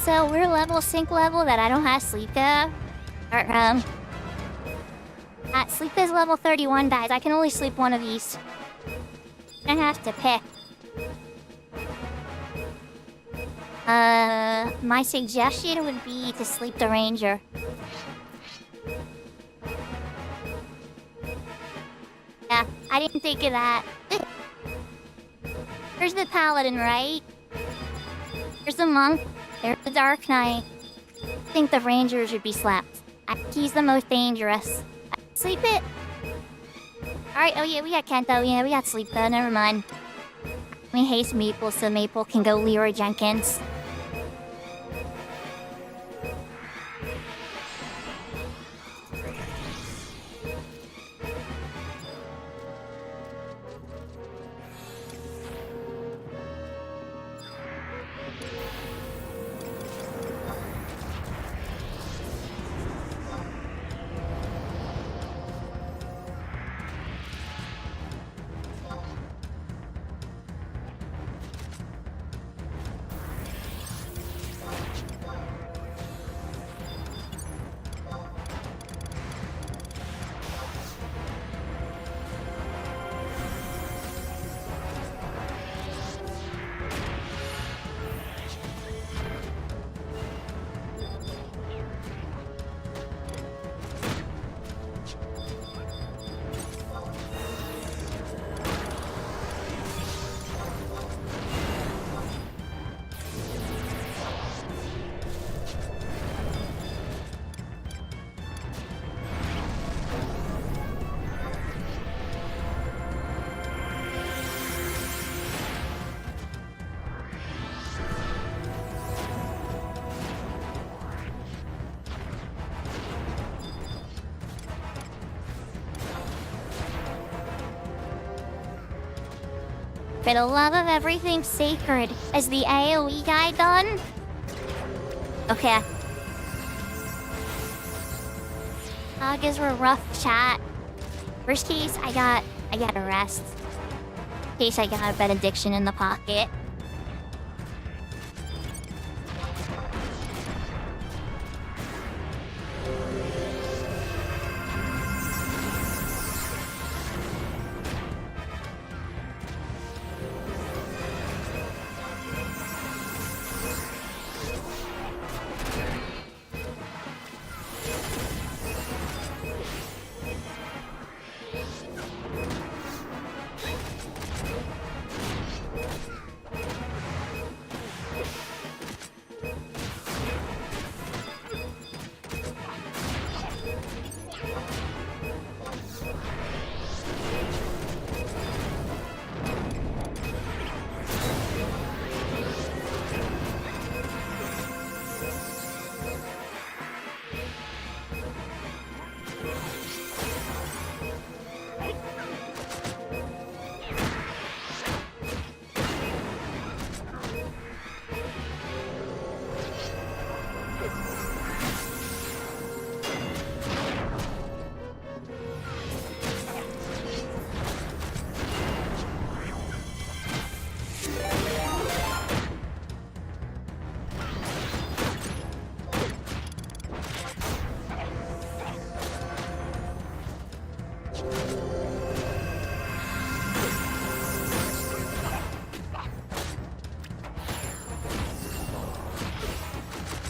So we're level sync level that I don't have sleep though. Or sleep is level 31 guys. I can only sleep one of these. I have to pick. My suggestion would be to sleep the ranger. Yeah, I didn't think of that. There's the paladin, right? There's the monk. There's the dark knight. I think the ranger should be slept. He's the most dangerous. Sleep it. Alright, oh yeah, we got Kento. Yeah, we got sleep though, never mind. We haste Maple so Maple can go Leroy Jenkins. For the love of everything sacred, is the AoE guy done? Okay. August were rough chat. Worst case, I got a rest. In case I got a benediction in the pocket.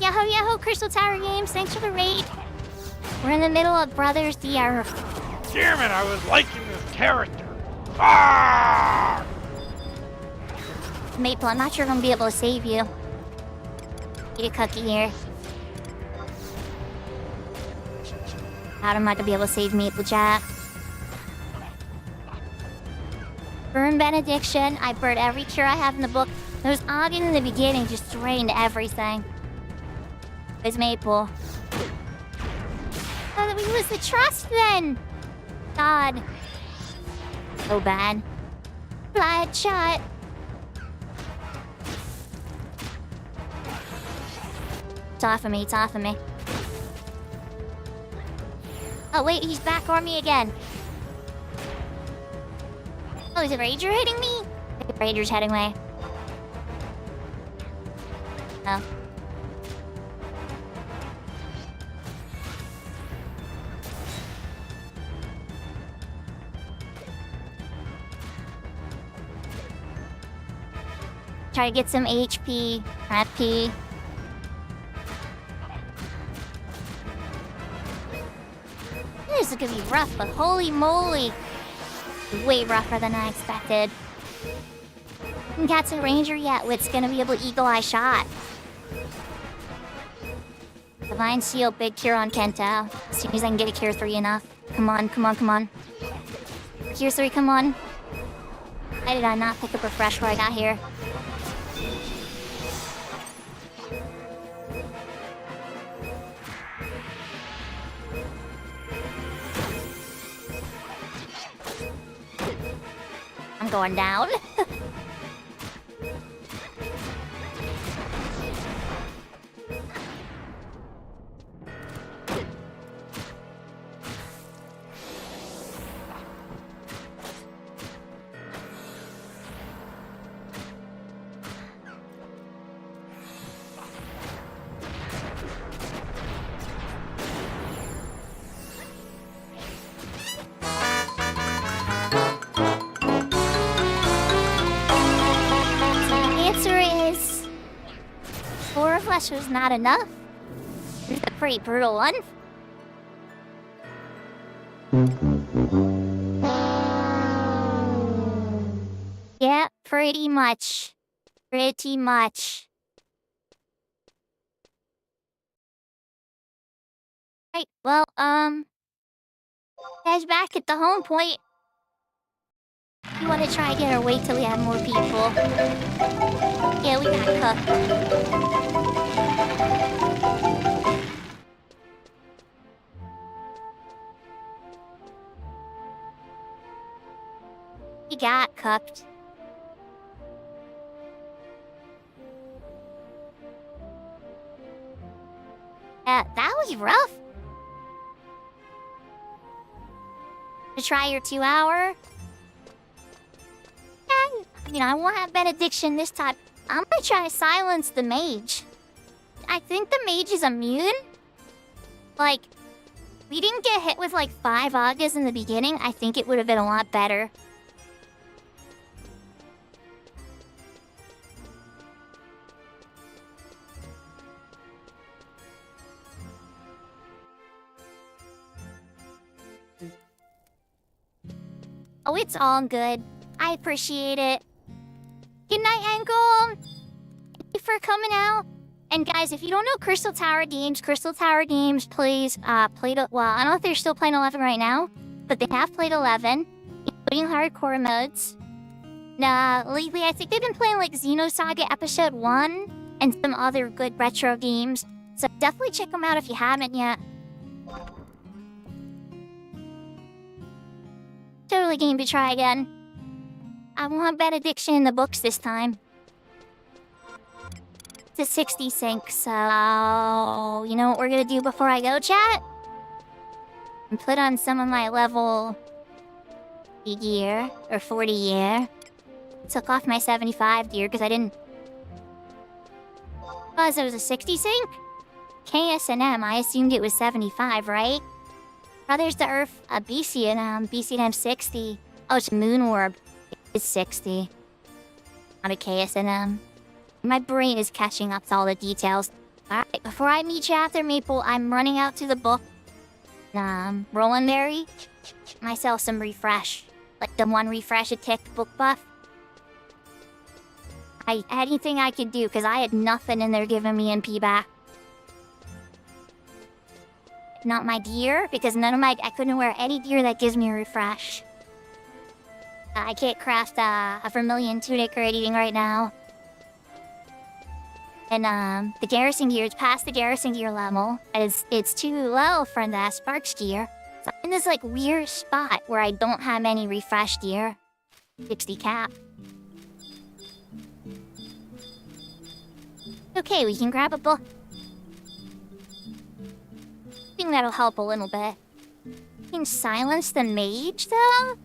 Yahoo Yahoo Crystal Tower Games, thanks for the raid. We're in the middle of Brothers DR. Damn it, I was liking this character. Ah! Maple, I'm not sure if I'm gonna be able to save you. Eat a cookie here. I'm not gonna be able to save Maple Jack. Burn Benediction. I burned every cure I have in the book. There's Ogden in the beginning, just drained everything. It's Maple. Oh, we lose the trust then! God. So bad. Bloodshot. It's off of me, it's off of me. Oh wait, he's back on me again. Oh, is a Ranger hitting me? The Ranger's heading away. Oh. Try to get some HP. Happy. This is gonna be rough, but holy moly. Way rougher than I expected. Haven't got to Ranger yet, Wit's gonna be able to Eagle Eye Shot. Divine Seal, big cure on Kento. As soon as I can get a cure 3 enough. Come on, come on, come on. Cure 3, come on. Why did I not pick up Refresh before I got here? I'm going down. Flesh was not enough. It's a pretty brutal one. Yeah, pretty much. Pretty much. Right, well, guys back at the home point. You want to try again or wait till we have more people? Yeah, we got cooked. We got cooked. Yeah, that was rough. To try your 2-hour? I mean, I won't have benediction this time. I'm gonna try to silence the mage. I think the mage is immune. Like, we didn't get hit with like 5 Agas in the beginning. I think it would have been a lot better. Oh, it's all good. I appreciate it. Good night, Ankle. Thank you for coming out. And guys, if you don't know Crystal Tower Games, please play well, I don't know if they're still playing 11 right now, but they have played 11, including hardcore modes. Lately, I think they've been playing like Xenosaga Episode 1 and some other good retro games. So definitely check them out if you haven't yet. Totally game to try again. I want benediction in the books this time. It's a 60 sync, so you know what we're gonna do before I go, chat? And put on some of my level 50 gear or 40 gear. Took off my 75 gear because I didn't. Because it was a 60 sync? KSNM, I assumed it was 75, right? Brothers to Earth, BCNM 60. Oh, it's Moon Orb. It's 60. Not a KSNM. My brain is catching up to all the details. Alright, before I meet you after Maple, I'm running out to the book. Rolling Berry. Myself some refresh. Like the one refresh a tick book buff. Anything I could do, because I had nothing in there giving me NP back. Not my gear, because I couldn't wear any gear that gives me a refresh. I can't craft a Vermilion tunic or anything right now. And the garrison gear, it's past the garrison gear level. It's too low for the Sparks gear. So I'm in this like weird spot where I don't have any refresh gear. 60 cap. Okay, we can grab a book. I think that'll help a little bit. Can silence the mage, though?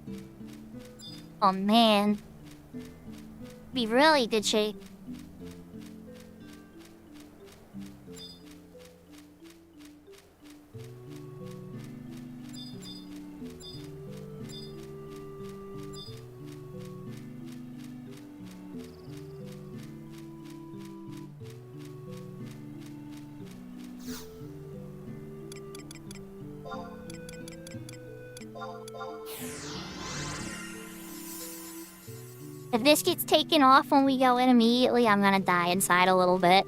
Oh, man. Be really good shape. If this gets taken off when we go in immediately, I'm gonna die inside a little bit.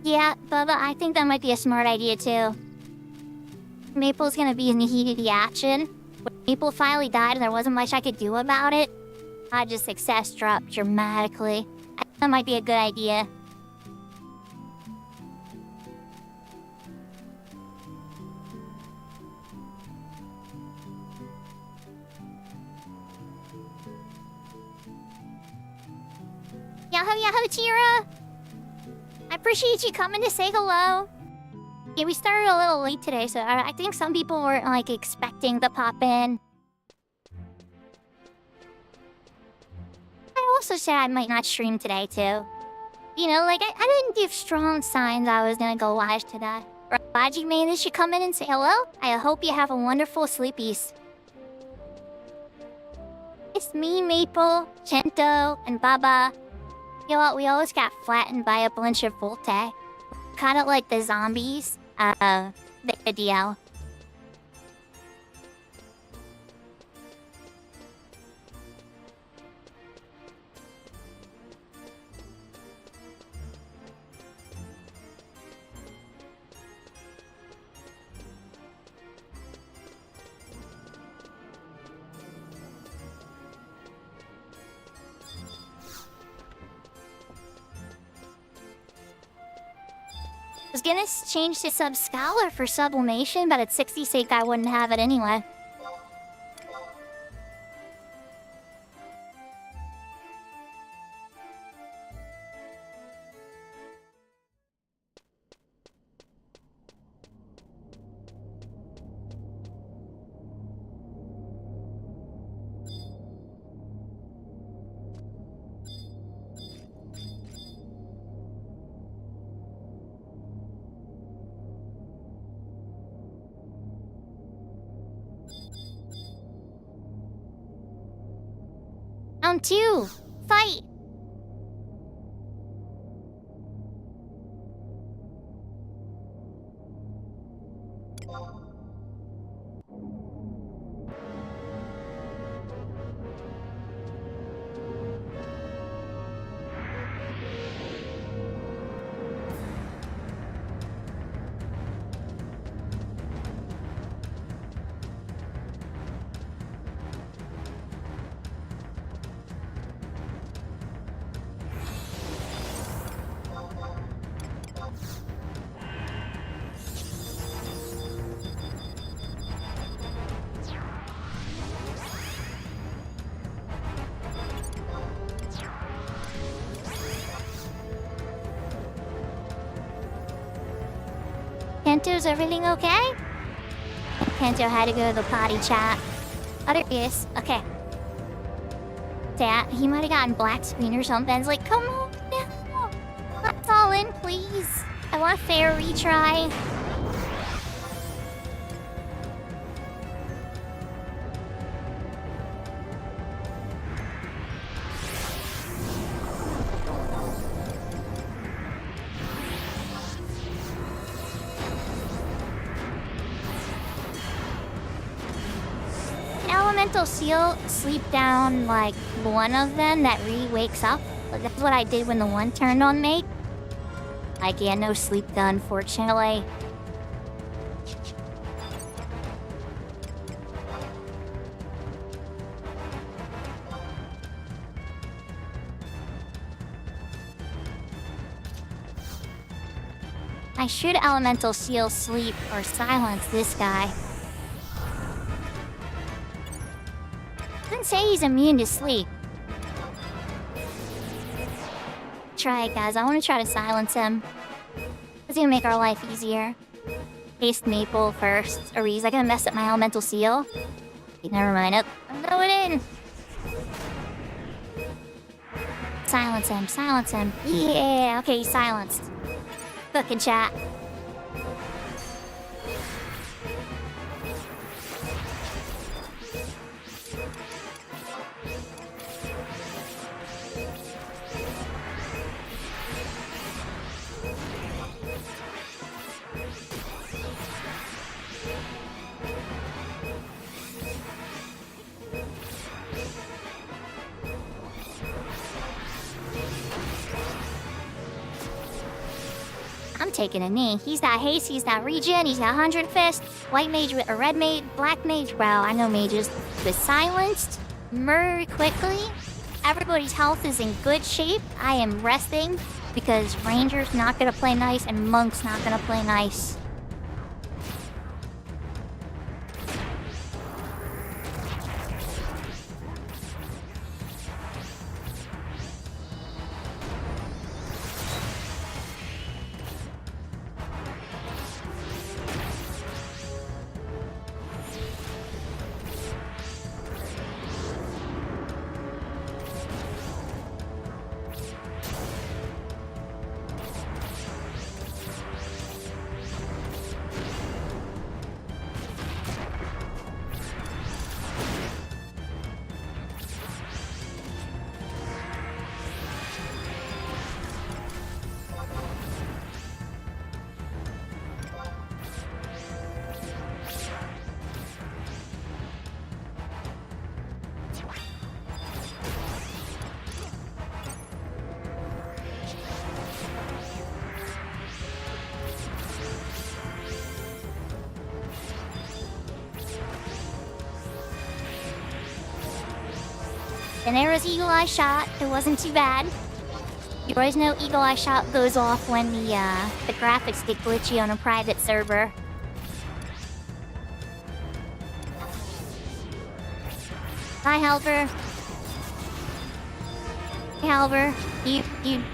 Yeah, Bubba, I think that might be a smart idea too. Maple's gonna be in the heat of the action. When Maple finally died and there wasn't much I could do about it, I just success dropped dramatically. I think that might be a good idea. Yahoo Yahoo Chira! I appreciate you coming to say hello. Yeah, we started a little late today, so I think some people weren't like expecting to pop in. I also said I might not stream today too. You know, like I didn't give strong signs I was gonna go live today. Glad you managed to come in and say hello. I hope you have a wonderful sleepies. It's me, Maple, Chento, and Baba. You know what? We always got flattened by a bunch of Volte. Kind of like the zombies. The DL. I was gonna change to Sub Scholar for sublimation, but at 60 sake I wouldn't have it anyway. Round 2. Fight! Kanto's everything okay? Kanto had to go to the potty chat. Oh, there he is. Okay. He might have gotten black screen or something. It's like, come on, no. Let's all in, please. I want a fair retry. Elemental Seal sleep down like one of them that re-wakes up. That's what I did when the one turned on me. Like, yeah, no sleep done, fortunately. I should Elemental Seal sleep or silence this guy. Doesn't say he's immune to sleep. Try it, guys. I want to try to silence him. It's gonna make our life easier. Paste Maple first. Or is that gonna mess up my Elemental Seal? Okay, never mind. I'm going in. Silence him. Silence him. Yeah. Okay, he's silenced. Look in chat. taking a knee. He's got haste, he's got regen, he's got 100 fist. White mage with a red mage, black mage. Wow, I know mages. Was silenced, murdered quickly. Everybody's health is in good shape. I am resting because ranger's not gonna play nice and monk's not gonna play nice. And there was Eagle Eye Shot. It wasn't too bad. You always know Eagle Eye Shot goes off when the graphics get glitchy on a private server. Hi, Halver. Hey, Halver.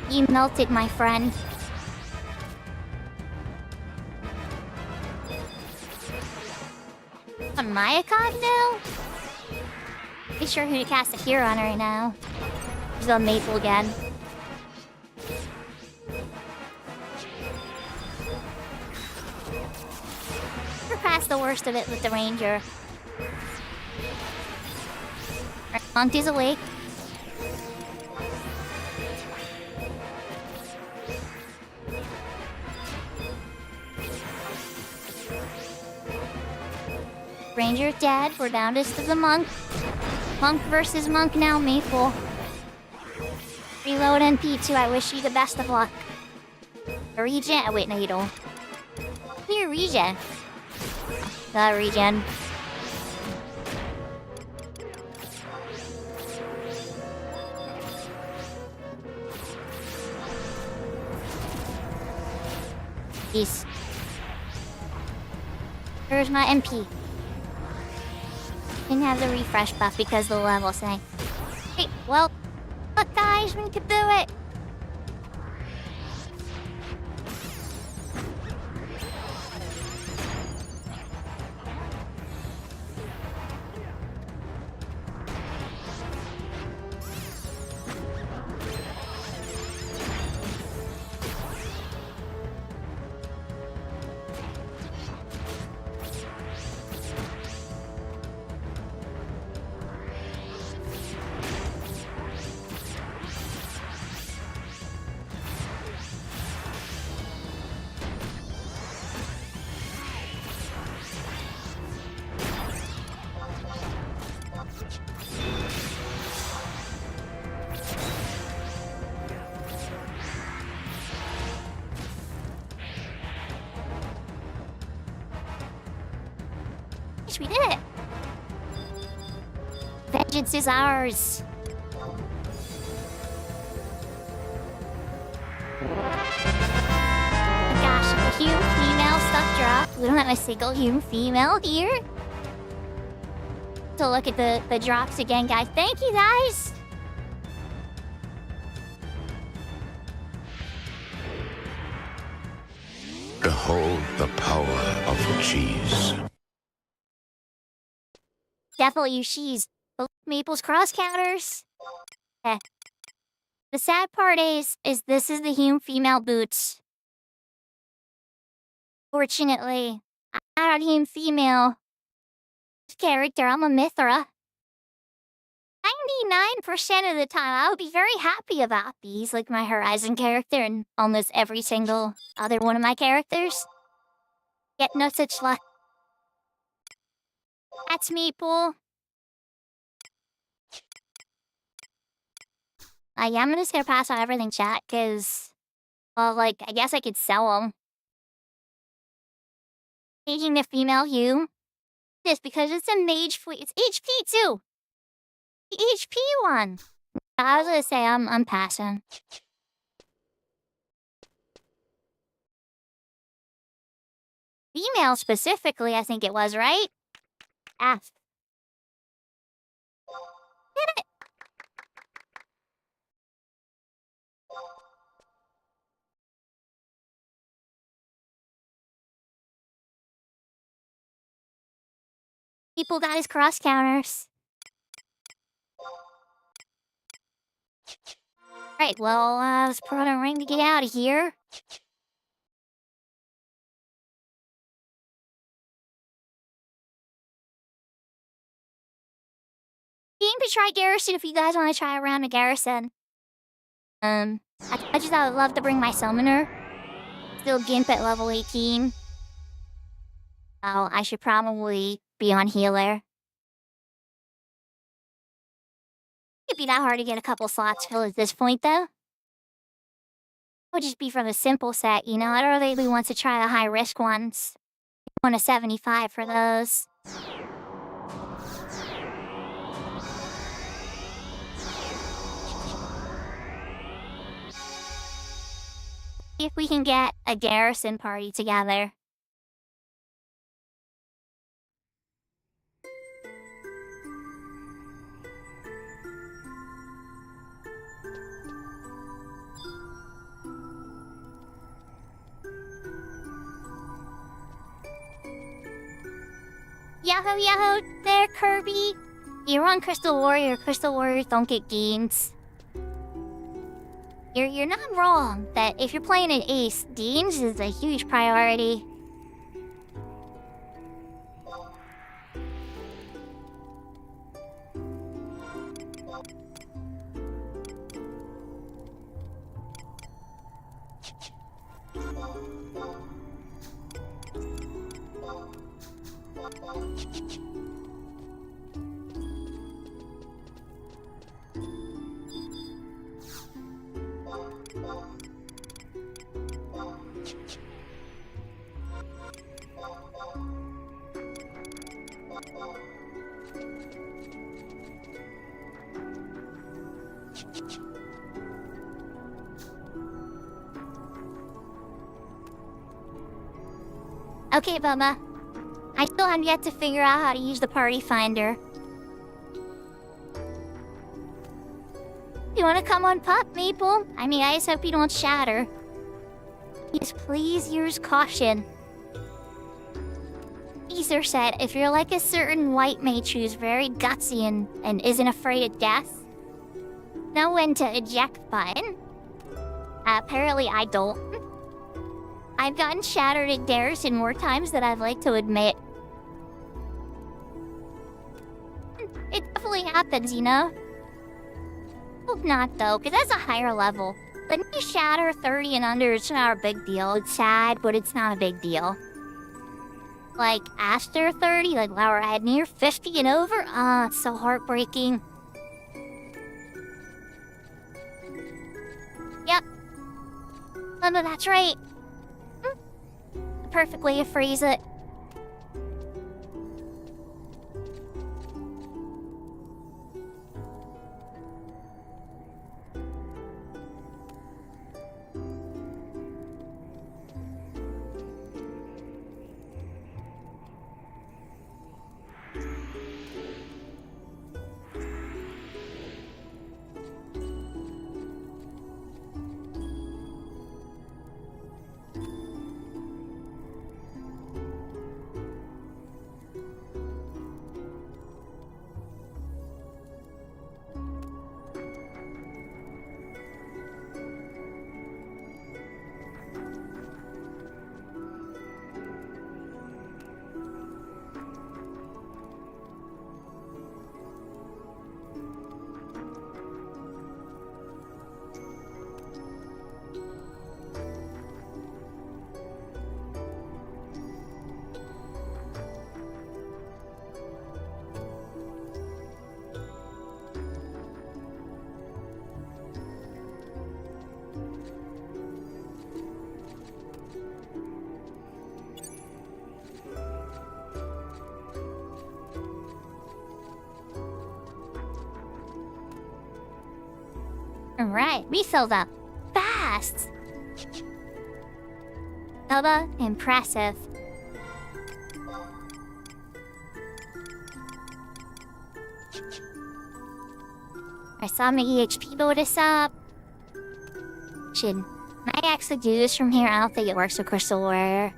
You melted, my friend. On my account now? Be sure who to cast a hero on right now. She's on Maple again. We're past the worst of it with the ranger. Monk is awake. Ranger dead. We're down just to the monk. Monk versus monk now, Maple. Reload NP2, I wish you the best of luck. A regen? Oh, wait, no, you don't. Clear regen. Got regen. Peace. Where's my MP? Didn't have the refresh buff because the level sank. Hey, well, look guys, we can do it! We did it! Vengeance is ours! Oh gosh, a human female stuff drop. We don't have a single human female here. So look at the drops again, guys. Thank you, guys! Behold the power of cheese. Definitely use cheese. Maple's cross counters. Okay. The sad part is this is the human female boots. Fortunately, I'm not a human female character. I'm a Mithra. 99% of the time, I would be very happy about these, like my Horizon character and almost every single other one of my characters. Yet no such luck. That's Maple. Yeah, I'm gonna just gonna pass on everything, chat, because, well, like, I guess I could sell them. Taking the female Hugh. This because it's a mage fleet. It's HP too. The HP one. I was gonna say I'm passing. Female specifically, I think it was, right? F. Did it? People got his cross counters. Right, well, let's put on a ring to get out of here. You can try Garrison if you guys want to try around a Garrison. I just I would love to bring my summoner. Still Gimp at level 18. Oh, I should probably be on healer. It'd be that hard to get a couple slots filled at this point, though. It would just be from a simple set, you know? I don't really want to try the high-risk ones. I want a 75 for those. See if we can get a Garrison party together. Yahoo, yahoo there, Kirby. You're on Crystal Warrior. Crystal Warriors don't get gains. You're not wrong that if you're playing an ace, gains is a huge priority. Okay, Bubba. I still have yet to figure out how to use the party finder. You wanna come on Pup, Maple? I mean, I just hope you don't shatter. Yes, please use caution. Ether said, if you're like a certain white mage who's very gutsy and isn't afraid of death, know when to eject button. Apparently I don't. I've gotten shattered at Garrison more times than I'd like to admit. It definitely happens, you know? Hope not, though, because that's a higher level. When you shatter 30 and under, it's not a big deal. It's sad, but it's not a big deal. Like, after 30, like Laura had near 50 and over, it's so heartbreaking. Yep. Oh, no, that's right. The perfect way to phrase it. Alright, refilled up. Fast! Bubba, impressive. I saw Mickey HP bonus up. Should I actually do this from here? I don't think it works with Crystal Warrior.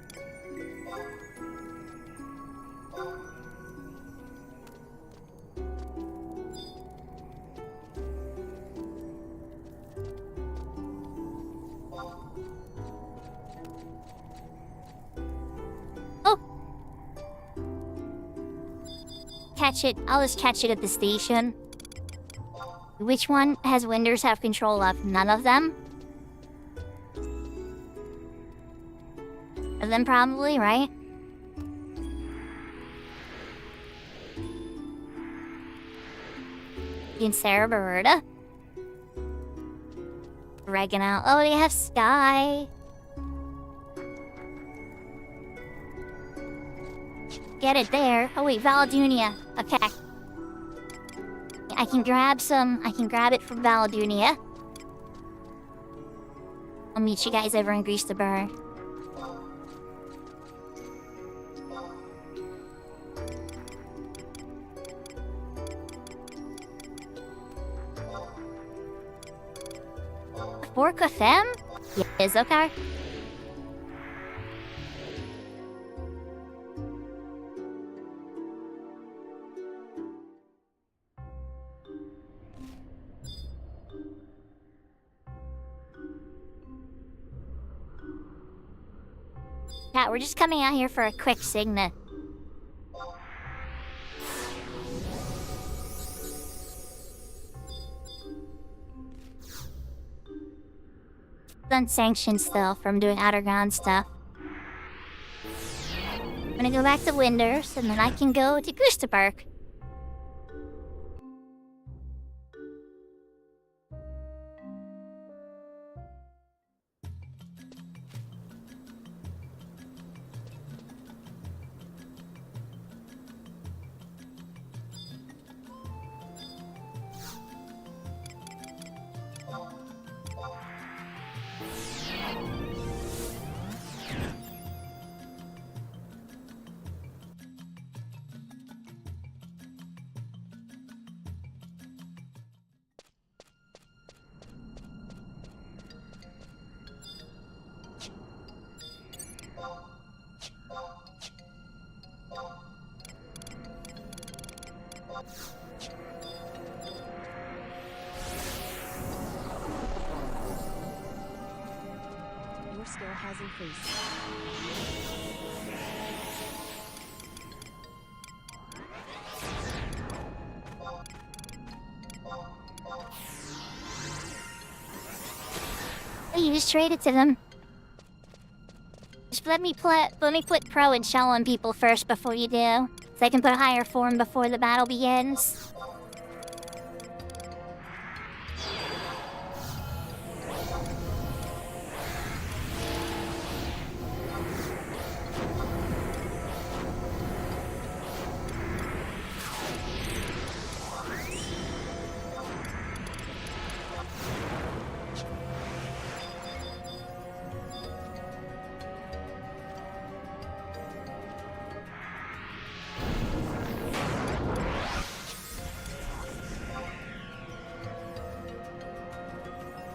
Oh! Catch it. I'll just catch it at the station. Which one has Winders have control of? None of them? Of them probably, right? In Sarah Berta. Oregano. Oh, they have Sky. Get it there. Oh wait, Valadunia. Okay. I can grab it from Valadunia. I'll meet you guys over in Grease the Bird. Fork of them? Yes, okay. Cat, we're just coming out here for a quick signet. Unsanctioned still from doing Outerground stuff. I'm gonna go back to Winders and then I can go to Gustaberg. Your skill has increased. Oh, you just traded to them. Just let me put pro and shell on people first before you do. So I can put a higher form before the battle begins.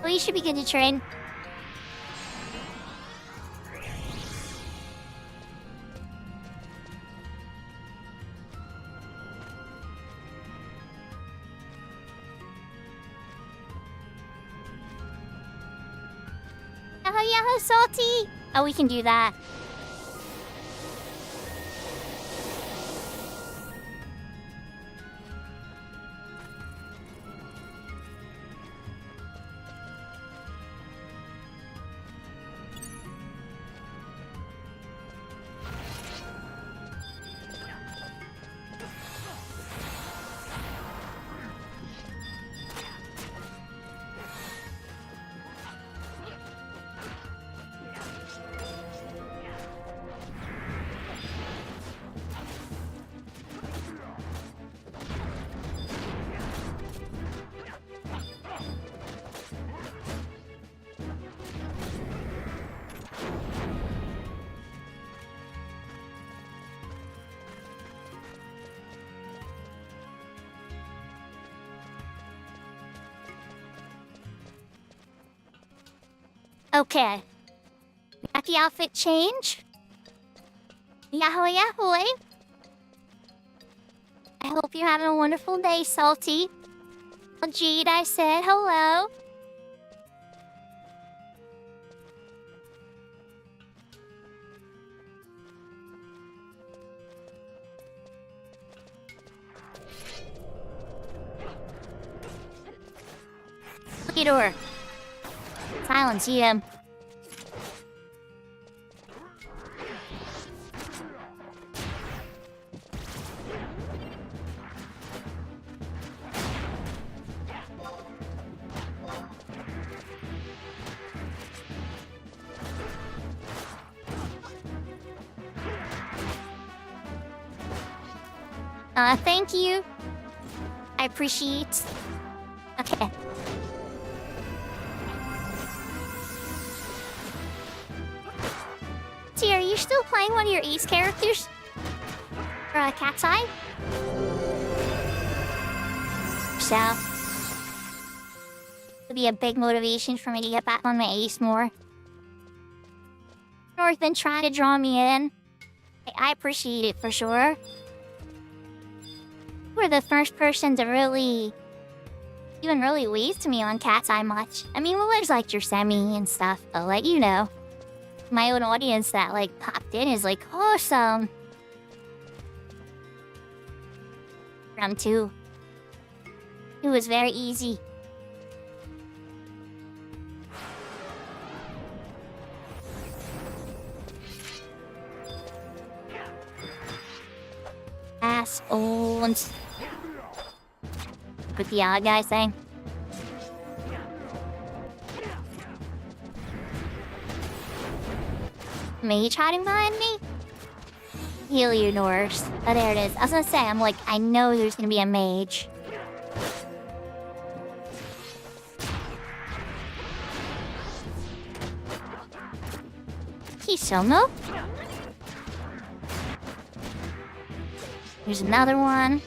Well, you should be good to train. Yahoo, yahoo, salty! Oh, we can do that. Okay. Got the outfit change? Yahoo yahoo! I hope you're having a wonderful day, Salty. Well, Jade, I said hello. Look at her. Silence him. Thank you. I appreciate. Okay. See, are you still playing one of your ace characters? Or Cat's Eye? So, it'll be a big motivation for me to get back on my ace more. North been trying to draw me in. I appreciate it for sure. You were the first person to really wave to me on Cat's Eye much. I mean, Willard's like your semi and stuff, but like, you know. My own audience that like popped in is like awesome. Round 2. It was very easy. Assholes. With the odd guy thing. Mage hiding behind me? Heal your Norse. Oh, there it is. I was gonna say, I'm like, I know there's gonna be a mage. Kisomo? There's another one.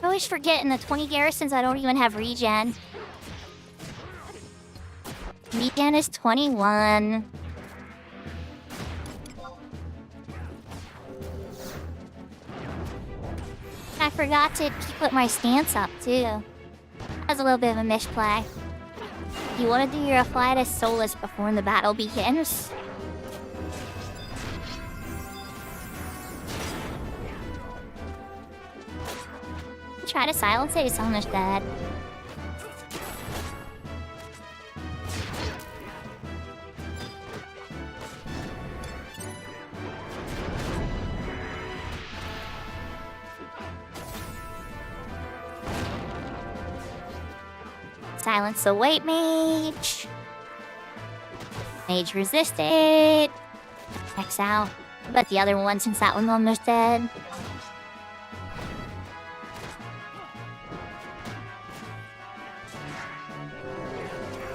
I always forget in the 20 garrisons I don't even have regen. Regen is 21. I forgot to put my stance up too. That was a little bit of a misplay. You want to do your Afflatus Solus before the battle begins? Try to silence it, it's almost dead. Silence the white mage. Mage resisted. X out. But the other one, since that one's almost dead.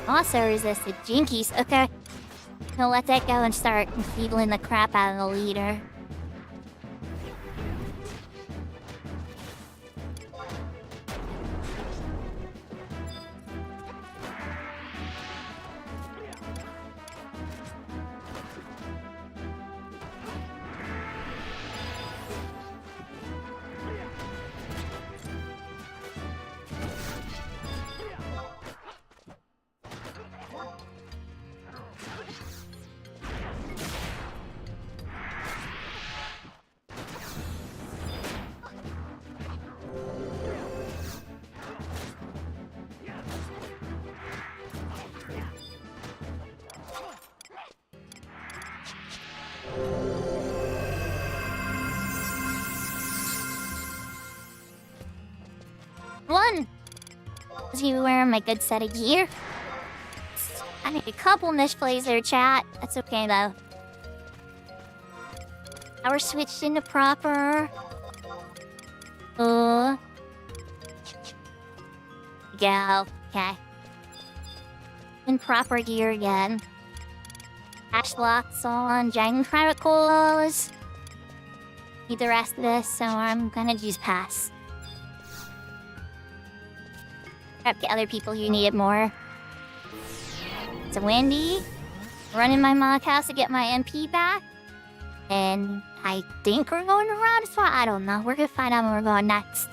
Also resisted Jinkies. Okay. He'll let that go and start enfeebling the crap out of the leader. you wearing my good set of gear. I made a couple misplays there, chat. That's okay though. Now we're switched into proper. Go. Okay. In proper gear again. Ash blocks on, giant chronicles. Need the rest of this, so I'm gonna just pass. Grab the other people who need it more. So Wendy, running my mock house to get my MP back. And I think we're going around as well. I don't know. We're gonna find out when we're going next.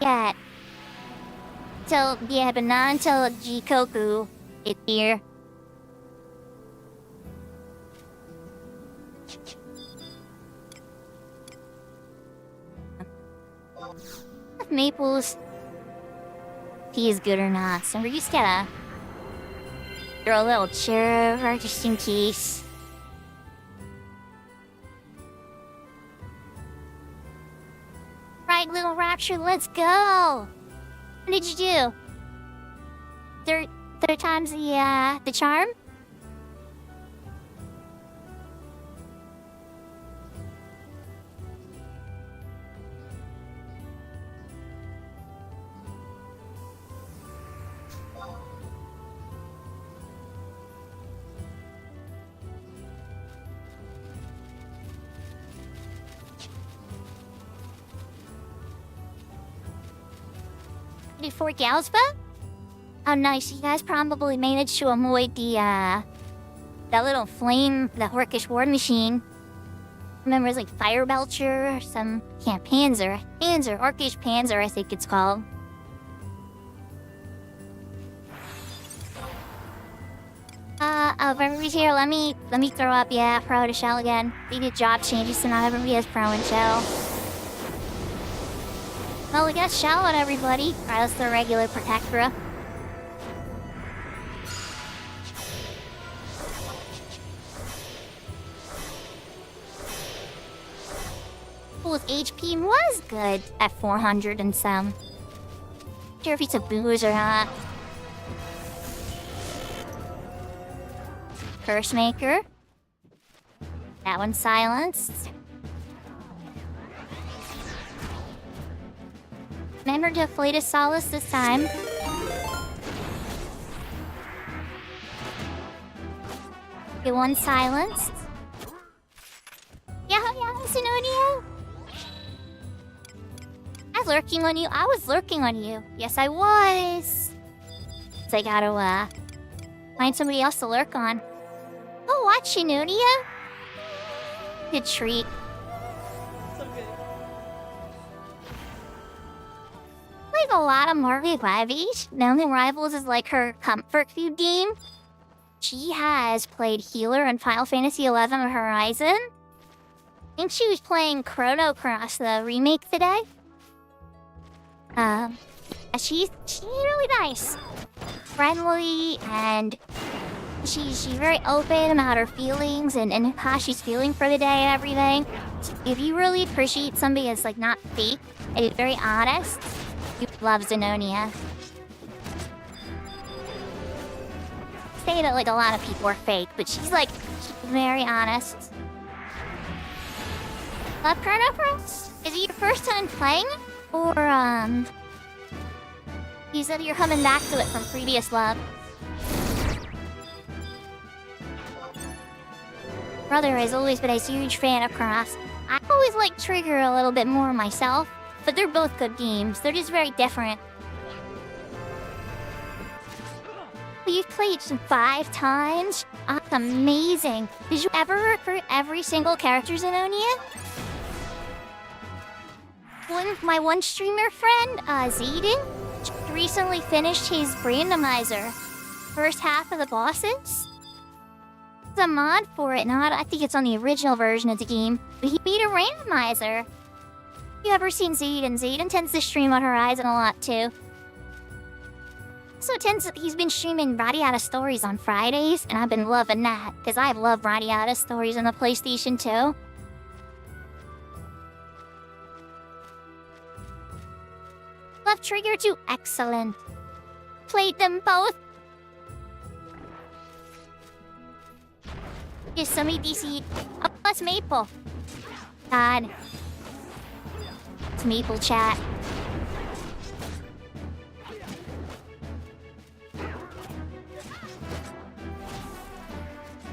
Yet. Till, yeah, but not until Jikoku is here. If Maple's tea is good or not, so we're just gonna throw a little chair over just in case. Right, little Rapture, let's go! What did you do? Third time's the charm? For Galspa? Oh, nice. You guys probably managed to avoid that little flame, the Orcish war machine. Remember, it's like Fire Belcher or some, Panzer, Orcish Panzer, I think it's called. Everybody's here. Let me throw up, pro to shell again. We did job changes, so now everybody has pro and shell. Well, we got shell on everybody. Alright, let's throw regular Protectora. Well, his HP was good at 400 and some. Not sure if he's a booze or not. Curse Maker. That one's silenced. Remember to Fleet of Solace this time. Get one silenced. Yeah, Sinodio. I lurking on you? I was lurking on you. Yes, I was. So I gotta, find somebody else to lurk on. Oh, watch you, Nunia. Good treat. So good. Like a lot of Marley Ravish. Lonely Rivals is like her comfort food game. She has played Healer in Final Fantasy XI Horizon. I think she was playing Chrono Cross, the remake today. She's really nice. Friendly, and she's very open about her feelings and how she's feeling for the day and everything. If you really appreciate somebody that's like not fake and is very honest, you love Zenonia. Say that like a lot of people are fake, but she's very honest. Love Chrono Cross? Is it your first time playing? Or, you said you're coming back to it from previous love. Brother has always been a huge fan of Cross. I always like Trigger a little bit more myself, but they're both good games. They're just very different. You've played 5 times? That's amazing. Did you ever recruit every single character, Zenonia? My one streamer friend, Zayden, recently finished his randomizer. First half of the bosses? There's a mod for it, I think it's on the original version of the game, but he made a randomizer. Have you ever seen Zayden? Zayden tends to stream on Horizon a lot too. He's been streaming Radiata Stories on Fridays, and I've been loving that, because I love Radiata Stories on the PlayStation 2. Love Trigger 2, excellent. Played them both. Here's somebody DC. Oh, that's Maple. God. It's Maple chat.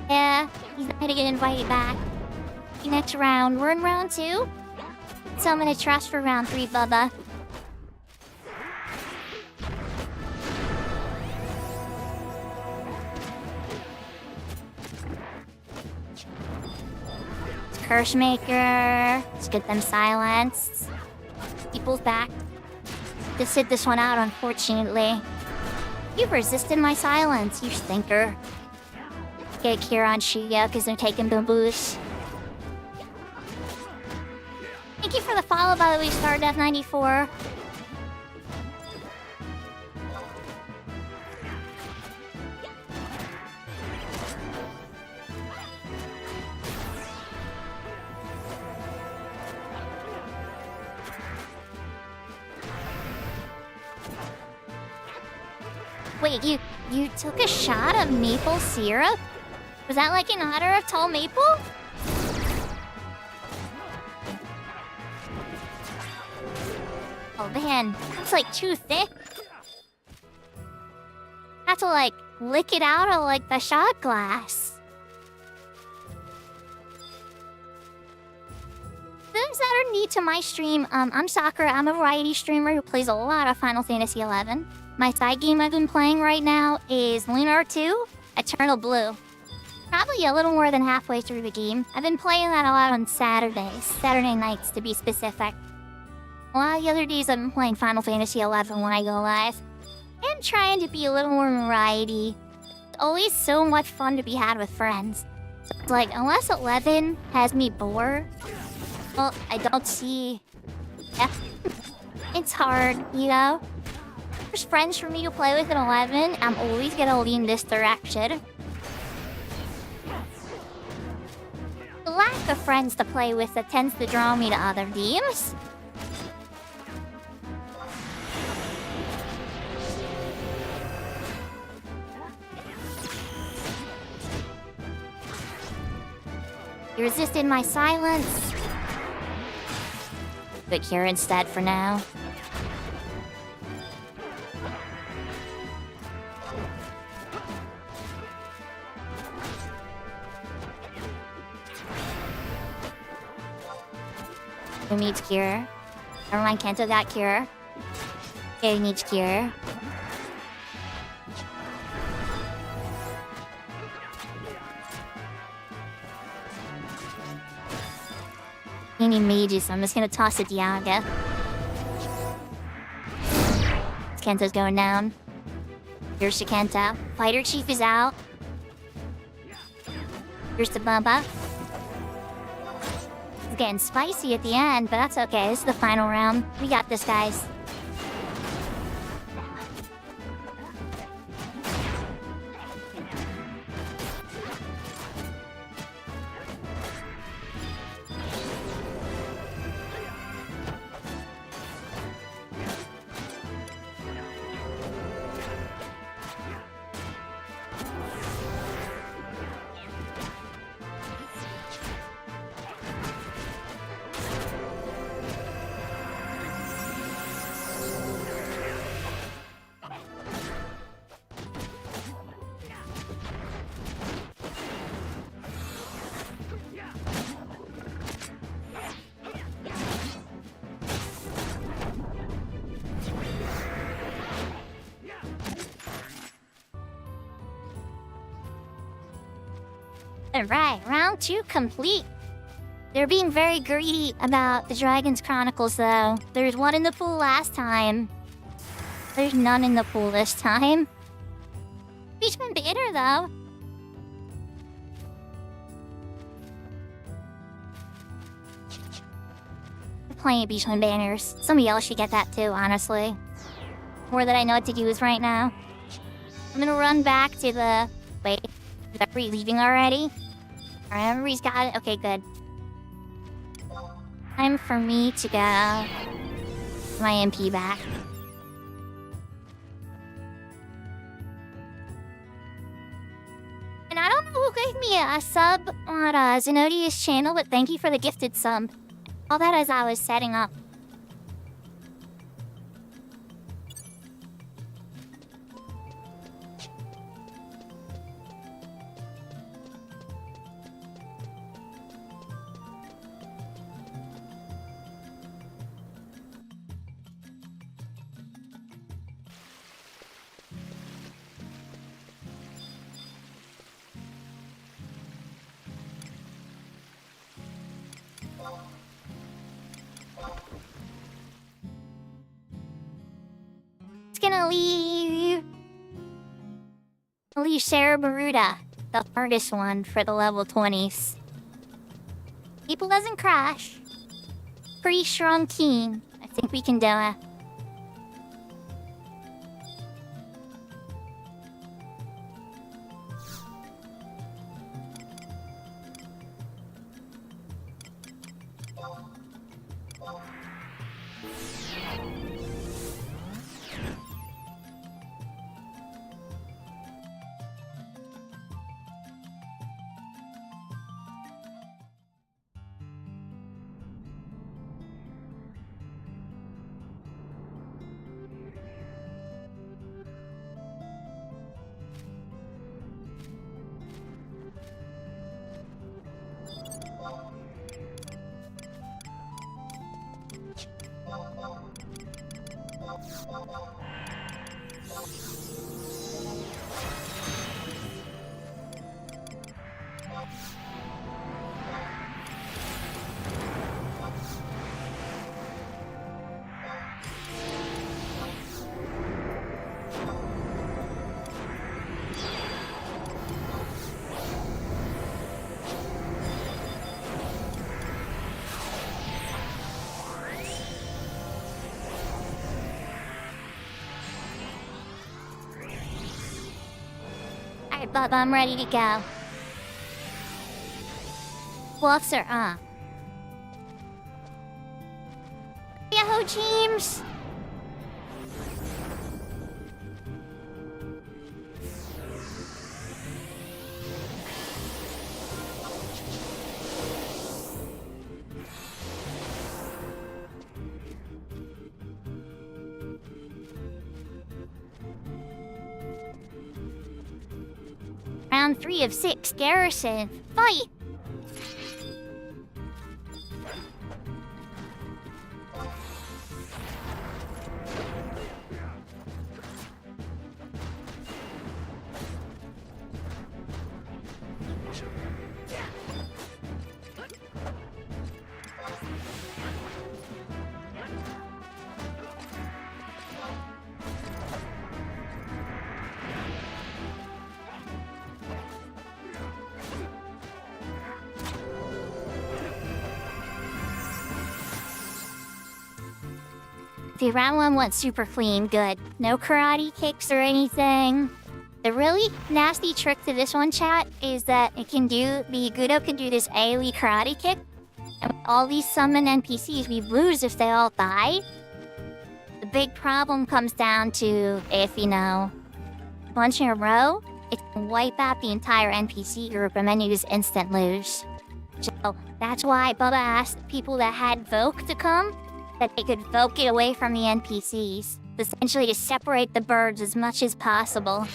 Yeah, he's not gonna get invited back. Next round. We're in round 2. So I'm gonna trust for round 3, Bubba. Curse Maker. Let's get them silenced. People's back. Just sit this one out, unfortunately. You've resisted my silence, you stinker. Get Kira on Shiya because they're taking bamboos. Thank you for the follow, by the way, StarDev94. Wait, you took a shot of maple syrup? Was that like in honor of tall maple? Oh man, that's like too thick. Have to like lick it out of like the shot glass. Those that are new to my stream, I'm Sakura. I'm a variety streamer who plays a lot of Final Fantasy XI. My side game I've been playing right now is Lunar 2, Eternal Blue. Probably a little more than halfway through the game. I've been playing that a lot on Saturdays, Saturday nights to be specific. A lot of the other days I've been playing Final Fantasy XI when I go live. And trying to be a little more variety. It's always so much fun to be had with friends. So it's like, unless 11 has me bored, well, I don't see... Yeah. It's hard, you know? There's friends for me to play with at 11, I'm always gonna lean this direction. The lack of friends to play with that tends to draw me to other games. You resisted my silence. But here instead for now. Who meets Kira? Never mind, Kanto got cure. Okay, he needs cure. I need mages, so I'm just gonna toss it Diaga. Kento's going down. Here's to Kento. Fighter Chief is out. Here's to Bubba. It's getting spicy at the end, but that's okay. This is the final round. We got this, guys. Alright, round 2 complete. They're being very greedy about the Dragon's Chronicles, though. There's one in the pool last time. There's none in the pool this time. Beachman Banner, though. Playing Beachman Banners. Somebody else should get that too, honestly. More that I know what to use right now. I'm gonna run back to the... Wait, is everybody leaving already? Alright, everybody's got it. Okay, good. Time for me to go. My MP back. And I don't know who gave me a sub on Zenodia's channel, but thank you for the gifted sub. All that as I was setting up. Gonna leave Sarah Baruda, the hardest one for the level 20s. People doesn't crash. Pretty strong team. I think we can do it. Alright, Bubba, I'm ready to go. Bluffs are up. Yahoo, James! Round 3 of 6, Garrison. Fight! Okay, round one went super clean, good. No karate kicks or anything. The really nasty trick to this one, chat, is that the Igudo can do this AoE karate kick. And with all these summoned NPCs, we lose if they all die. The big problem comes down to if, a bunch in a row, it can wipe out the entire NPC group and then you just instant lose. So that's why Bubba asked people that had Voke to come, that they could Voke it away from the NPCs. Essentially to separate the birds as much as possible.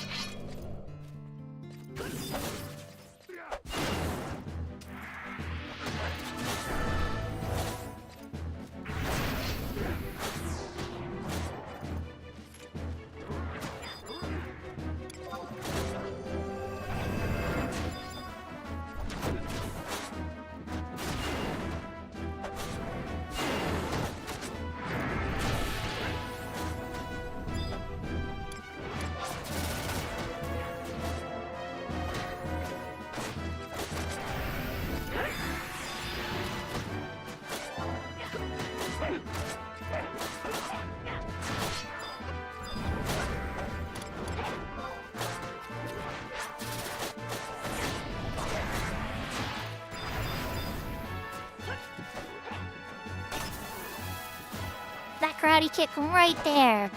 That karate kick right there.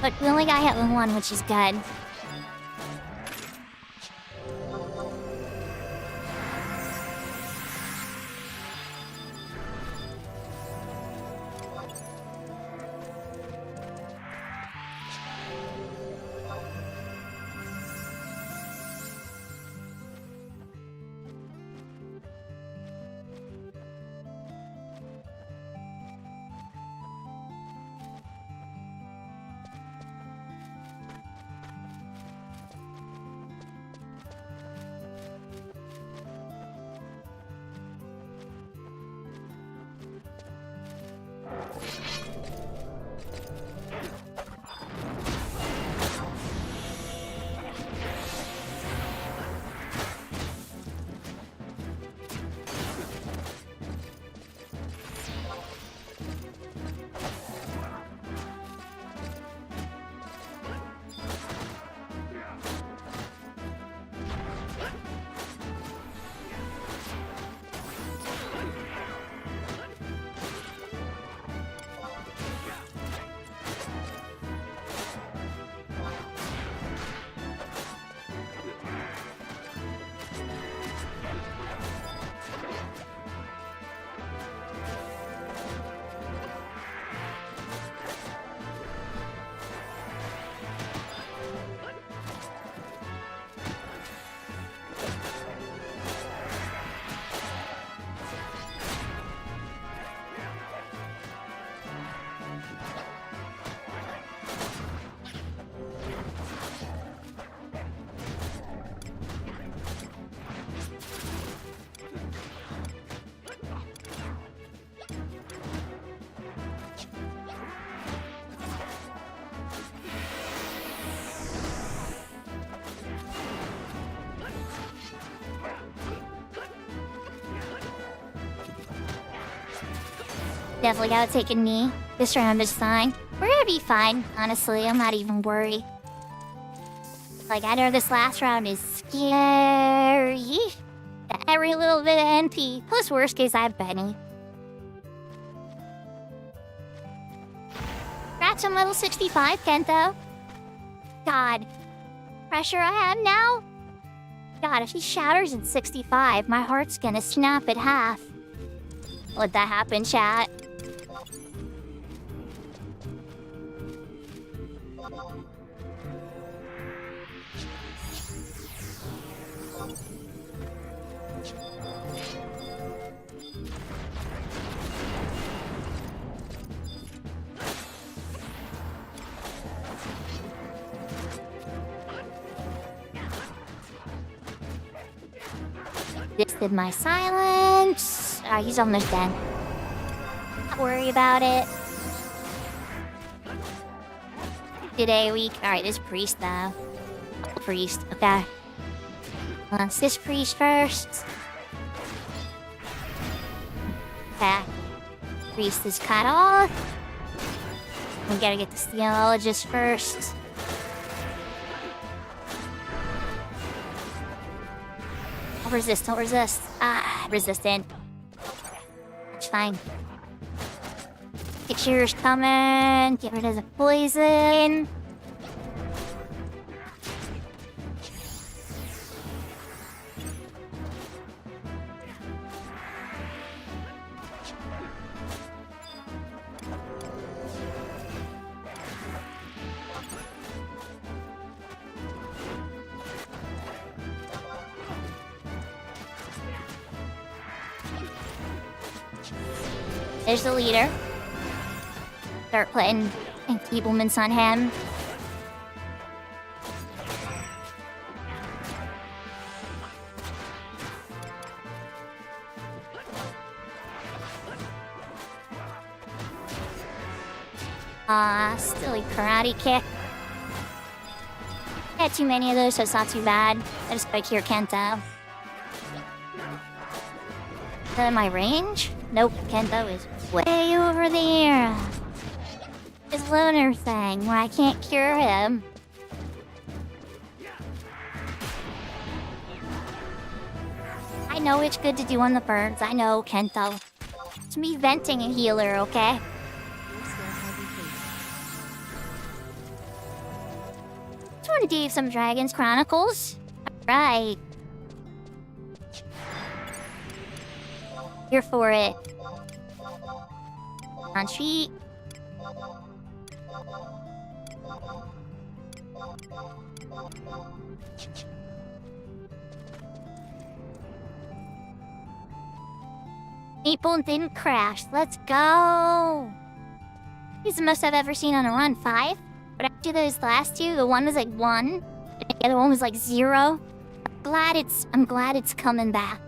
But we only got hit with one, which is good. Definitely gotta take a knee. This round is fine. We're gonna be fine, honestly. I'm not even worried. Like, I know this last round is scary. Every little bit of NP. Plus, worst case, I have Benny. Congrats on level 65, Kento. God. Pressure I have now? God, if he shatters at 65, my heart's gonna snap at half. Let that happen, chat. This did my silence. Alright, he's almost dead. Not worry about it. Today week. Alright, this priest though. Priest, okay. Let's this priest first. Okay. Priest is cut off. We gotta get the theologist first. Don't resist, don't resist. Ah, resistant. That's fine. Get yours coming. Get rid of the poison. There's the leader. Start putting enfeeblements on him. Silly karate kick. Had too many of those, so it's not too bad. I just gotta cure Kento. Is that in my range? Nope, Kento is way over there. His loner thing, where I can't cure him. I know it's good to do on the birds. I know, Kento. It's me venting a healer, okay? Just want to do some Dragon's Chronicles. Right. Here for it. On sheet. Meatbone didn't crash. Let's go. He's the most I've ever seen on a run. 5. But after those last two, the one was like 1. And the other one was like 0. I'm glad it's coming back.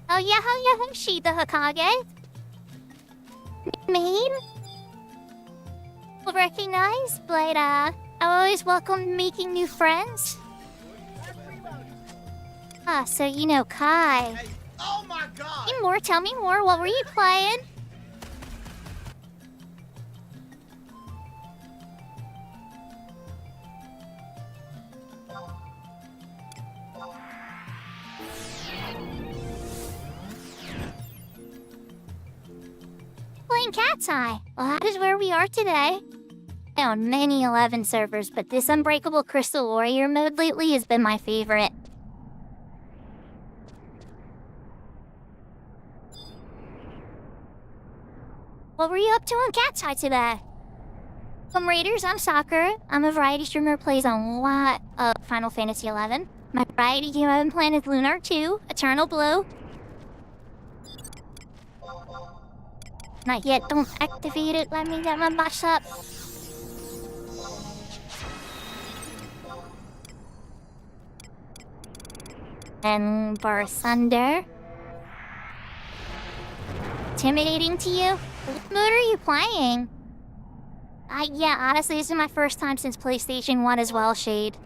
Oh yeah, she the Hokage? Main? Will recognize, but I always welcome making new friends. Ah, so you know Kai. Hey, oh my god! Tell me more, what were you playing? Playing Cat's Eye. Well, that is where we are today. I own many 11 servers, but this Unbreakable Crystal Warrior mode lately has been my favorite. What were you up to on Cat's Eye today? Welcome Raiders, I'm Sakura. I'm a variety streamer who plays on a lot of Final Fantasy XI. My variety game I've been playing is Lunar 2, Eternal Blue. Not yet, don't activate it, let me get my boss up. And Bar Thunder. Intimidating to you? What mode are you playing? Yeah, honestly, this is my first time since PlayStation 1 as well, Shade.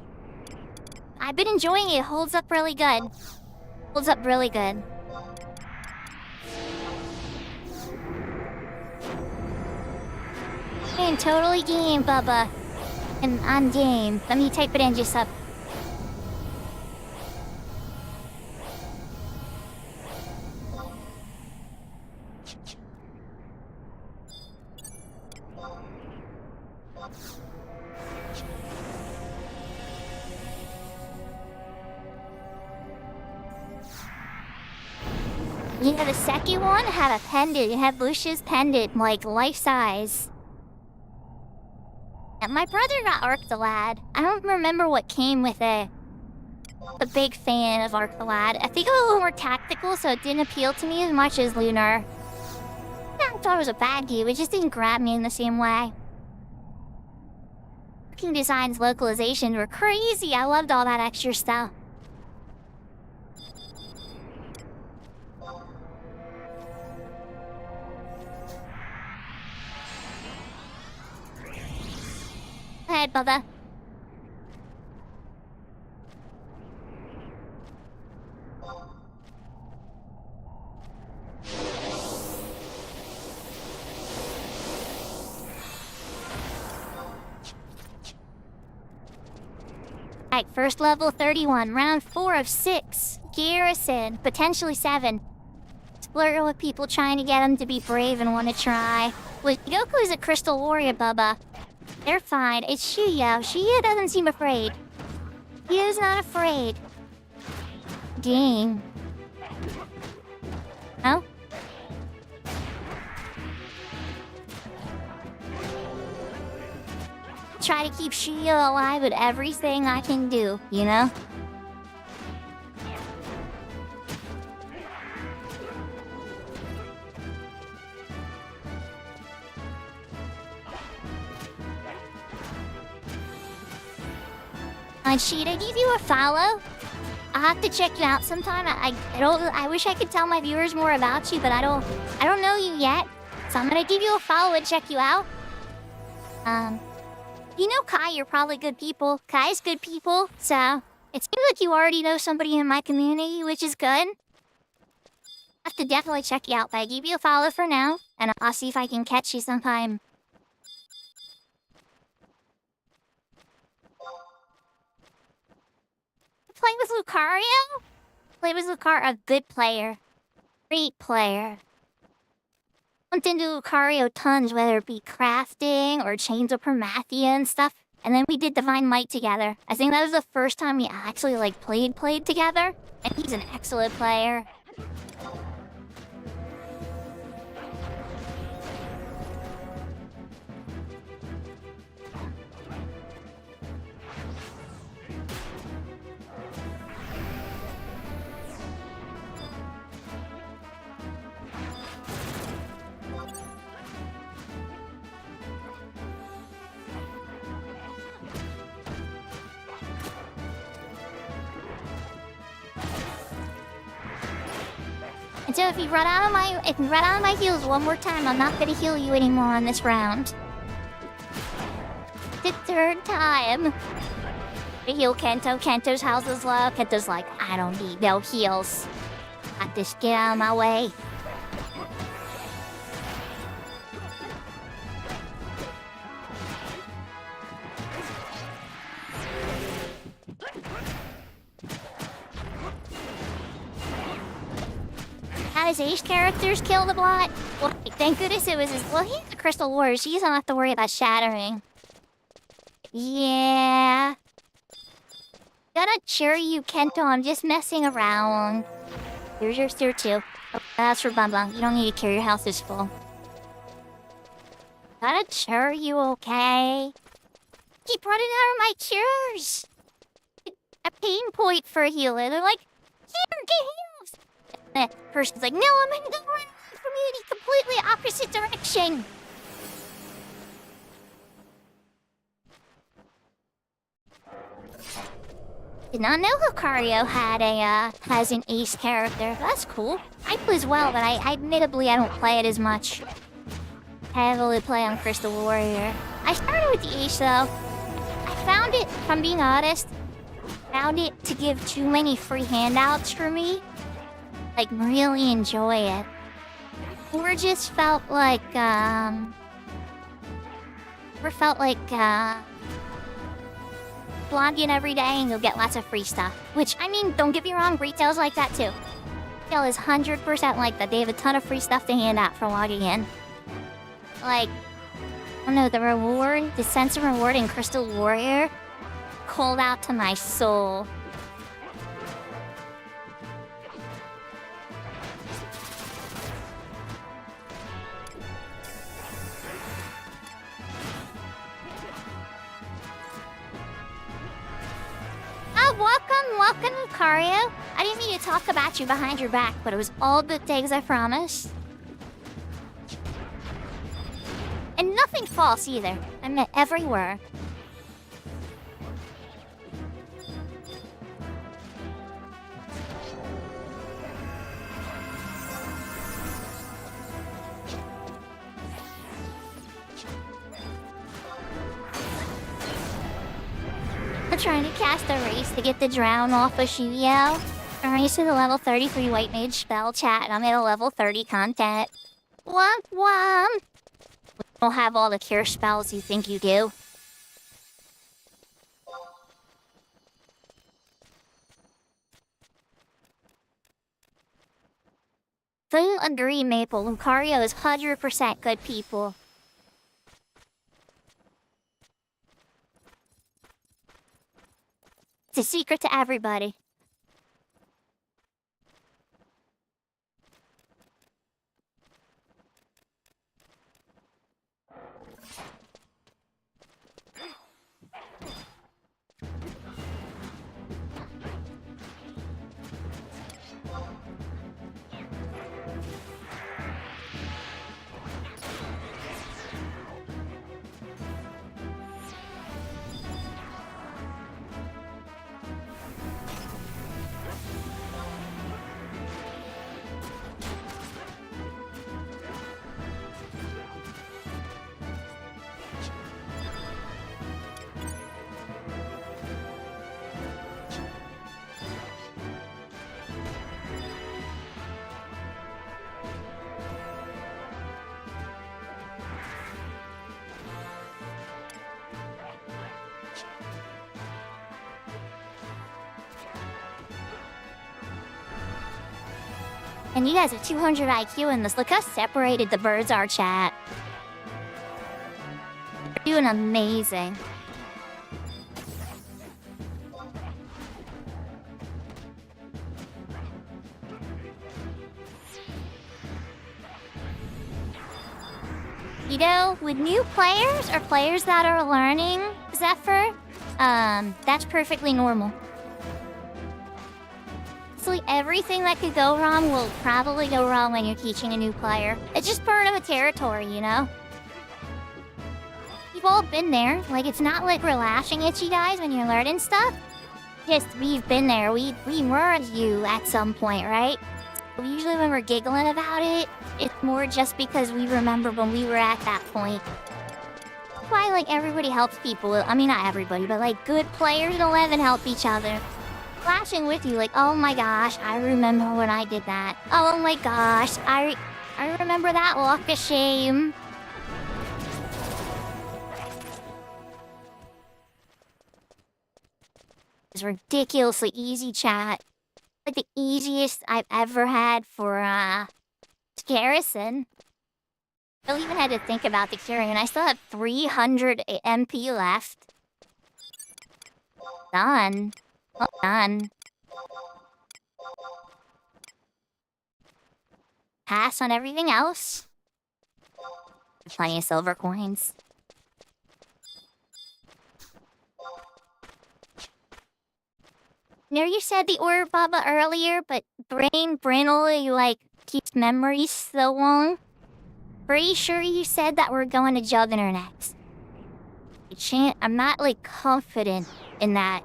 I've been enjoying it, holds up really good. Holds up really good. Man, totally game, Bubba. And on game. Let me type it in just up. Yeah, the second one had a pendant. It had Lucia's pendant, like life size. And my brother got Arctolad. I don't remember what came with it. A big fan of Arctolad. I think it was a little more tactical, so it didn't appeal to me as much as Lunar. I thought it was a bad game. It just didn't grab me in the same way. Working Design's localizations were crazy. I loved all that extra stuff. Go ahead, Bubba. Alright, first level 31, round 4 of 6. Garrison, potentially 7. Explore with people trying to get them to be brave and want to try. Wait, Goku's a crystal warrior, Bubba. They're fine. It's Shuya. Shuya doesn't seem afraid. Shuya's not afraid. Dang. No? Try to keep Shuya alive with everything I can do, you know? Sheet, I give you a follow. I'll have to check you out sometime. I wish I could tell my viewers more about you, but I don't know you yet. So I'm gonna give you a follow and check you out. You know Kai, you're probably good people. Kai's good people, so it seems like you already know somebody in my community, which is good. I have to definitely check you out, but I give you a follow for now, and I'll see if I can catch you sometime. Play with Lucario? Play with Lucario, a good player. Great player. Went into Lucario tons, whether it be crafting or Chains of Promathia and stuff. And then we did Divine Might together. I think that was the first time we actually played together. And he's an excellent player. And so if you run out of my heals one more time, I'm not gonna heal you anymore on this round. The third time. I heal Kento. Kento's health is low. Kento's like, I don't need no heals. I just get out of my way. How his Ace characters kill the bot? Well, thank goodness it was his... Well, he's a Crystal Warrior, so he doesn't have to worry about shattering. Yeah. Gotta cheer you, Kento. I'm just messing around. Here's your tier 2. Oh, that's for Bum Bum. You don't need to carry your health is full. Gotta cheer you, okay? Keep running out of my cures. A pain point for a healer. They're like, here, get heals. And the person's like, no, I'm gonna go run from you in the completely opposite direction. Did not know Lucario has an ace character. That's cool. I play as well, but I admittedly I don't play it as much. I heavily play on Crystal Warrior. I started with the ace though. I found it, if I'm being honest, found it to give too many free handouts for me. Like really enjoy it. Or just felt like log in every day and you'll get lots of free stuff. Which, I mean, don't get me wrong, retail's like that too. Retail is 100% like that. They have a ton of free stuff to hand out for logging in. Like, I don't know, the sense of reward in Crystal Warrior called out to my soul. Welcome, Lucario. I didn't mean to talk about you behind your back, but it was all good things, I promise. And nothing false either. I meant every word. I'm trying to cast a race to get the drown off of Shivio. A race to the level 33 white mage spell chat, and I'm at a level 30 content. Womp womp! We don't have all the cure spells you think you do. Full agree, Maple. Lucario is 100% good people. It's a secret to everybody. And you guys have 200 IQ in this. Look how separated the birds are, chat. You're doing amazing. You know, with new players or players that are learning Zephyr, that's perfectly normal. So everything that could go wrong will probably go wrong when you're teaching a new player. It's just part of a territory, you know? We've all been there. Like, it's not like we're laughing at you guys when you're learning stuff. Just, we've been there. We were you at some point, right? So usually when we're giggling about it, it's more just because we remember when we were at that point. That's why, like, everybody helps people. I mean, not everybody, but, like, good players in 11 help each other. Flashing with you, like, oh my gosh, I remember when I did that. Oh my gosh, I remember that walk of shame. It's ridiculously easy, chat. Like the easiest I've ever had for Garrison. I even had to think about the curing, and I still have 300 MP left. Done. Well done. Pass on everything else. Plenty of silver coins. I know you said the order Baba earlier, but brain brindle, like, keeps memories so long. Pretty sure you said that we're going to Juggernaut next. I'm not, like, confident in that.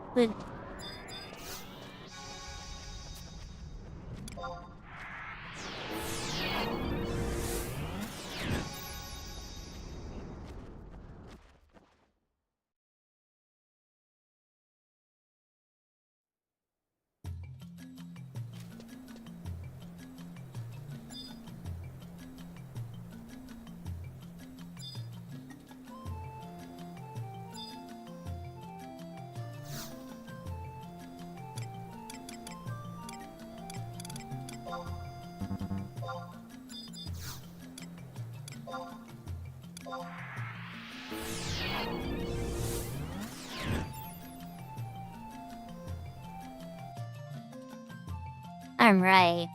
I'm right.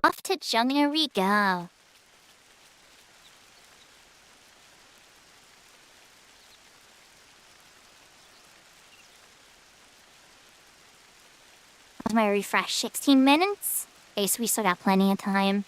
Off to Jungle we go. My refresh 16 minutes? Okay, so we still got plenty of time.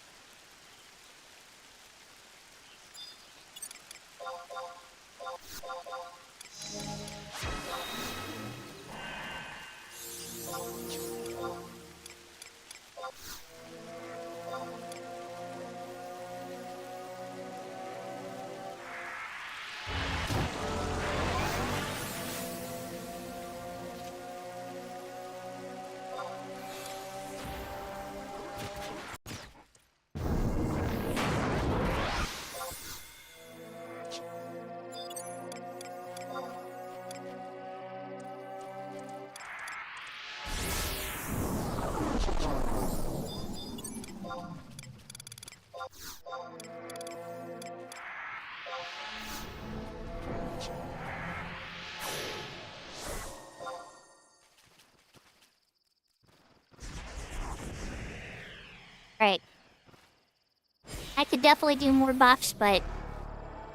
Right. I could definitely do more buffs, but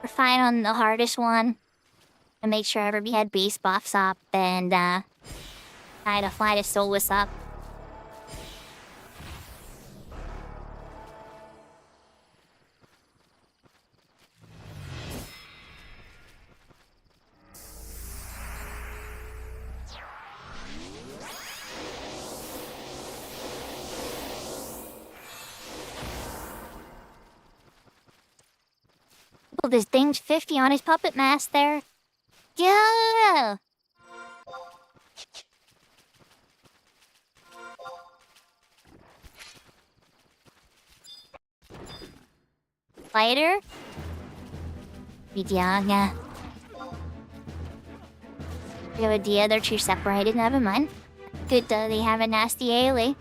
we're fine on the hardest one. And make sure everybody had base buffs up and try to fly the Solus up. Oh, this dinged 50 on his puppet mask there. Yeah! Fighter? Yeah. Good idea, they're two separated, never mind. Good, they have a nasty alley.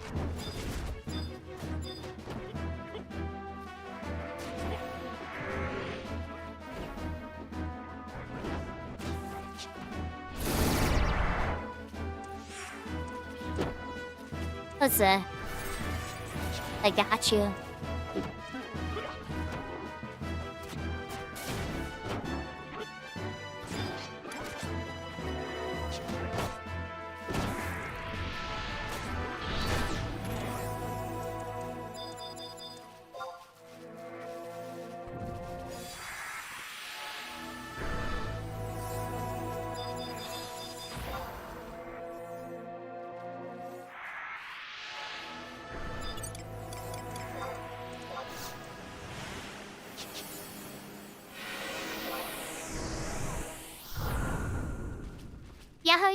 What's I got you.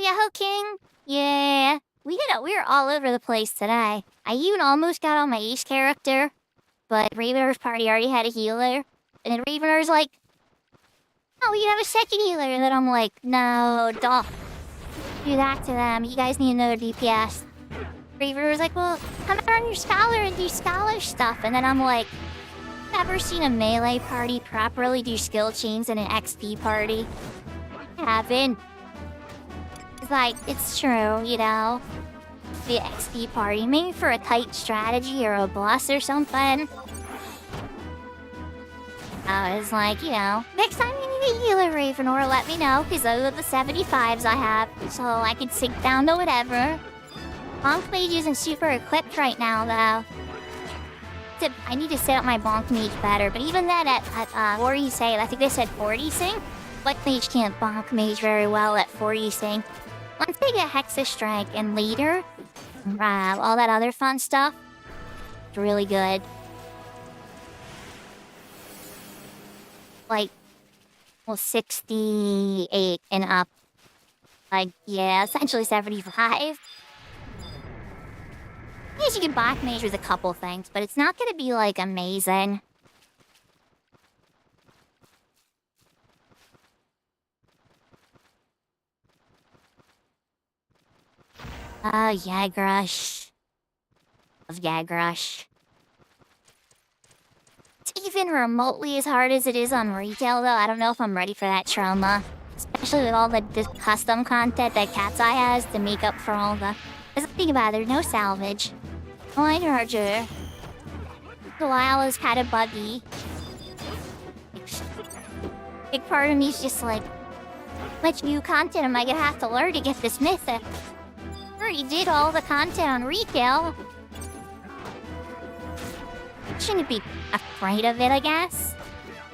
Yahoo King! Yeah, we're all over the place today. I even almost got on my ace character, but Ravenor's party already had a healer. And then Ravenor's like, oh, we can have a second healer. And then I'm like, no, don't do that to them. You guys need another DPS. Ravenor's like, well, come out on your scholar and do scholar stuff. And then I'm like, never seen a melee party properly do skill chains in an XP party. I haven't. Like, it's true, you know. The XP party, maybe for a tight strategy or a boss or something. I was like, you know, next time you need a healer, Ravenor, let me know, because those are the 75s I have, so I can sink down to whatever. Bonk Mage isn't super equipped right now, though. I need to set up my Bonk Mage better, but even then at what do you say? I think they said 40 sync? Bonk Mage can't Bonk Mage very well at 40 sync. Once they get Hexa Strike and later, all that other fun stuff, it's really good. Like, well, 68 and up. Like, yeah, essentially 75. I guess you can Bonk Mage with a couple things, but it's not gonna be, like, amazing. Oh, yeah, Grush. of Gag Rush. It's even remotely as hard as it is on retail, though. I don't know if I'm ready for that trauma. Especially with all the custom content that Cat's Eye has to make up for all the... Because think about it, there's no salvage. No line charger. The while is kind of buggy. Big part of me is just like, how much new content am I gonna have to learn to get this mythic? I already did all the content on retail. Shouldn't be afraid of it, I guess.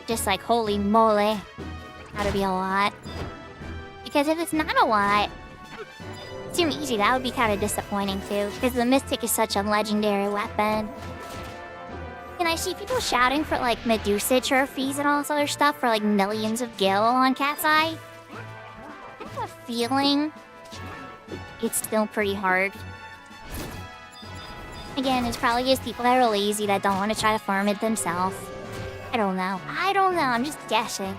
Just like, holy moly. Gotta be a lot. Because if it's not a lot, it's too easy. That would be kind of disappointing too. Because the Mystic is such a legendary weapon. And I see people shouting for like Medusa trophies and all this other stuff for like millions of gil on Cat's Eye. I have a feeling it's still pretty hard. Again, it's probably just people that are lazy that don't want to try to farm it themselves. I don't know. I'm just guessing.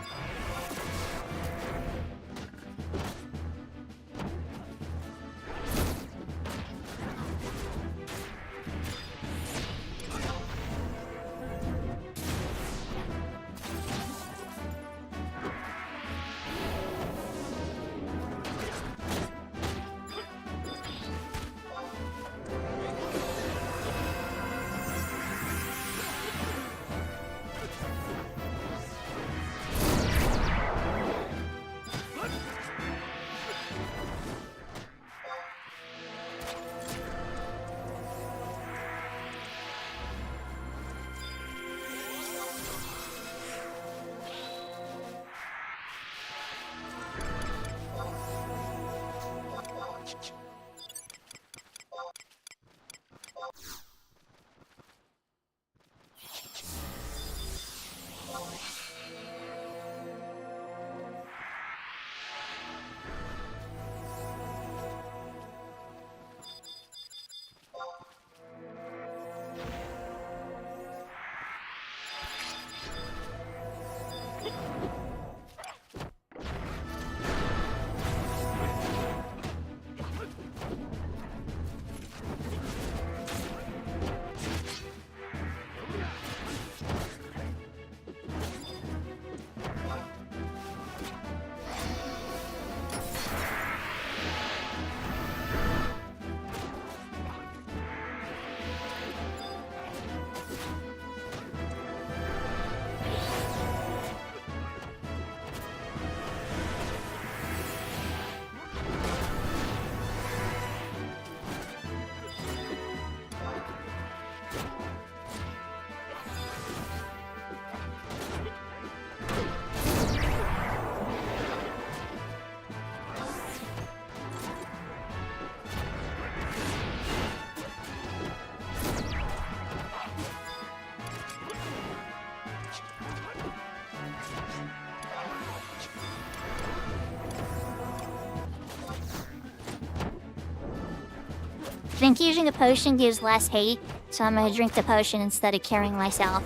I think using a potion gives less hate, so I'm gonna drink the potion instead of carrying myself.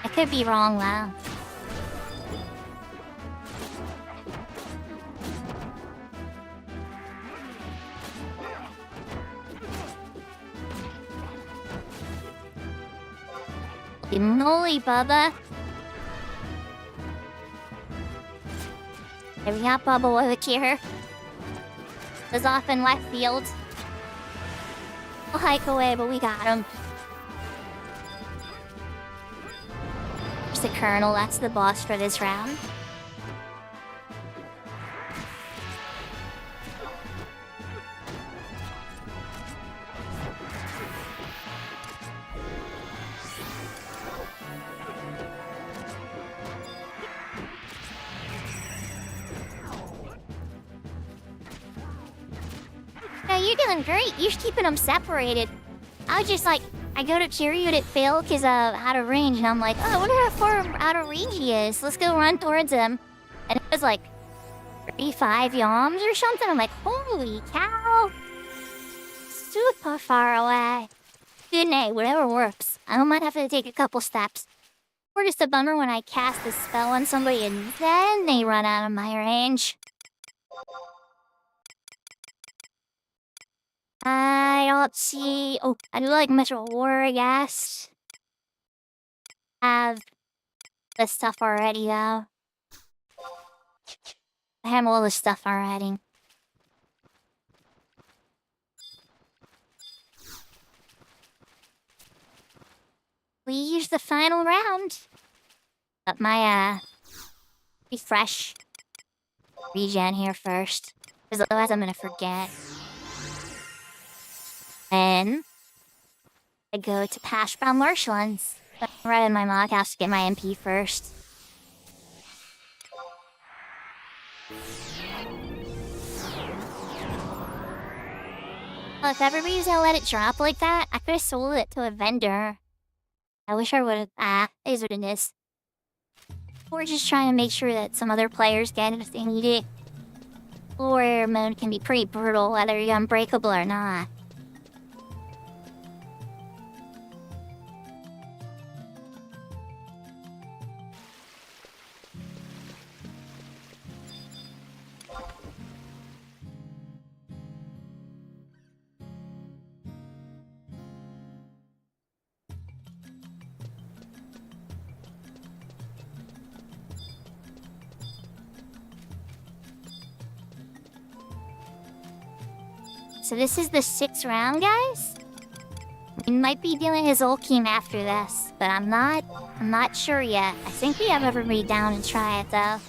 I could be wrong though. Holy moly, Bubba. There we got Bubba with a cure. Was off in left field. We'll hike away, but we got him. There's the Colonel, that's the boss for this round. No, you're doing great. You're keeping them separated. I was just like, I go to cheer you and it failed because out of range. And I'm like, oh, I wonder how far out of range he is. Let's go run towards him. And it was like 35 yawns or something. I'm like, holy cow. Super far away. Good night, whatever works. I might have to take a couple steps. Or just a bummer when I cast a spell on somebody and then they run out of my range. I don't see. Oh, I do like Metro War, I guess. Have this stuff already, though. I have all this stuff already. We use the final round. But my, refresh regen here first. Because otherwise I'm gonna forget. Then I go to Pash Brown Marshlands. Right in my mock house to get my MP first. Well, if everybody's gonna let it drop like that, I could have sold it to a vendor. I wish I would have. It is what it is. We're just trying to make sure that some other players get it if they need it. Warrior mode can be pretty brutal, whether you're unbreakable or not. So this is the 6th round, guys? We might be doing his Ulkeem after this, but I'm not sure yet. I think we have everybody down and try it, though.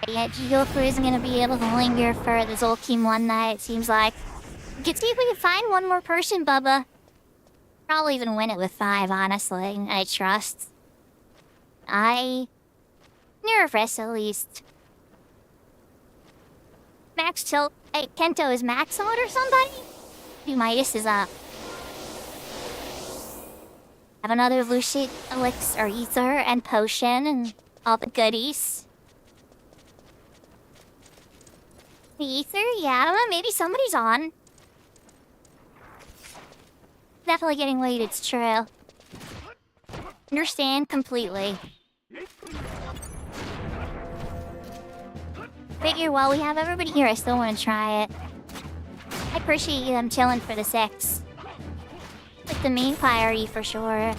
Yeah, Jigoku isn't gonna be able to linger for the Zolkeem one night, it seems like. We could see if we can find one more person, Bubba. Probably even win it with 5, honestly. I trust. Nervous, at least. Max tilt. Hey, Kento, is Max on or somebody? Dude, Midas is up. Have another Lucid Elixir or Ether and Potion and all the goodies. The Ether? Yeah, I don't know, maybe somebody's on. Definitely getting late, it's true. Understand completely. Figure while we have everybody here, I still want to try it. I appreciate them chilling for the 6. Like the main priority for sure.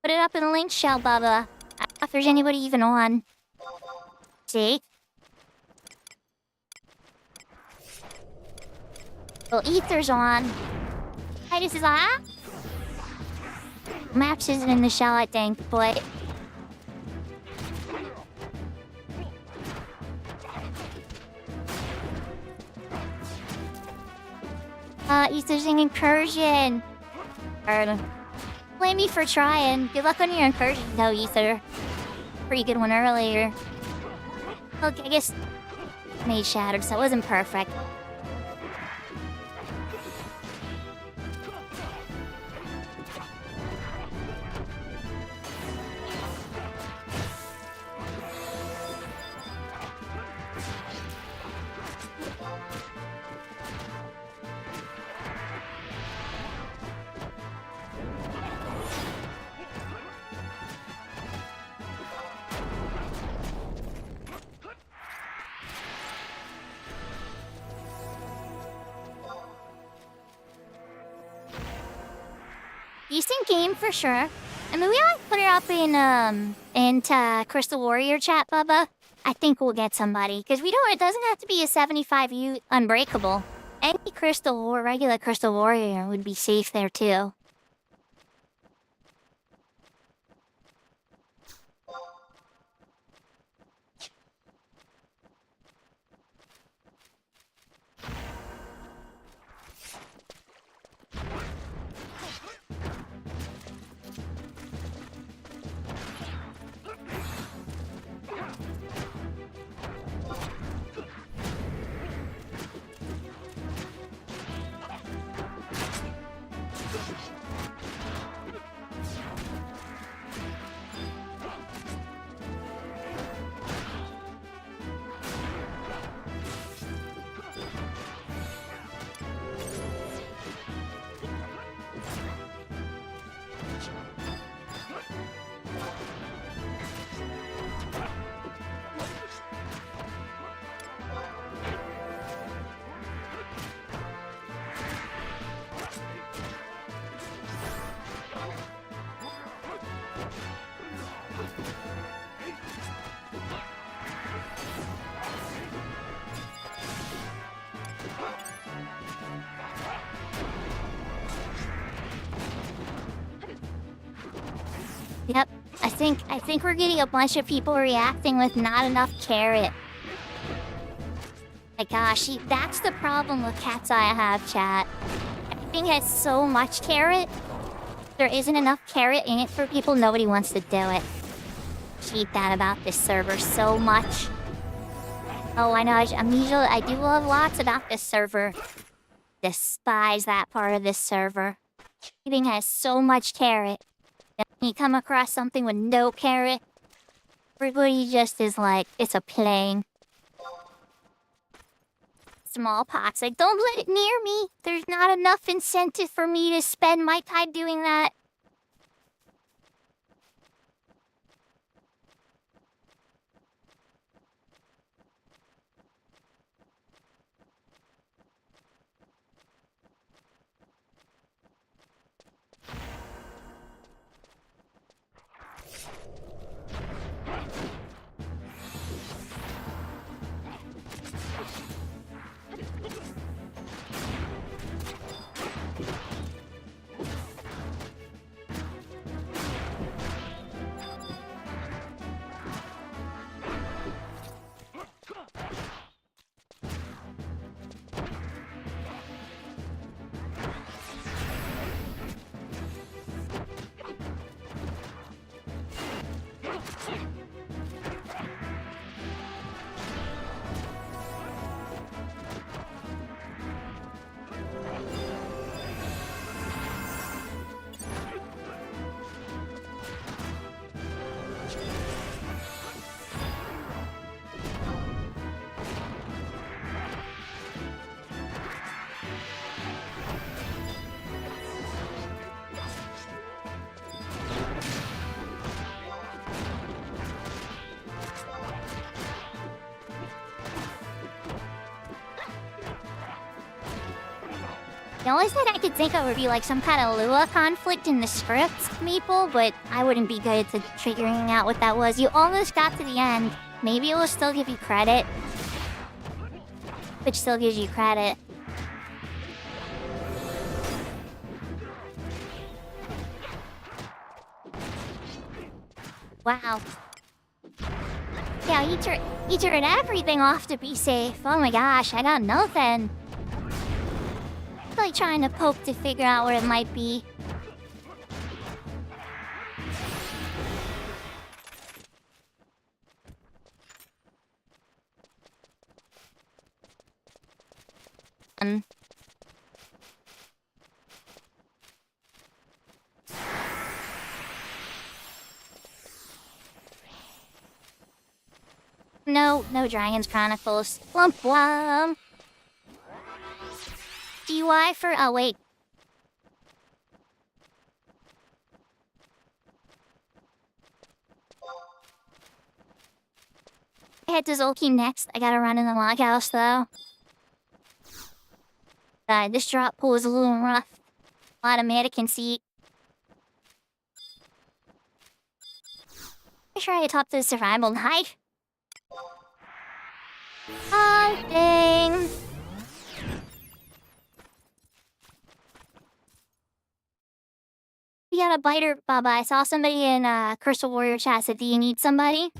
Put it up in the link shell, Bubba. I don't know if there's anybody even on. See? Well, Ether's on. Titus is on. Max isn't in the shell, I think, but... Ether's in Incursion. blame me for trying. Good luck on your incursion, though, Ether. Pretty good one earlier. Look, I guess made shattered, so it wasn't perfect. Decent game for sure. I mean, we might put it up into Crystal Warrior chat, Bubba. I think we'll get somebody because it doesn't have to be a 75U Unbreakable. Any Crystal or regular Crystal Warrior would be safe there too. Yep, I think we're getting a bunch of people reacting with not enough carrot. My gosh, see, that's the problem with Cat's Eye I have, chat. Everything has so much carrot. There isn't enough carrot in it for people. Nobody wants to do it. Hate that about this server so much. Oh, I know, I do love lots about this server. Despise that part of this server. Everything has so much carrot. When you come across something with no carrot, everybody just is like, it's a plain. Smallpox, like, don't let it near me. There's not enough incentive for me to spend my time doing that. The only thing I could think of would be like some kind of Lua conflict in the script, Maple, but I wouldn't be good at figuring out what that was. You almost got to the end. Maybe it will still give you credit. Which still gives you credit. Wow. Yeah, you turned everything off to be safe. Oh my gosh, I got nothing. Really trying to poke to figure out what it might be. No, no Dragons Chronicles. Womp womp. DY for, oh wait. Head to Zolki next. I gotta run in the loghouse though. This drop pool is a little rough. A lot of mannequin seat. Make sure I top the survival height. Oh, dang. We got a biter, Baba. I saw somebody in Crystal Warrior chat said, do you need somebody?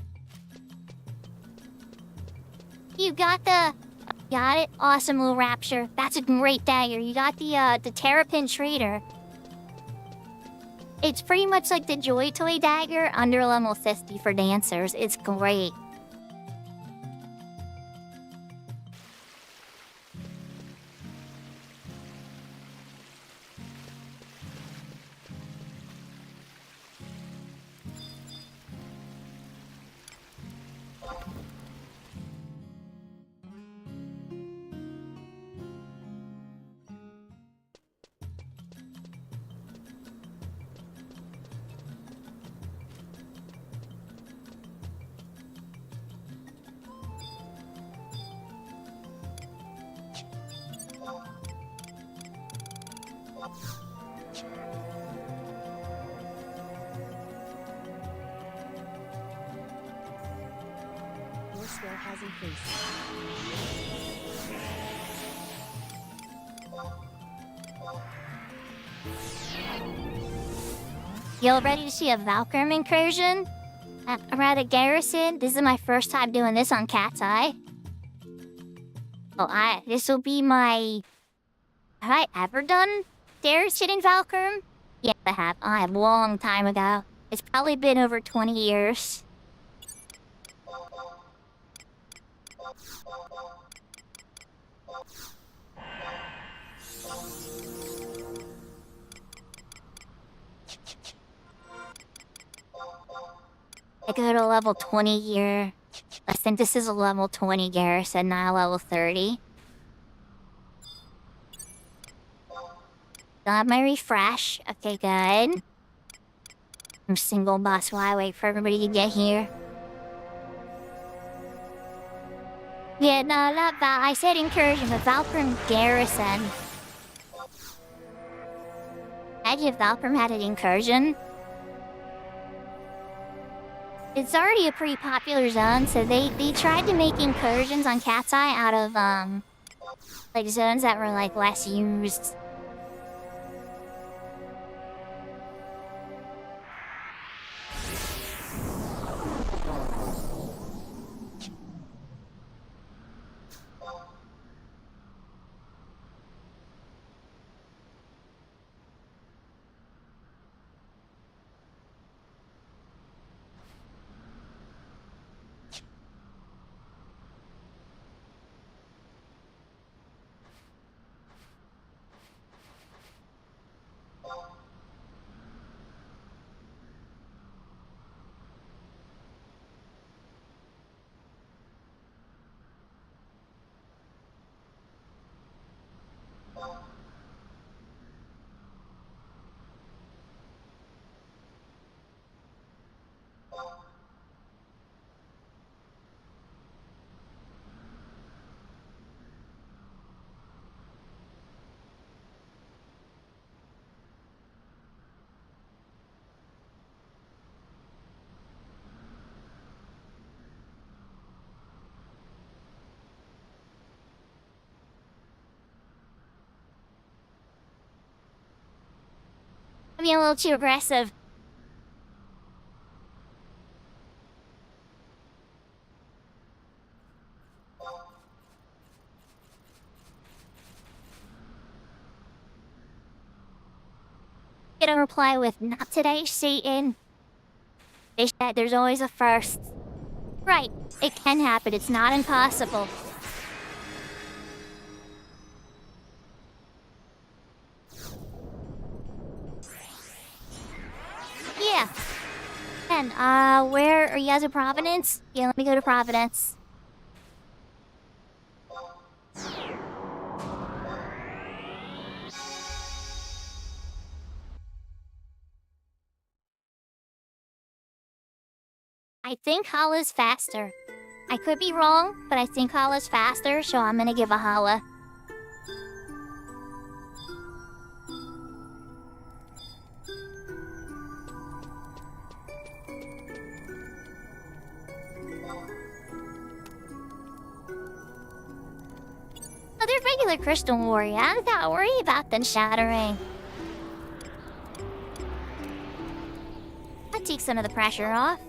You got it? Awesome, little Rapture. That's a great dagger. You got the Terrapin Trader. It's pretty much like the Joy Toy dagger under level 50 for dancers. It's great. Your skill has increased. Y'all ready to see a Valkyrie incursion? Around a garrison? This is my first time doing this on Cat's Eye. Oh, this will be my... Have I ever done garrison in Valkyrie? Yes, I have. A long time ago. It's probably been over 20 years. I go to level 20 here. I think this is a level 20 garrison, not a level 30. Got my refresh. Okay, good. I'm single boss while I wait for everybody to get here. Yeah, no, not Val. I said incursion, but Valkyrie garrison. Imagine if Valkyrie had an incursion. It's already a pretty popular zone, so they tried to make incursions on Cat's Eye out of, like, zones that were, like, less used. I'm being a little too aggressive. Get a reply with, "Not today, Satan." They said there's always a first. Right, it can happen. It's not impossible. on. Where are you guys in Providence? Yeah, let me go to Providence. I think Holla's faster. I could be wrong, but I think Holla's faster, so I'm gonna give a Holla. Oh, they're regular crystal warrior. I don't gotta worry about them shattering. That takes some of the pressure off.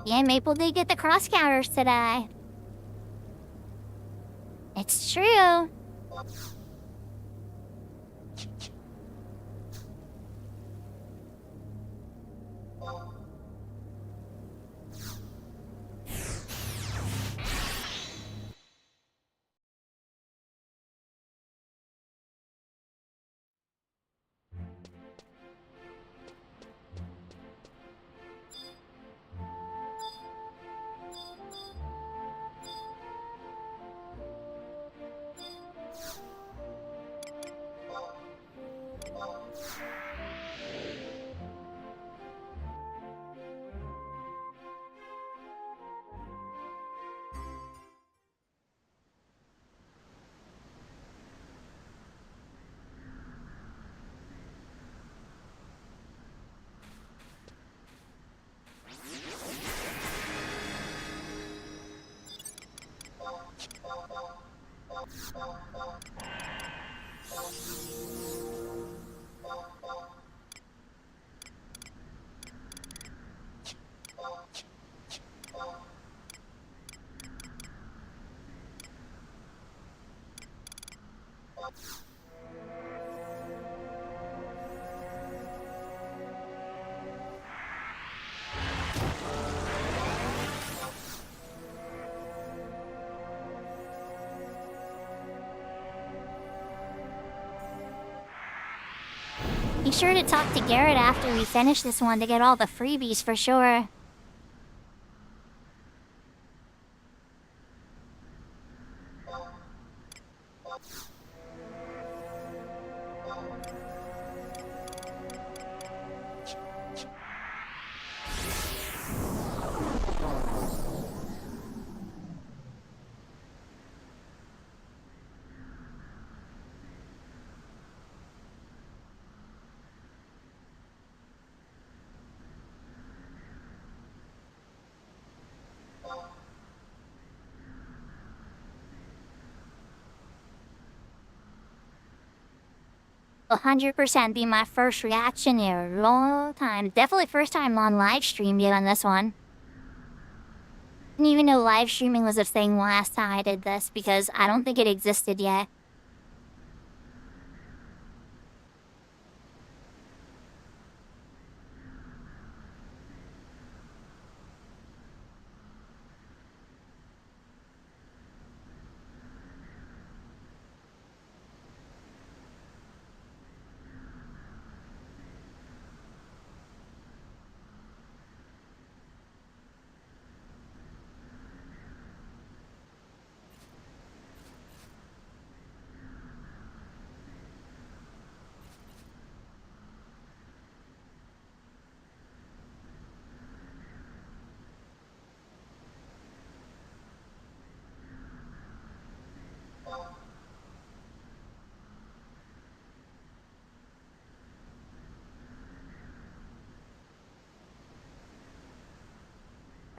Yeah, Maple did get the cross counters today. It's true. Be sure to talk to Garrett after we finish this one to get all the freebies for sure. A 100% be my first reaction in a long time. Definitely first time on live stream yet on this one. Didn't even know live streaming was a thing last time I did this because I don't think it existed yet.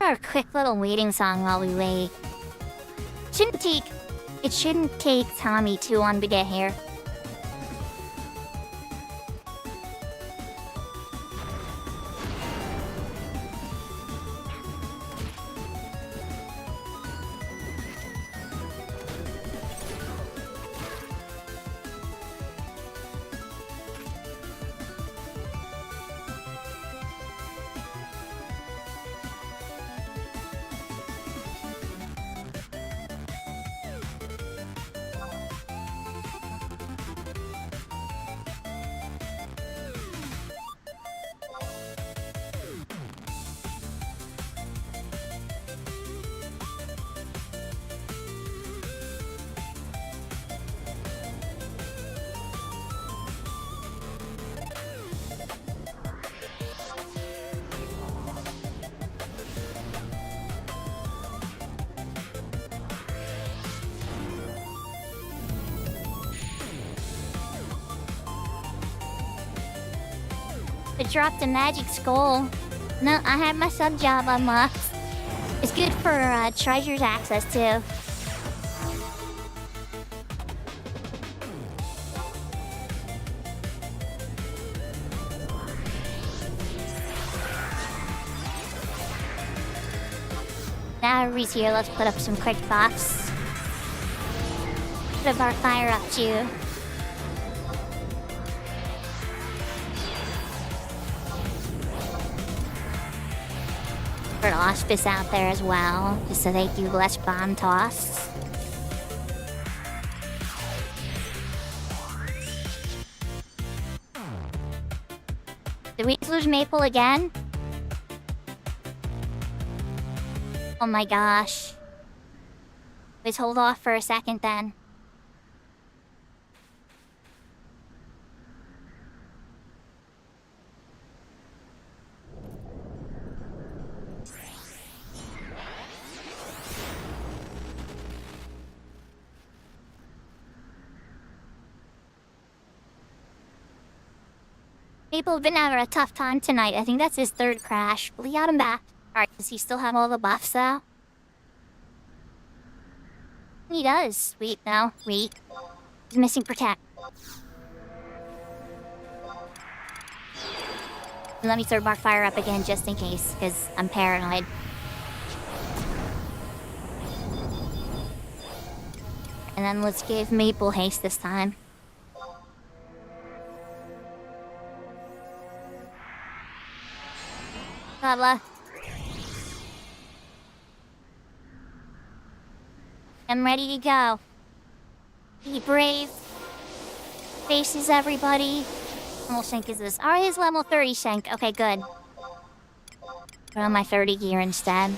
our quick little waiting song while we wait. It shouldn't take Tommy too long to get here. I dropped a magic skull. No, I have my sub job unlocked. It's good for treasures access too. Now everybody's here, let's put up some quick buffs. Put up our fire up too. Put Auspice out there as well, just so they do less bomb toss. Did we lose Maple again? Oh my gosh. Let's hold off for a second then. Maple's been having a tough time tonight. I think that's his third crash. We got him back. Alright, does he still have all the buffs though? He does. Sweet, no. Wait. He's missing Protect. Let me throw Barkfire up again just in case, because I'm paranoid. And then let's give Maple haste this time. Good luck. I'm ready to go. Be brave. Faces everybody. What level Shank is this? Alright, he's level 30 Shank. Okay, good. Put on my 30 gear instead.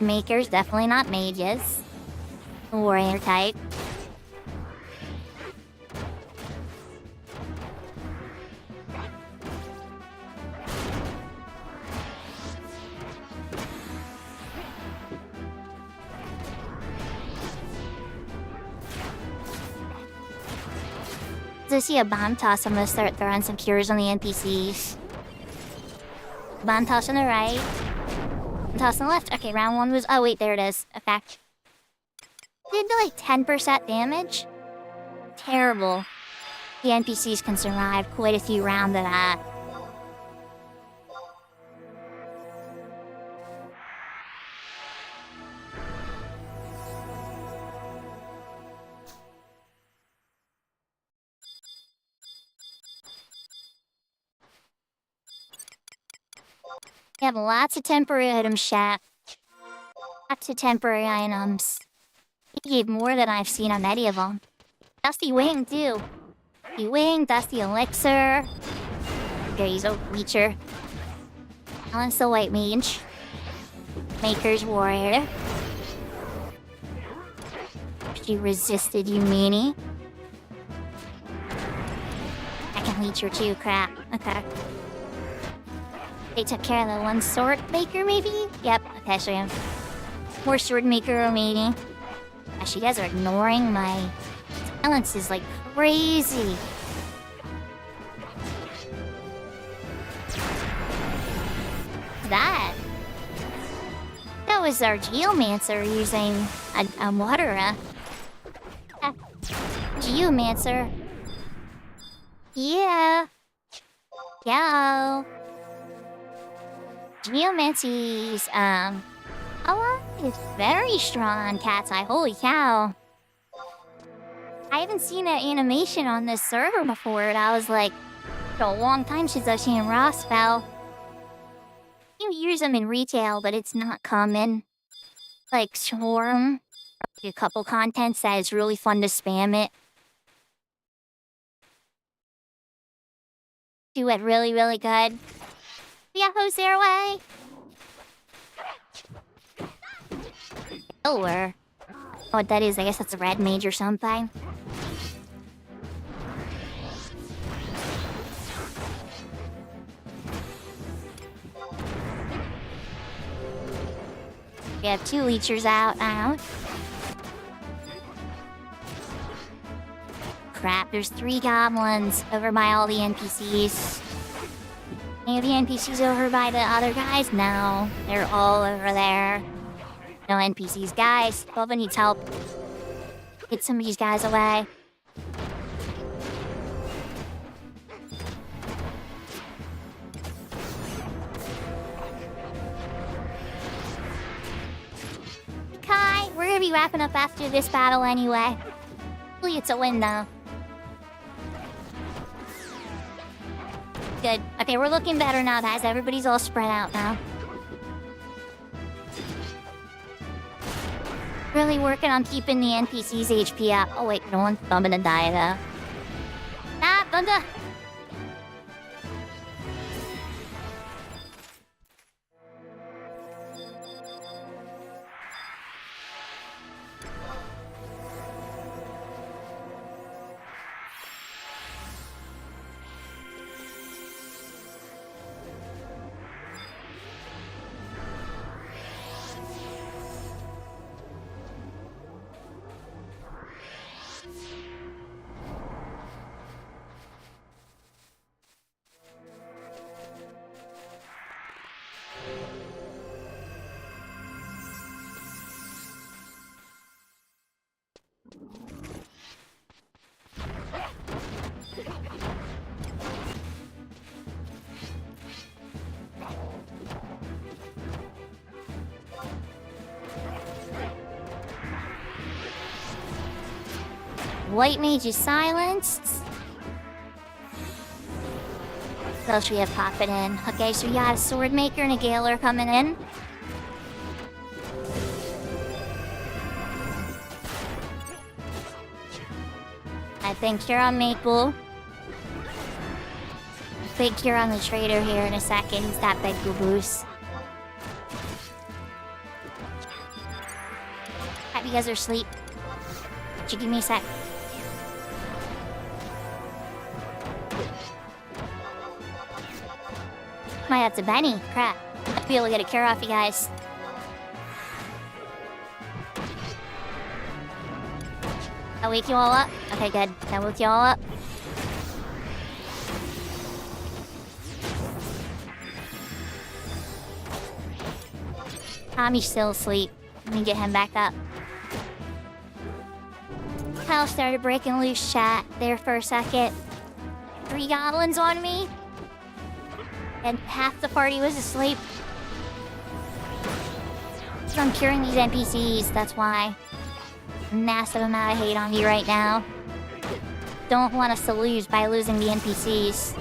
Makers, definitely not mages. Warrior type. As I see a bomb toss, I'm gonna start throwing some cures on the NPCs. Bomb toss on the right. Toss on the left. Okay, round one was... Oh, wait, there it is. Effect. Did like 10% damage? Terrible. The NPCs can survive quite a few rounds of that. We have lots of temporary items, chat. Lots of temporary items. He gave more than I've seen on any of them. Dusty Wing, too. Dusty Wing, Dusty Elixir. Okay, he's a Leecher. Balance the White Mage. Maker's Warrior. She resisted, you meanie. I can Leecher too, crap. Okay. They took care of the one sword maker, maybe? Yep, Atasha. More sword maker remaining. Gosh, you guys are ignoring my silence is like crazy. That was our Geomancer using a water Geomancer. Yeah. Yo. Geomancy's power is very strong on Cat's Eye. Holy cow. I haven't seen that animation on this server before, and I was like, it's a long time since I've seen raw spell. You use them in retail, but it's not common. Like Swarm, a couple contents that is really fun to spam it. Do it really, really good. Yahoo's their way. Lower. Oh, what that is, I guess that's a red mage or something. We have 2 leechers out now. Crap, there's 3 goblins over by all the NPCs. Any of the NPCs over by the other guys? No, they're all over there. No NPCs. Guys, Bubba needs help. Get some of these guys away. Kai, we're gonna be wrapping up after this battle anyway. Hopefully it's a win though. Good. Okay, we're looking better now, guys. Everybody's all spread out now. Really working on keeping the NPC's HP up. Oh wait, no one's gonna die though. Ah, Bunda! White mage is silenced. What else we have popping in? Okay, so we got a sword maker and a gaoler coming in. I think you're on Maple. I think you're on the trader here in a second. He's got big boo-boos. Alright, you guys are asleep. Could you give me a sec? My, that's a Benny. Crap. I'll be able to get a cure off you guys. I'll wake you all up. Okay, good. I'll wake you all up. Tommy's still asleep. Let me get him back up. Kyle started breaking loose chat there for a second. 3 goblins on me. And half the party was asleep. So I'm curing these NPCs, that's why. Massive amount of hate on me right now. Don't want us to lose by losing the NPCs.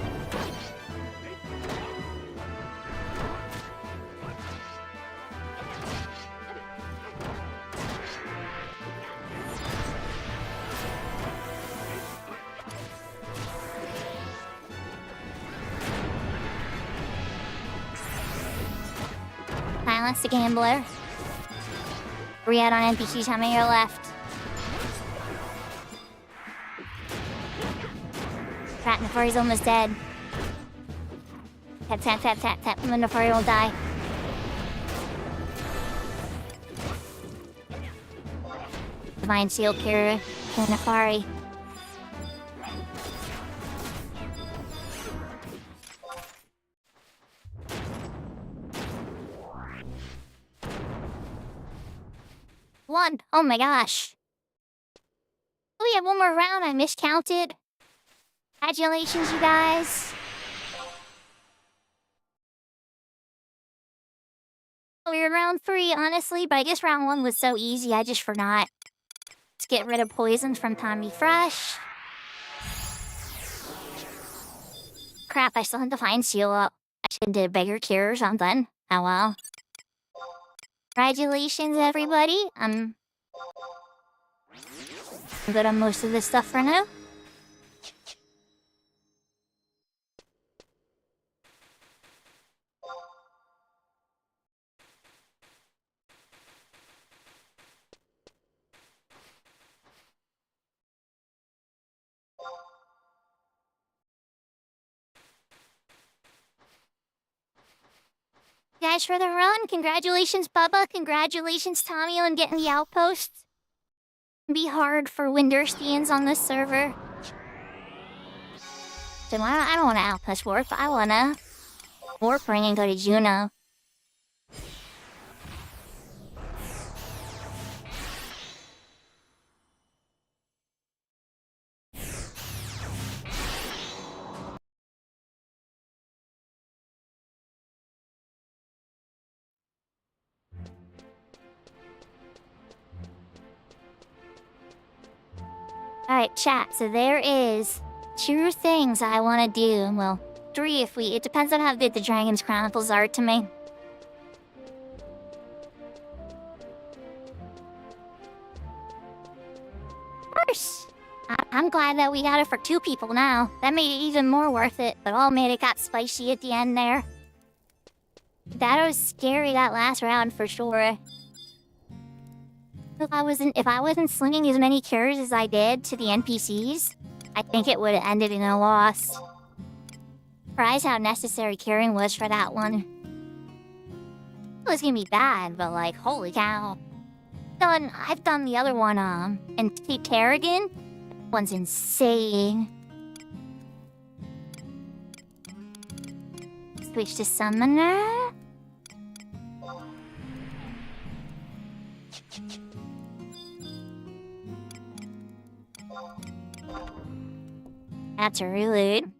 Silence the gambler. 3 out on NPCs, how many are left? Ratnifer's almost dead. Tap, tap, tap, tap, tap. And then the furry will die. Divine Seal Cure. And the furry. One. Oh my gosh. Oh, we have one more round. I miscounted. Congratulations, you guys. We're in round 3, honestly, but I guess round 1 was so easy, I just forgot. Let's get rid of poison from Tommy Fresh. Crap, I still have to find Seal Up. I should have did a bigger cure or something. Oh well. Congratulations, everybody. I'm good on most of this stuff for now. Guys, for the run, congratulations, Bubba. Congratulations, Tommy, on getting the outposts. Be hard for Windersteins on this server. So I don't want to outpost warp. I want to warp ring and go to Juno. Alright, chat, so there is 2 things I want to do. Well, 3 if it depends on how good the Dragon's Chronicles are to me. Of course! I'm glad that we got it for 2 people now. That made it even more worth it, but oh man, it got spicy at the end there. That was scary that last round for sure. If I wasn't slinging as many cures as I did to the NPCs, I think it would have ended in a loss. Surprised how necessary curing was for that one. It was gonna be bad, but like, holy cow. I've done the other one, in Tarragon. That one's insane. Switch to Summoner. That's rude.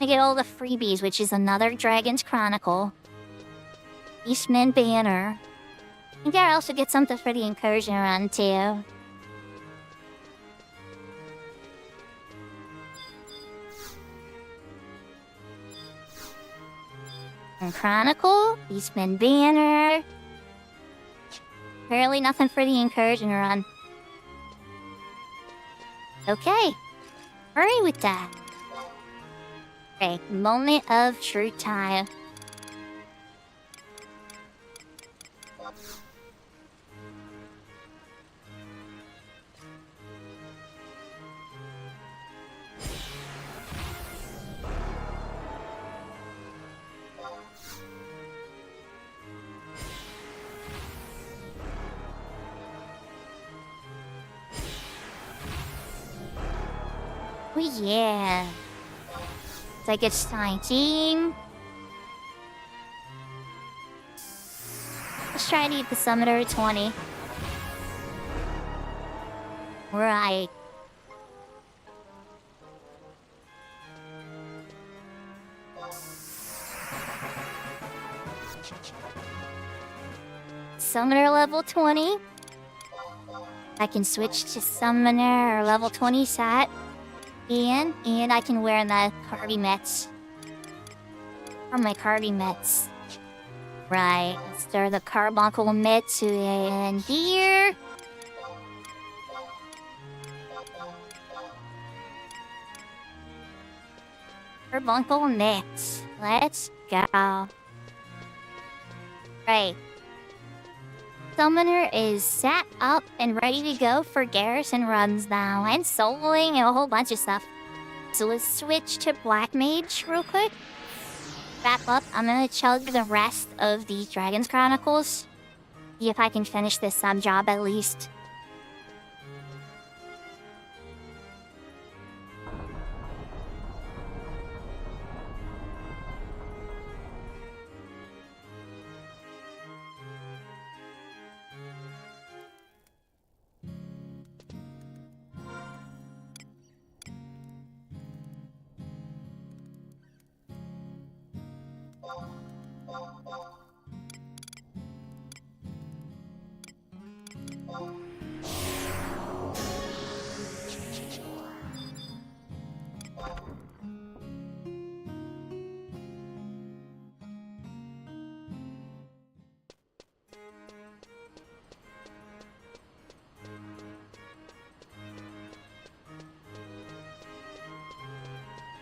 I get all the freebies, which is another Dragon's Chronicle. Eastman Banner. I think I also get something for the incursion run, too. And Chronicle, Eastman Banner. Apparently nothing for the incursion run. Okay. Hurry with that. Okay, moment of truth time. Oh yeah. It's like it's time, team. Let's try to get the summoner 20. Right. Summoner level 20. I can switch to summoner level 20 set. And I can wear the Carby Mets. Or my Carby Mets. Right, let's throw the Carbuncle Mets in here. Carbuncle Mets. Let's go. Right. Summoner is set up and ready to go for garrison runs now, and soloing and a whole bunch of stuff. So let's switch to Black Mage real quick. Wrap up. I'm gonna chug the rest of these Dragon's Chronicles. See if I can finish this sub job at least.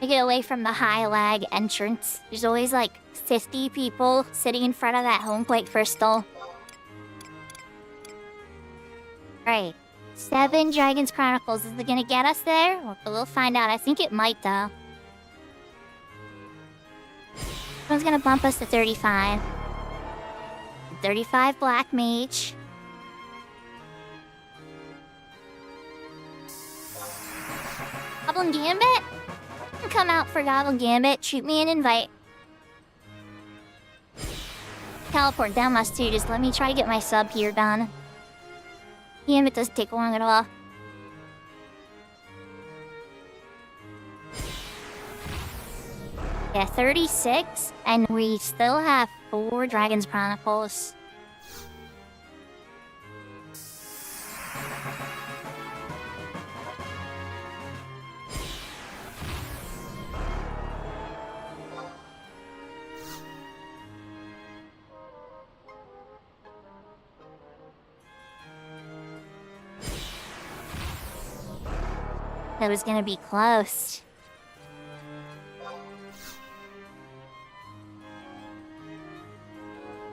To get away from the high lag entrance. There's always like 50 people sitting in front of that home plate crystal. Alright. 7 Dragon's Chronicles. Is it gonna get us there? We'll find out. I think it might though. This one's gonna bump us to 35. 35 Black Mage. Goblin Gambit? Come out for Goblin Gambit, shoot me an invite. Teleport down must too, just let me try to get my sub here done. Gambit doesn't take long at all. Yeah, 36, and we still have 4 Dragon's Chronicles. That was gonna be close.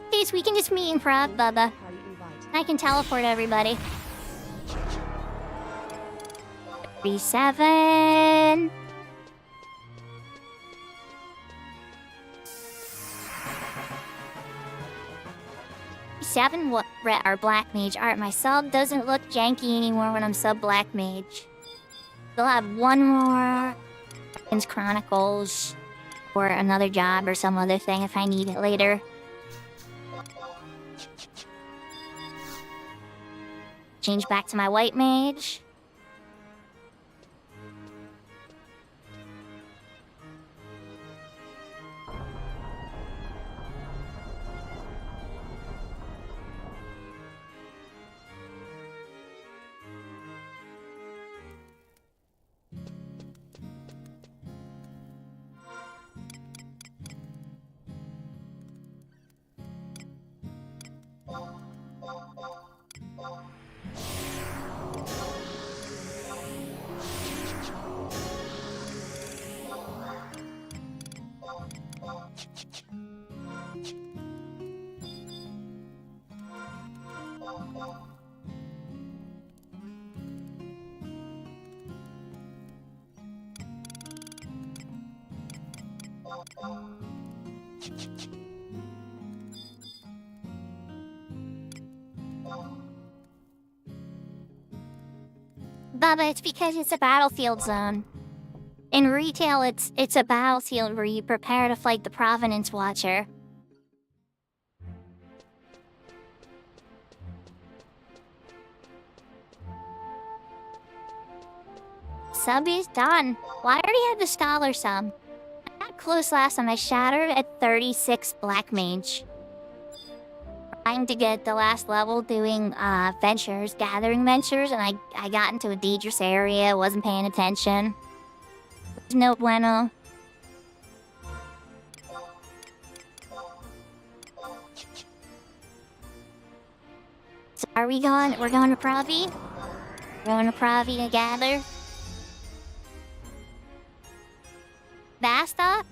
Okay, so we can just meet in prep, Bubba. Party invite. I can teleport everybody. 37. Seven our Black Mage. Alright, my sub doesn't look janky anymore when I'm sub Black Mage. Still have one more Dragon's Chronicles or another job or some other thing if I need it later. Change back to my White Mage. Bubba, it's because it's a battlefield zone. In retail, it's a battlefield where you prepare to fight the Provenance Watcher. Sub is done. Well, I already had the Scholar sub. I got close last time. I shattered at 36 Black Mage. Trying to get the last level doing ventures, gathering ventures, and I got into a dangerous area, wasn't paying attention. No bueno. So are we going? We're going to Pravi? We're going to Pravi to gather? Basta?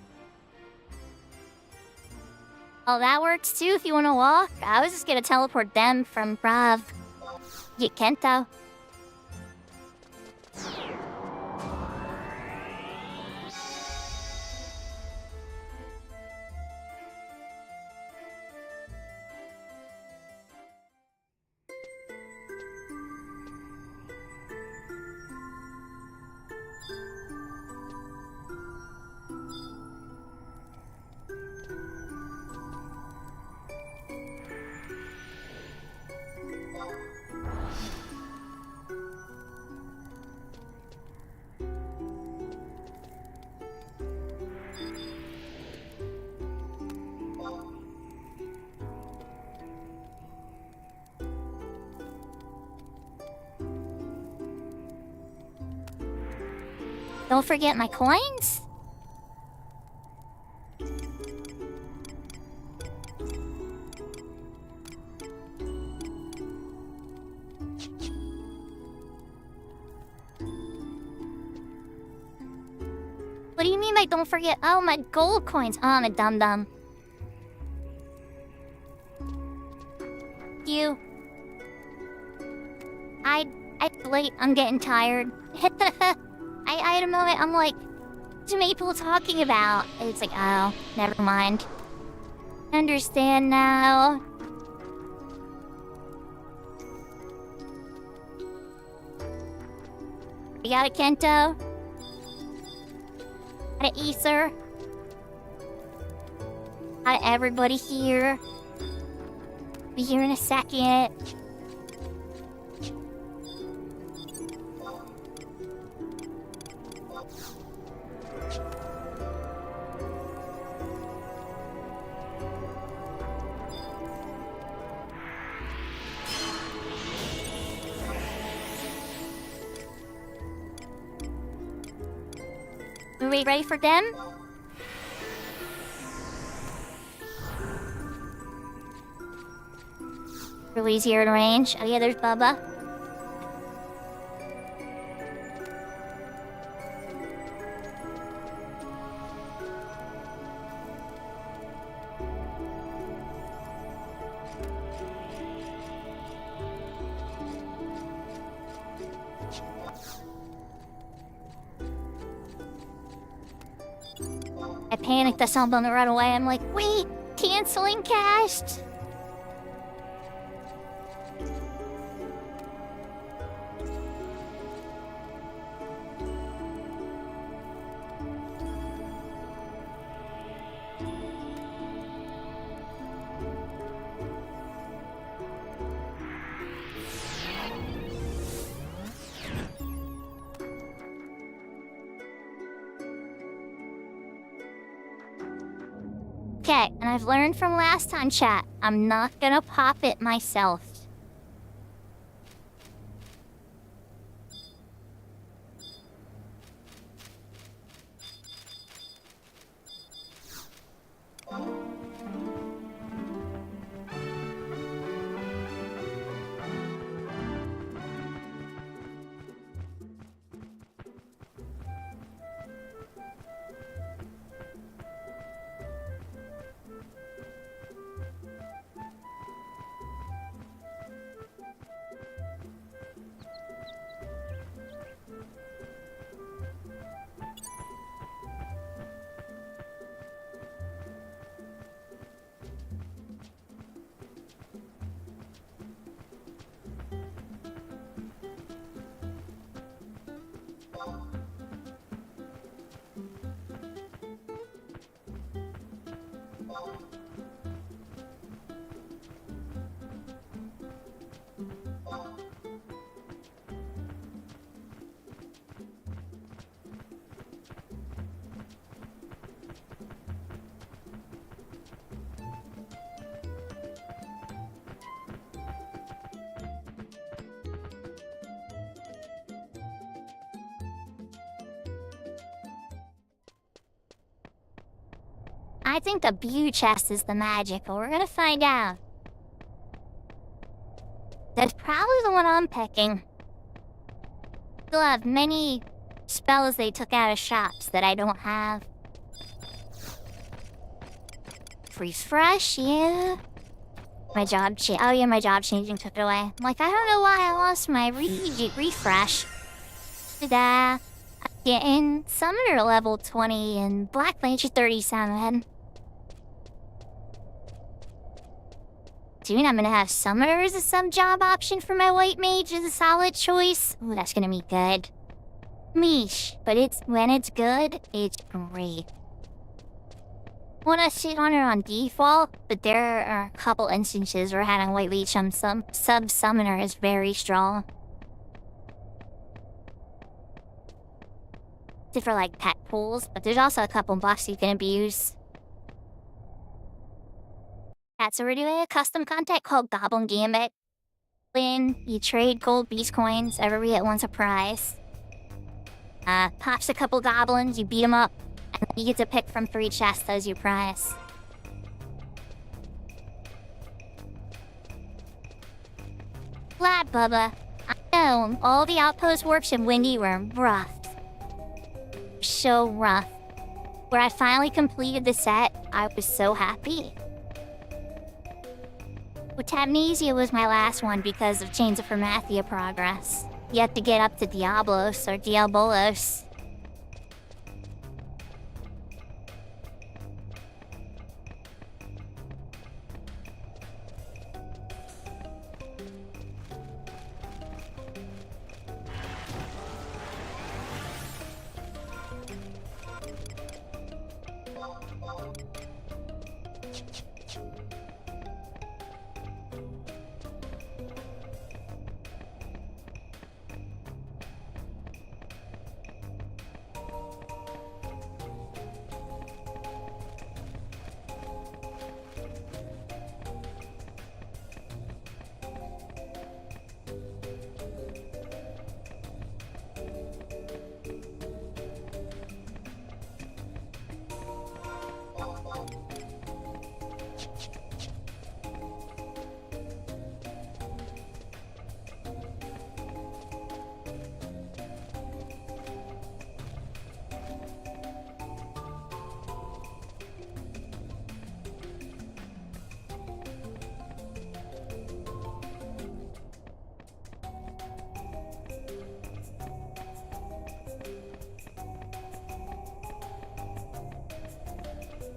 Oh, that works too if you want to walk. I was just gonna teleport them from Brav. Get Kento. Don't forget my coins. What do you mean by don't forget? Oh, my gold coins. Oh, I'm a dum-dum. You. I late. I'm getting tired. I had a moment, I'm like, too many people talking about. It's like, oh, never mind. Understand now. We got a Kento. Got an Ether. Got everybody here. Be here in a second. Are we ready for them? Really easier to range. Oh yeah, there's Bubba. I panicked. I saw him run away. I'm like, wait, canceling cast. Okay, and I've learned from last time, chat. I'm not gonna pop it myself. I think the Bew chest is the magic, but we're gonna find out. That's probably the one I'm picking. Still have many spells they took out of shops that I don't have. refresh, yeah. My job oh yeah, my job changing took it away. I'm like, I don't know why I lost my refresh. I'm getting Summoner level 20 and Black Mage 37. Soon I'm gonna have Summoner as a sub-job option for my White Mage is a solid choice. Ooh, that's gonna be good. Meesh, but when it's good, it's great. Wanna sit on it on default, but there are a couple instances where having White Mage some sub-summoner is very strong. Except for like pet pools, but there's also a couple buffs you can abuse. So we're doing a custom content called Goblin Gambit. When you trade gold beast coins, every get one surprise. Pops a couple goblins, you beat them up, and you get to pick from 3 chests as your prize. Glad, Bubba. I know, all the outpost works in Windy were rough. So rough. When I finally completed the set, I was so happy. Amnesia was my last one because of Chains of Formathia progress. You have to get up to Diablos or Diabolos.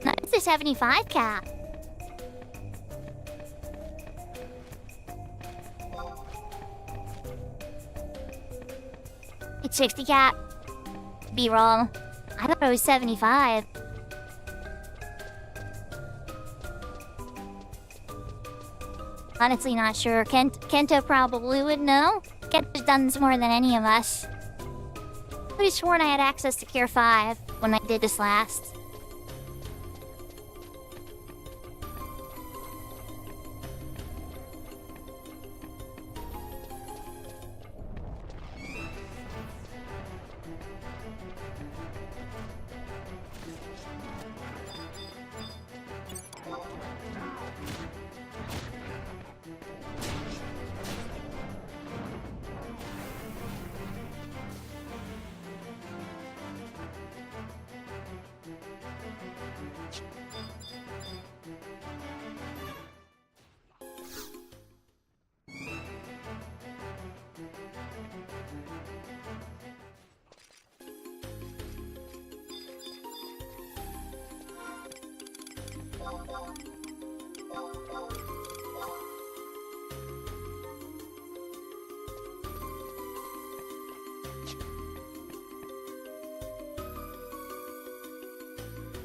That's the 75 cap. It's 60 cap. Be wrong. I thought it was 75. Honestly not sure. Kento probably would know. Kento's done this more than any of us. I could have sworn I had access to Cure 5 when I did this last.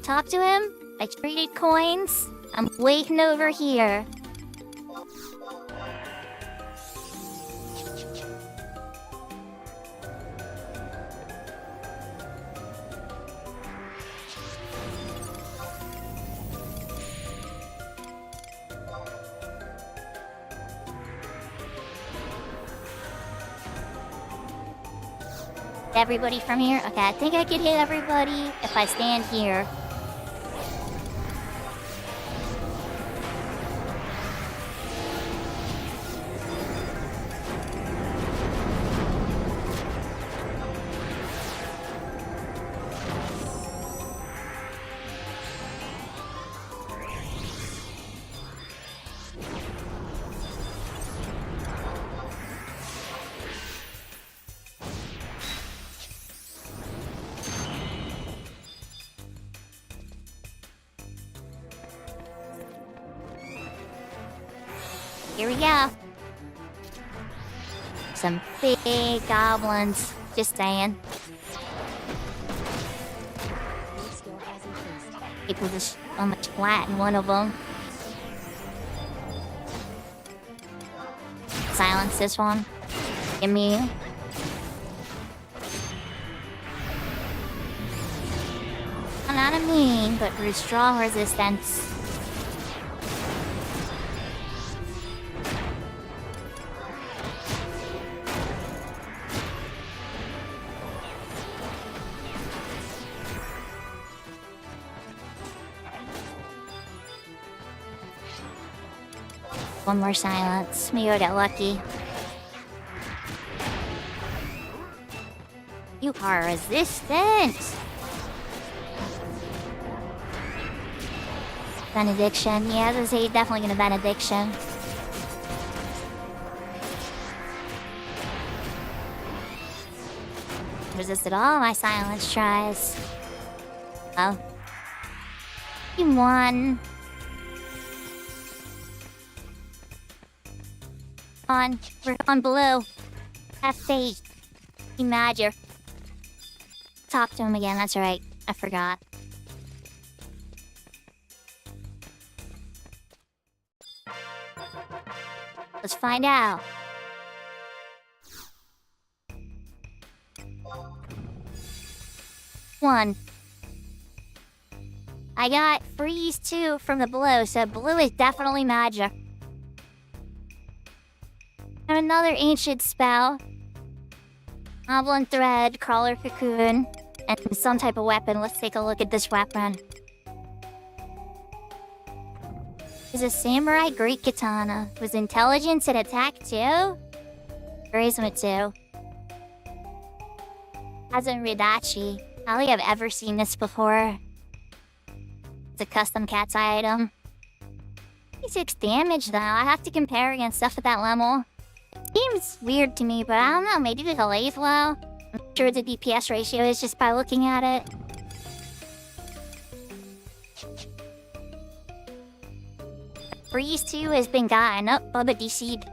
Talk to him. I traded coins. I'm waiting over here. Everybody from here? Okay, I think I could hit everybody if I stand here. Here we go. Some big goblins. Just saying. Your skill has increased. People just so much flat in one of them. Silence this one. Give me. Not a mean, but for strong resistance. One more silence. Maybe I'll get lucky. You are resistant! Benediction. Yeah, I was gonna say definitely gonna benediction. Resisted all my silence tries. Oh. You won. We're on blue. Have faith. Imagine. Talk to him again, that's right. I forgot. Let's find out. One. I got freeze 2 from the blue, so blue is definitely magic. And another ancient spell. Goblin thread, crawler cocoon, and some type of weapon. Let's take a look at this weapon. It's a samurai great katana with intelligence and attack 2. Charisma 2. Has a Ridachi. I don't think I've ever seen this before. It's a custom cat's item. 86 damage though. I have to compare against stuff at that level. Seems weird to me, but I don't know. Maybe the delay's low. I'm sure the DPS ratio is just by looking at it. Freeze 2 has been gotten. Oh, Bubba DC'd.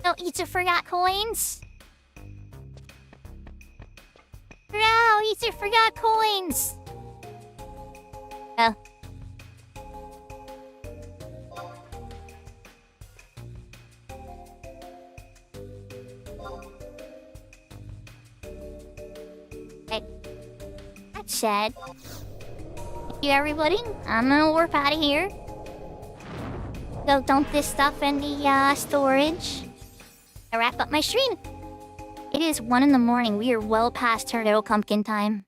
No, Eater forgot coins. No, Eater forgot coins. Oh. That said, thank you everybody. I'm gonna warp out of here. Go dump this stuff in the storage. I wrap up my stream. It is 1 in the morning. We are well past Turtle Pumpkin time.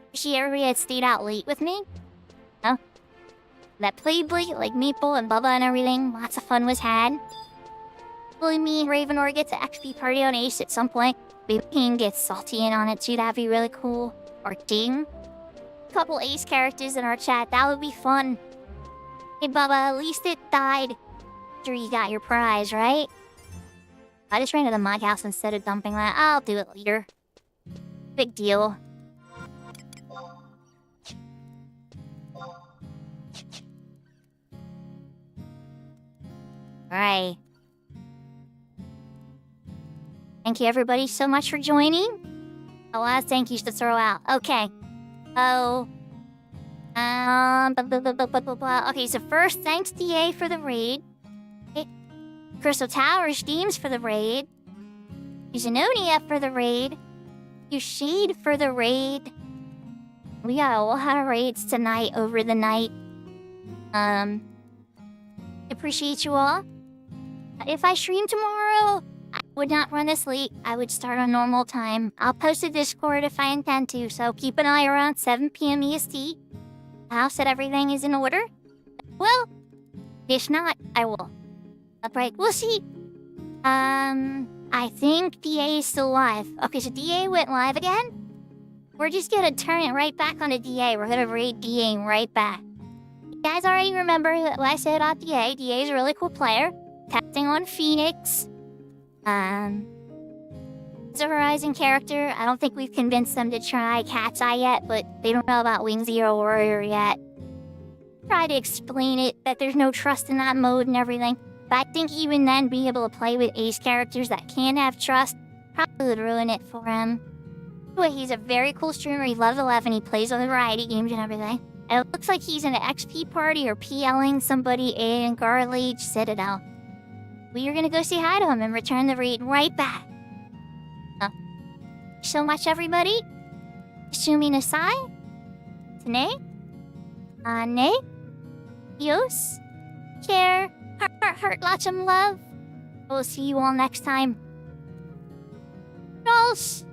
Appreciate everybody that stayed out late with me. Oh, that played late, like Maple and Bubba and everything. Lots of fun was had. Hopefully me and Ravenor get to XP party on Ace at some point. Maybe King gets salty in on it too. That'd be really cool. Or King. A couple Ace characters in our chat. That would be fun. Hey Bubba, at least it died after you got your prize, right? I just ran to the mug house instead of dumping that. I'll do it later. Big deal. Alright. Thank you everybody so much for joining. A lot of thank yous to throw out. Okay. Oh. Okay, so first, thanks DA for the raid. Okay. Crystal Towers Deems for the raid. Zenonia for the raid. Shade for the raid. We got a lot of raids tonight over the night. Appreciate you all. If I stream tomorrow, I would not run this late. I would start on normal time. I'll post a Discord if I intend to, so keep an eye around 7 p.m. EST. I'll set everything is in order. Well, if not, I will. Upright, we'll see. I think DA is still live. Okay, so DA went live again? We're just gonna turn it right back on to DA. We're gonna raid DA right back. You guys already remember what I said about DA. DA is a really cool player. Testing on Phoenix. It's a Horizon character. I don't think we've convinced them to try Cat's Eye yet, but they don't know about Wing Zero Warrior yet. try to explain it that there's no trust in that mode and everything. But I think even then, being able to play with ace characters that can have trust probably would ruin it for him. Anyway, he's a very cool streamer. He loves 11. He plays other variety games and everything. And it looks like he's in an XP party or PLing somebody in Garlage Citadel. We are gonna go say hi to him and return the raid right back. So much, everybody. Shumi Nasai. Tane. Ne. Yos. Care. Heart, lots of love. We'll see you all next time. Rolls.